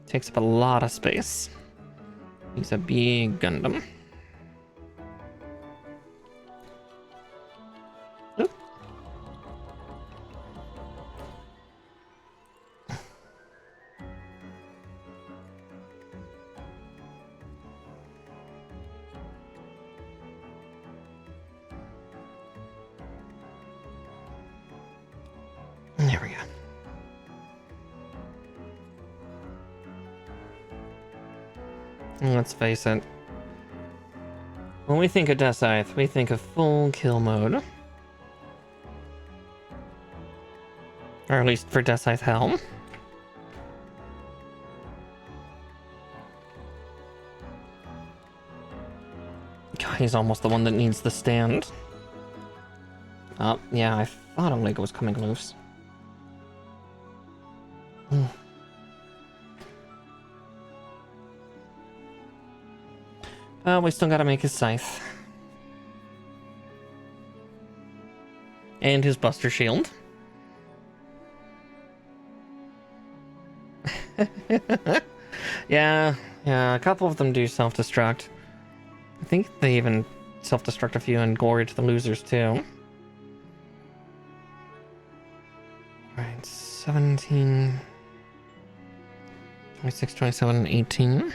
Takes up a lot of space. He's a big Gundam. Oop. There we go. Let's face it. When we think of Deathscythe, we think of full kill mode. Or at least for Deathscythe Helm. God, he's almost the one that needs the stand. Oh, yeah, I thought a leg was coming loose. We still gotta make his scythe. And his buster shield. Yeah, a couple of them do self-destruct. I think they even self-destruct a few in Glory to the Losers too. Alright, 17... 26, 27, 18.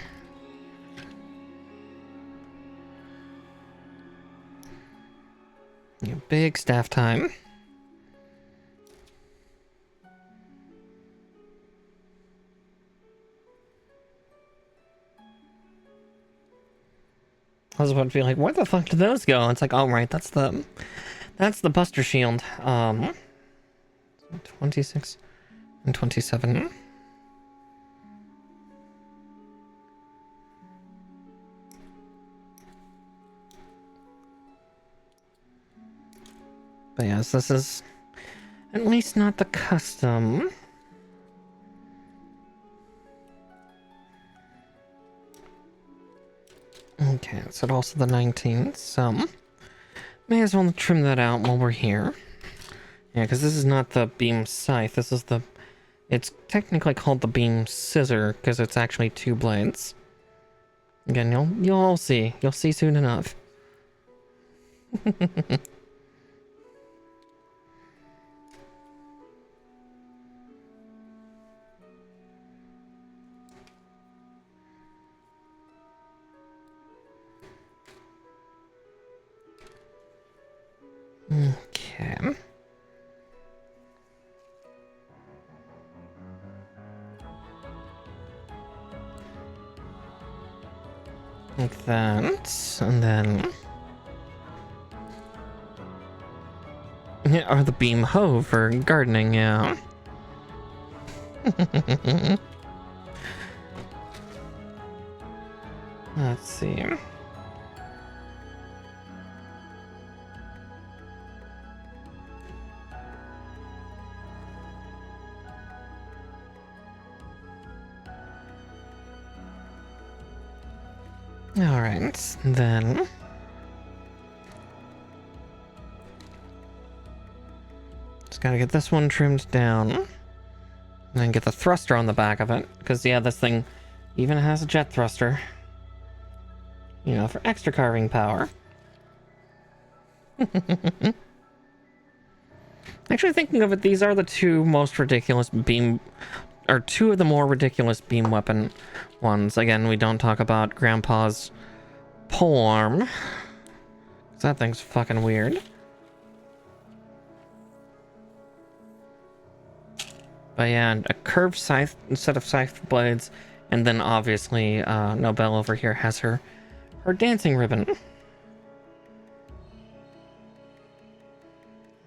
Big staff time. I was about to be like, where the fuck did those go? It's like, oh right, that's the buster shield. 26 and 27. But yes, this is at least not the custom. Okay, so also the 19th, so may as well trim that out while we're here. Yeah, because this is not the beam scythe, this is the... It's technically called the beam scissor, because it's actually 2 blades. Again, you'll all see. You'll see soon enough. Okay. Like that, and then... Or the beam hoe for gardening, yeah. Let's see. Alright, then... Just gotta get this one trimmed down. And then get the thruster on the back of it. Because, yeah, this thing Even has a jet thruster. You know, for extra carving power. Actually, thinking of it, these are the two most ridiculous beam... or two of the more ridiculous beam weapon ones. Again, we don't talk about Grandpa's pole arm. That thing's fucking weird. But yeah, a curved scythe instead of scythe blades. And then obviously, Nobel over here has her dancing ribbon.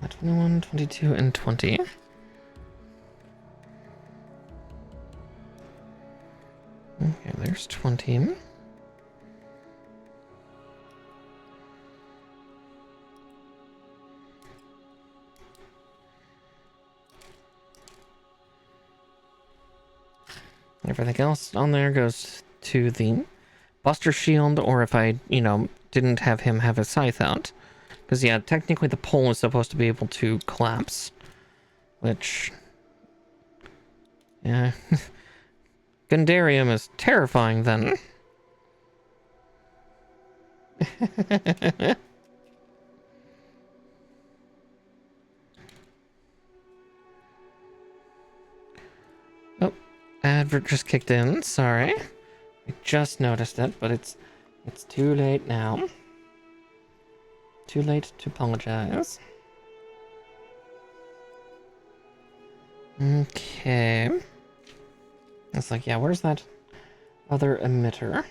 21, 22, and 20. Okay, there's 20. Everything else on there goes to the Buster Shield, or if I, you know, didn't have him have a scythe out. Because, yeah, technically the pole is supposed to be able to collapse. Which... yeah. Gundarium is terrifying then. Oh, advert just kicked in, sorry. I just noticed it, but it's too late now. Too late to apologize. Okay. It's like, yeah, where's that other emitter?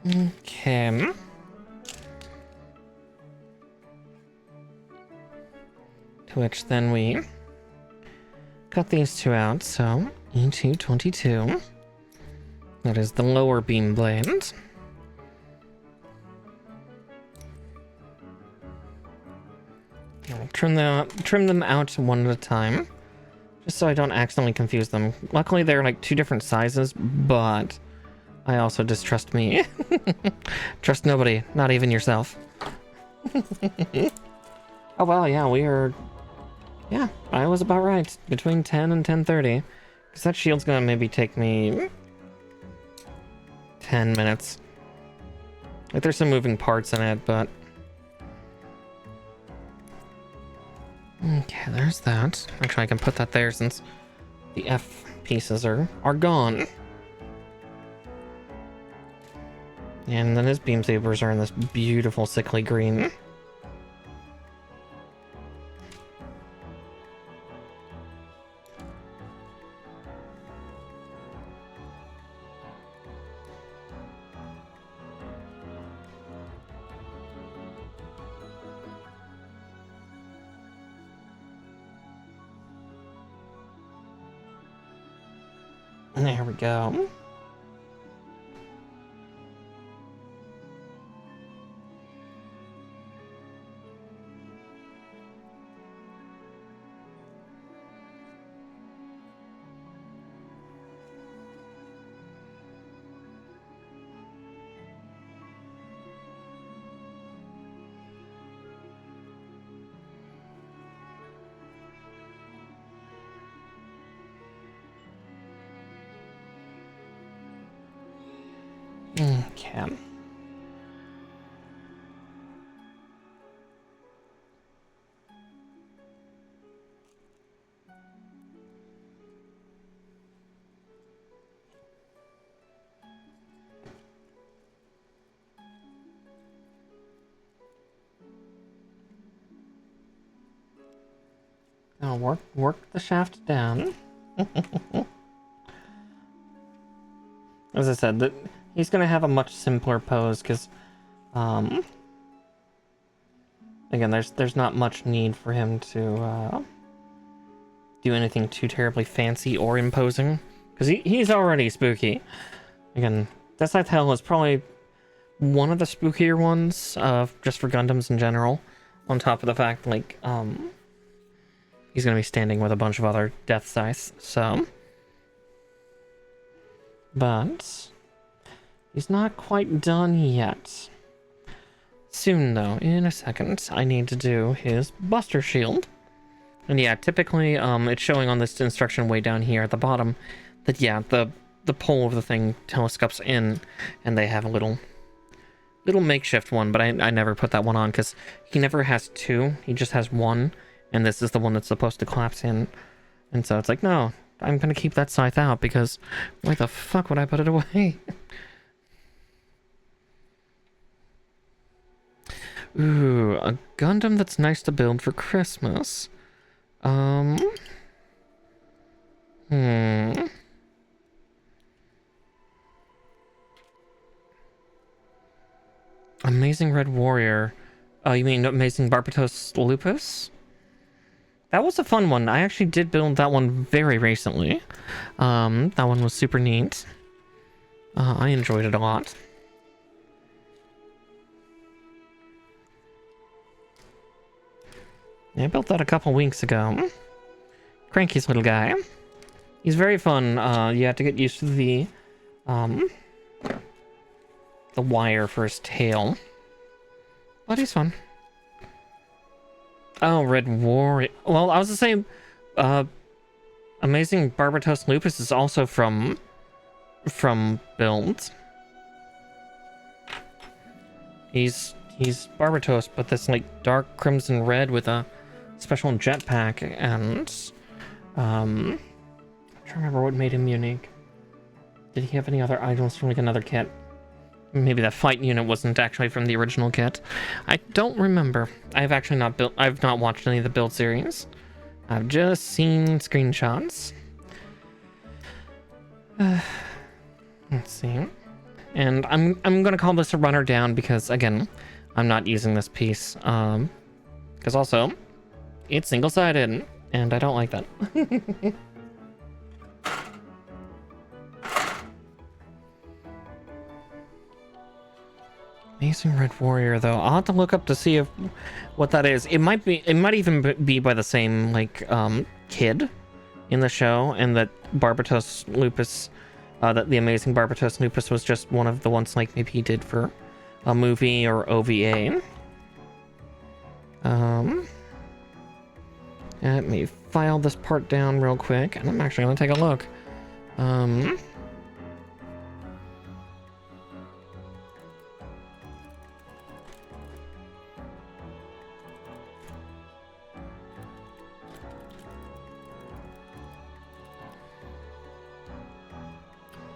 Okay. To which then we cut these two out, so E222. That is the lower beam blade. I'll trim them out one at a time, just so I don't accidentally confuse them. Luckily, they're like two different sizes, but I also distrust me. Trust nobody, not even yourself. Oh well, yeah, we are... yeah, I was about right. Between 10 and 10:30. Because that shield's gonna maybe take me 10 minutes. Like, there's some moving parts in it, but... okay, there's that. Actually, I can put that there since the F pieces are gone. And then his beam sabers are in this beautiful sickly green. There we go. Okay. Now work the shaft down. As I said, that he's gonna have a much simpler pose because, again, there's not much need for him to do anything too terribly fancy or imposing because he's already spooky. Again, Deathscythe Hell is probably one of the spookier ones, just for Gundams in general, on top of the fact, like, he's gonna be standing with a bunch of other Deathscythes, so... But... he's not quite done yet. Soon, though, in a second, I need to do his Buster Shield. And yeah, typically, it's showing on this instruction way down here at the bottom that, yeah, the pole of the thing telescopes in, and they have a little makeshift one, but I never put that one on, because he never has two, he just has one, and this is the one that's supposed to collapse in. And so it's like, no, I'm gonna keep that scythe out, because why the fuck would I put it away? Ooh, a Gundam that's nice to build for Christmas. Amazing Red Warrior. Oh, you mean Amazing Barbatos Lupus? That was a fun one. I actually did build that one very recently. That one was super neat. I enjoyed it a lot. Yeah, I built that a couple weeks ago. Cranky's little guy. He's very fun. You have to get used to the wire for his tail. But he's fun. Oh, Red Warrior. Well, I was the same. Amazing Barbatos Lupus is also from builds. He's Barbatos, but this like dark crimson red with a special jetpack, and I'm trying to remember what made him unique. Did he have any other items from like another kit? Maybe that fight unit wasn't actually from the original kit. I don't remember. I've actually not built. I've not watched any of the build series. I've just seen screenshots. Let's see. And I'm gonna call this a runner down because again, I'm not using this piece. Because also, it's single-sided, and I don't like that. Amazing Red Warrior, though. I'll have to look up to see if what that is. It might even be by the same like kid in the show, and that Barbatos Lupus, that the Amazing Barbatos Lupus was just one of the ones like maybe he did for a movie or OVA. Let me file this part down real quick, and I'm actually gonna take a look.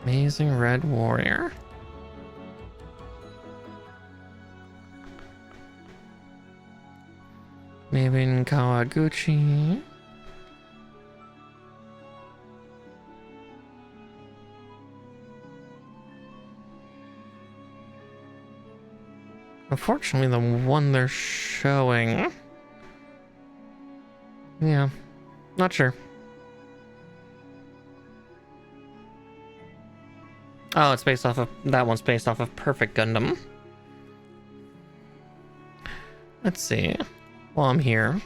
Amazing Red Warrior. Maybe in Kawaguchi. Unfortunately, the one they're showing... Yeah, not sure. Oh, it's based off of... That one's based off of Perfect Gundam. Let's see. While I'm here...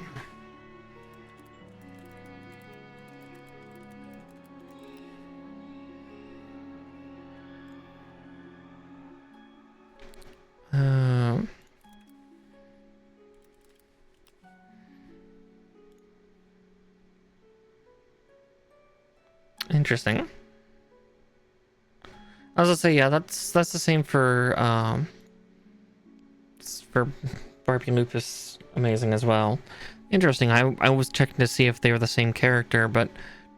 Interesting. I was gonna say, yeah, that's the same for Barbie Lupus Amazing as well. Interesting. I was checking to see if they were the same character, but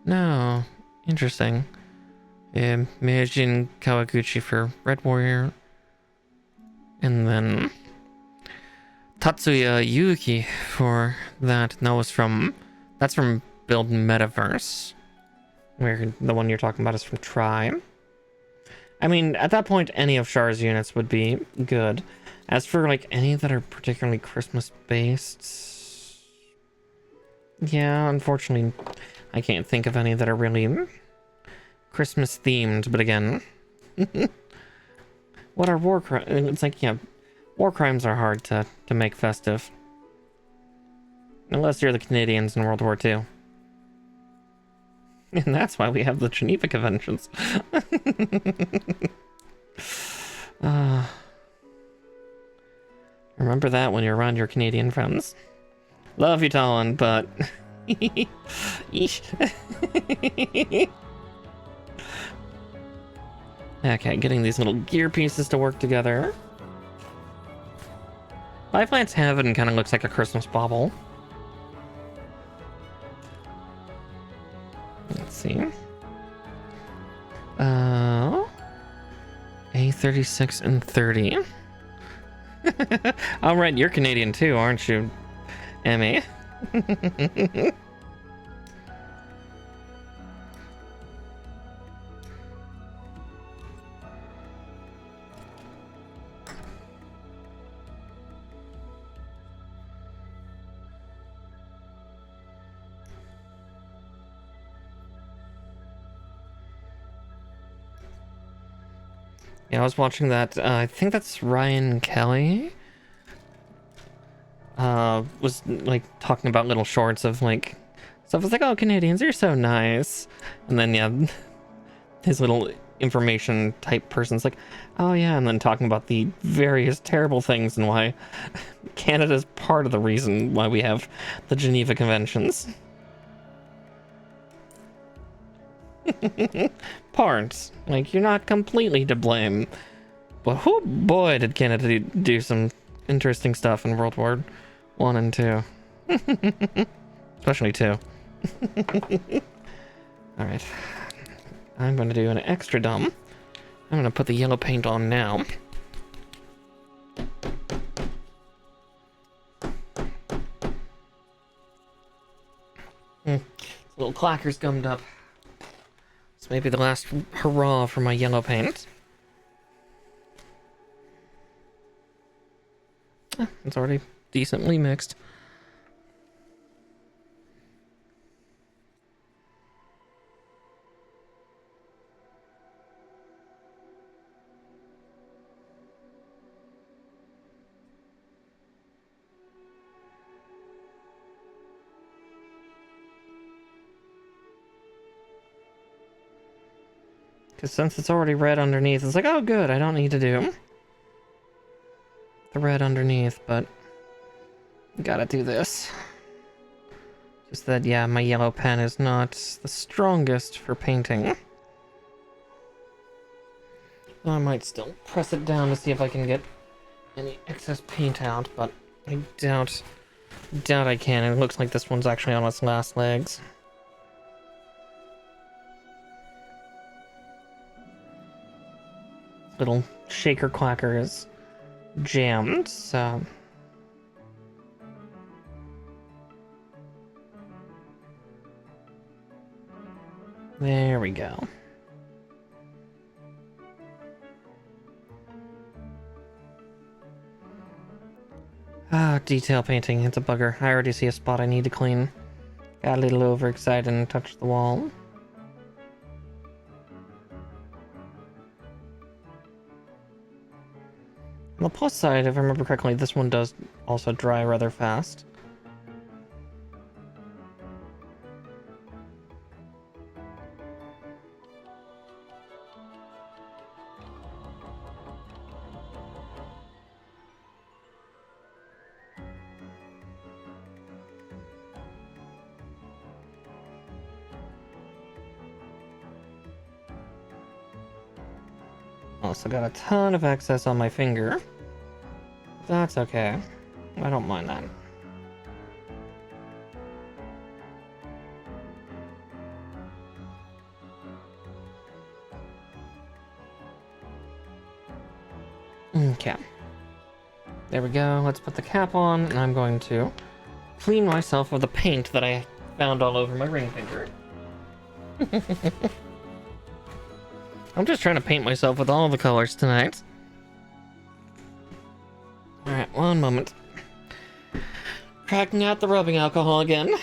no. Interesting. Meijin Kawaguchi for Red Warrior, and then Tatsuya Yuki for that. No, that's from Build Metaverse, where the one you're talking about is from Tribe. I mean, at that point, any of Char's units would be good. As for, like, any that are particularly Christmas-based... Yeah, unfortunately, I can't think of any that are really Christmas-themed, but again... What are war crimes? It's like, yeah, war crimes are hard to make festive. Unless you're the Canadians in World War II. And that's why we have the Geneva Conventions. Remember that when you're around your Canadian friends. Love you, Talon, but... Okay, getting these little gear pieces to work together. Five Lights Heaven kind of looks like a Christmas bauble. Let's see. A36 and 30. All right, you're Canadian too, aren't you, Emmy? Yeah, I was watching that. I think that's Ryan Kelly. Was like talking about little shorts of like stuff. It's like, oh, Canadians, you're so nice. And then yeah, his little information type person's like, oh yeah, and then talking about the various terrible things and why Canada's part of the reason why we have the Geneva Conventions. Parts. Like, you're not completely to blame. But oh boy, did Canada do some interesting stuff in World War I and II. Especially II. Alright. I'm going to do an extra dumb. I'm going to put the yellow paint on now. Little clacker's gummed up. This may be the last hurrah for my yellow paint. It's already decently mixed. Because since it's already red underneath, it's like, oh good, I don't need to do the red underneath, but gotta do this. Just that, yeah, my yellow pen is not the strongest for painting. I might still press it down to see if I can get any excess paint out, but I doubt I can. It looks like this one's actually on its last legs. Little shaker clacker is jammed, so... There we go. Ah, detail painting, it's a bugger. I already see a spot I need to clean. Got a little overexcited and touched the wall. On the plus side, if I remember correctly, this one does also dry rather fast. Also got a ton of excess on my finger. That's okay. I don't mind that. Okay. There we go. Let's put the cap on, and I'm going to clean myself of the paint that I found all over my ring finger. I'm just trying to paint myself with all the colors tonight. Alright, one moment. Cracking out the rubbing alcohol again.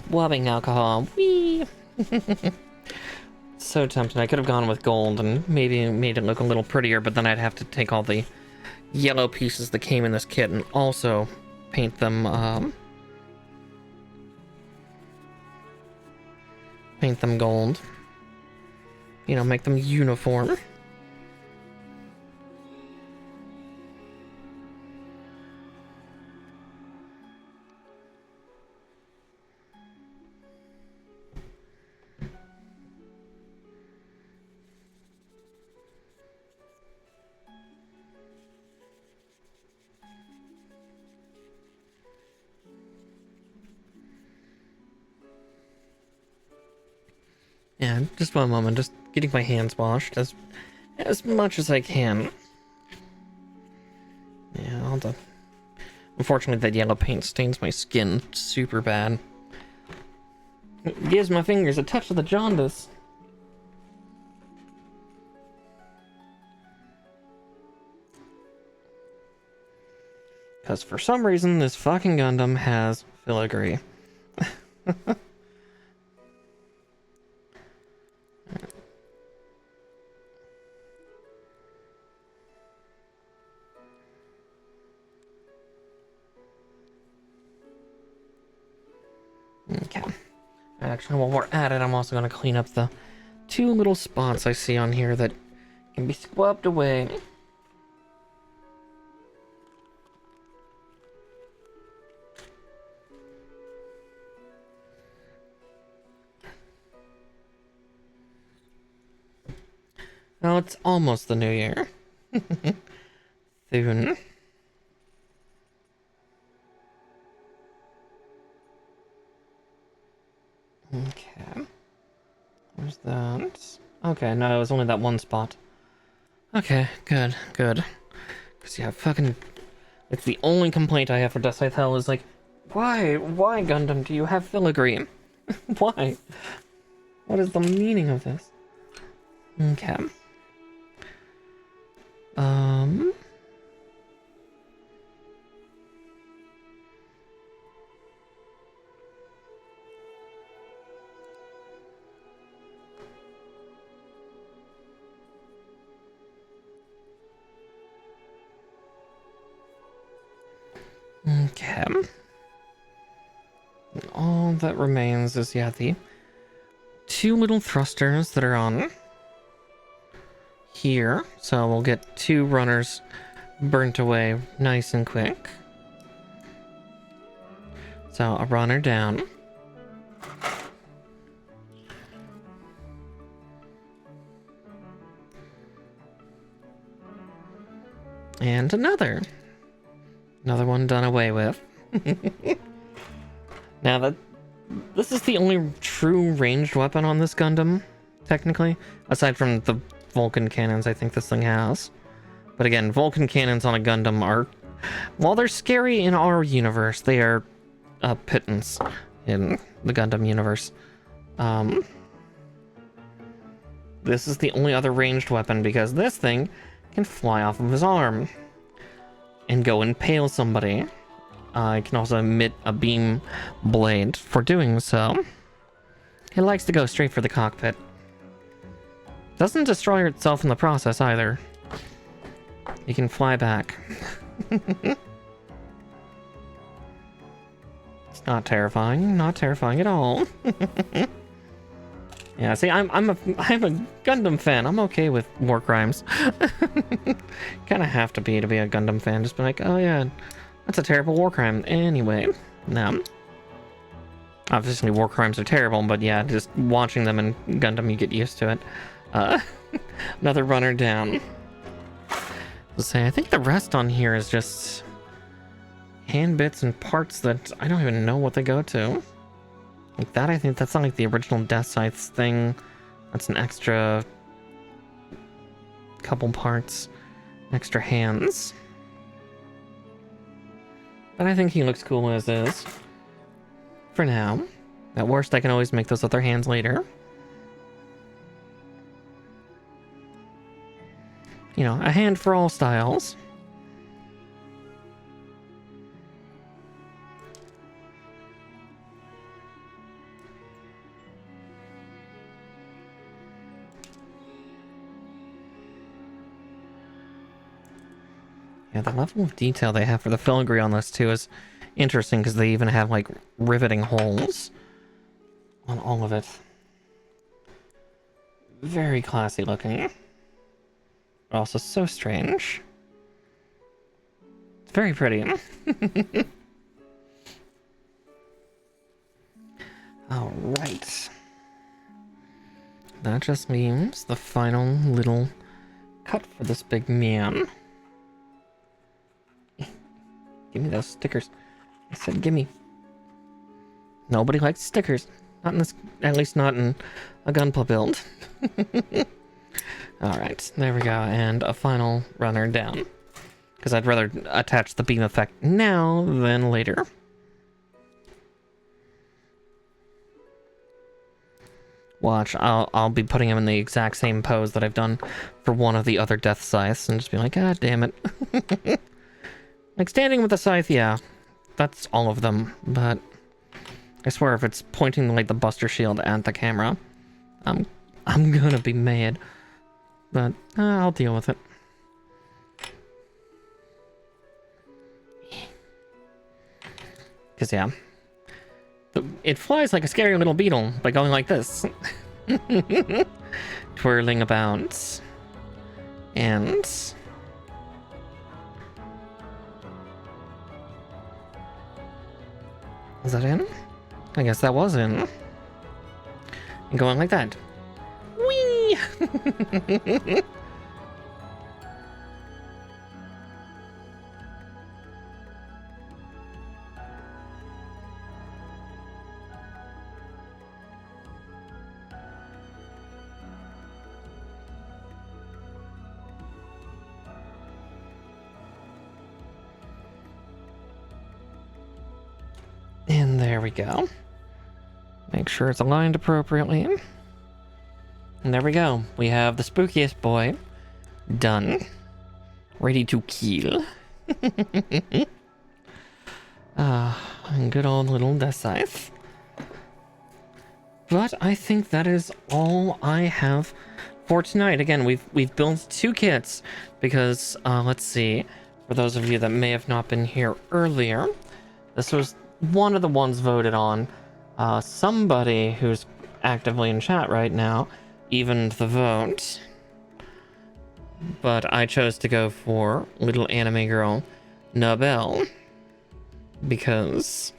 swabbing alcohol. Whee! So tempted. I could have gone with gold and maybe made it look a little prettier, but then I'd have to take all the yellow pieces that came in this kit and also paint them, gold. You know, make them uniform. Yeah, just one moment, just getting my hands washed as much as I can. Yeah, all the... Unfortunately, that yellow paint stains my skin super bad. It gives my fingers a touch of the jaundice. Because for some reason, this fucking Gundam has filigree. Okay. Actually, while we're at it, I'm also going to clean up the 2 little spots I see on here that can be swept away. Now it's almost the new year. Soon. Okay. Where's that? Okay, no, it was only that one spot. Okay, good. Because, yeah, fucking... It's the only complaint I have for Deathscythe Hell is like, why Gundam do you have filigree? Why? What is the meaning of this? Okay. Okay. All that remains is, yeah, the 2 little thrusters that are on here. So we'll get 2 runners burnt away nice and quick. So a runner down. And another one done away with. Now this is the only true ranged weapon on this Gundam, technically, aside from the Vulcan cannons I think this thing has. But again, Vulcan cannons on a Gundam are, while they're scary in our universe, they are a pittance in the Gundam universe. This is the only other ranged weapon because this thing can fly off of his arm and go impale somebody. It can also emit a beam blade for doing so. It likes to go straight for the cockpit. Doesn't destroy itself in the process either. You can fly back. It's not terrifying at all. Yeah, see, I'm a Gundam fan. I'm okay with war crimes. Kind of have to be a Gundam fan. Just be like, oh yeah, that's a terrible war crime. Anyway, no. Obviously, war crimes are terrible, but yeah, just watching them in Gundam, you get used to it. Another runner down. Let's say, I think the rest on here is just hand bits and parts that I don't even know what they go to. Like that, I think that's not like the original Deathscythe thing. That's an extra couple parts, extra hands. But I think he looks cool as is. For now. At worst, I can always make those other hands later. You know, a hand for all styles. Yeah, the level of detail they have for the filigree on this too is interesting because they even have like riveting holes on all of it. Very classy looking. But also so strange. It's very pretty. Alright. That just means the final little cut for this big man. Give me those stickers. I said gimme. Nobody likes stickers. Not in this, at least not in a Gunpla build. Alright, there we go. And a final runner down. Because I'd rather attach the beam effect now than later. Watch, I'll be putting him in the exact same pose that I've done for one of the other Deathscythes and just be like, God damn it. Like standing with the scythe, yeah, that's all of them, but I swear if it's pointing like the Buster Shield at the camera, I'm gonna be mad, but I'll deal with it. Because yeah, it flies like a scary little beetle by going like this. Twirling about. And... is that in? I guess that was in. And going like that. Whee! And there we go. Make sure it's aligned appropriately. And there we go. We have the spookiest boy done. Ready to kill. Good old little Deathscythe. But I think that is all I have for tonight. Again, we've built 2 kits because let's see. For those of you that may have not been here earlier, this was one of the ones voted on. Somebody who's actively in chat right now evened the vote. But I chose to go for little anime girl Nabelle. Because,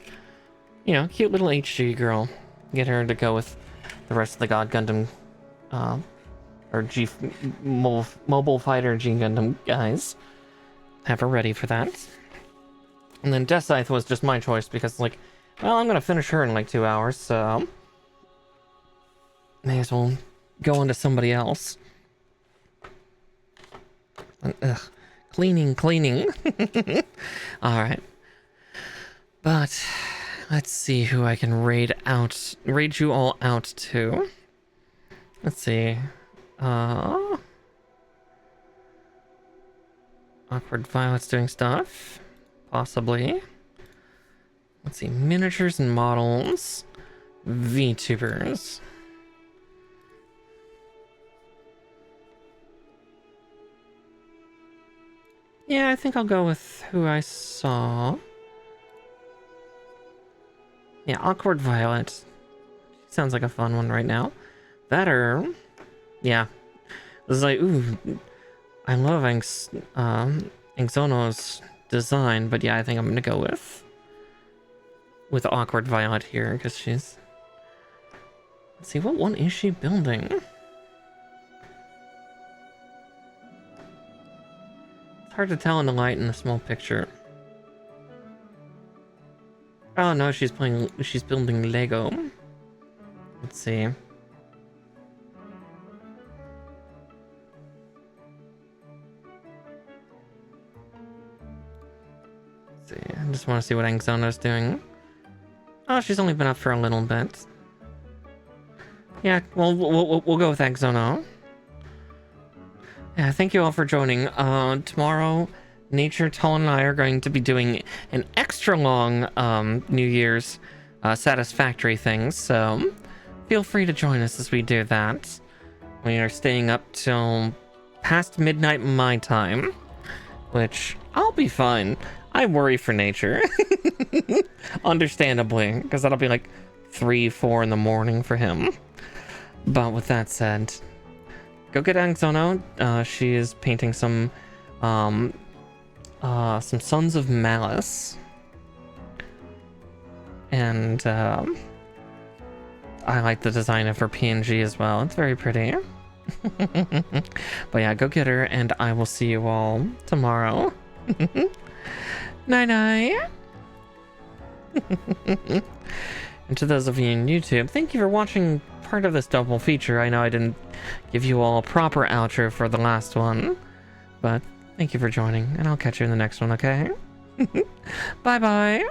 you know, cute little HG girl. Get her to go with the rest of the God Gundam, or Mobile Fighter G Gundam guys. Have her ready for that. And then Deathscythe was just my choice because, like, well, I'm gonna finish her in like 2 hours, so may as well go on to somebody else. Ugh. Cleaning. Alright. But let's see who I can raid you all out to. Let's see. Awkward Violet's doing stuff. Possibly. Let's see. Miniatures and models. VTubers. Yeah, I think I'll go with who I saw. Yeah, Awkward Violet. Sounds like a fun one right now. Better. Yeah. This is like, ooh. I love Exono's design, but yeah, I think I'm gonna go with Awkward Violet here, because she's... Let's see, what one is she building? It's hard to tell in the light in the small picture. Oh no, she's building Lego. Let's see. I just want to see what Exono's doing. Oh, she's only been up for a little bit. Yeah, well, we'll go with Exono. Yeah, thank you all for joining. Tomorrow, Nature, Tull, and I are going to be doing an extra long New Year's satisfactory things, so feel free to join us as we do that. We are staying up till past midnight my time, which I'll be fine. I worry for nature. Understandably, because that'll be like 3, 4 in the morning for him. But with that said, go get Angzono. She is painting some Sons of Malice. And I like the design of her PNG as well. It's very pretty. But yeah, go get her, and I will see you all tomorrow. Night-night. And to those of you on YouTube, thank you for watching part of this double feature. I know I didn't give you all a proper outro for the last one, but thank you for joining, and I'll catch you in the next one, okay? Bye-bye.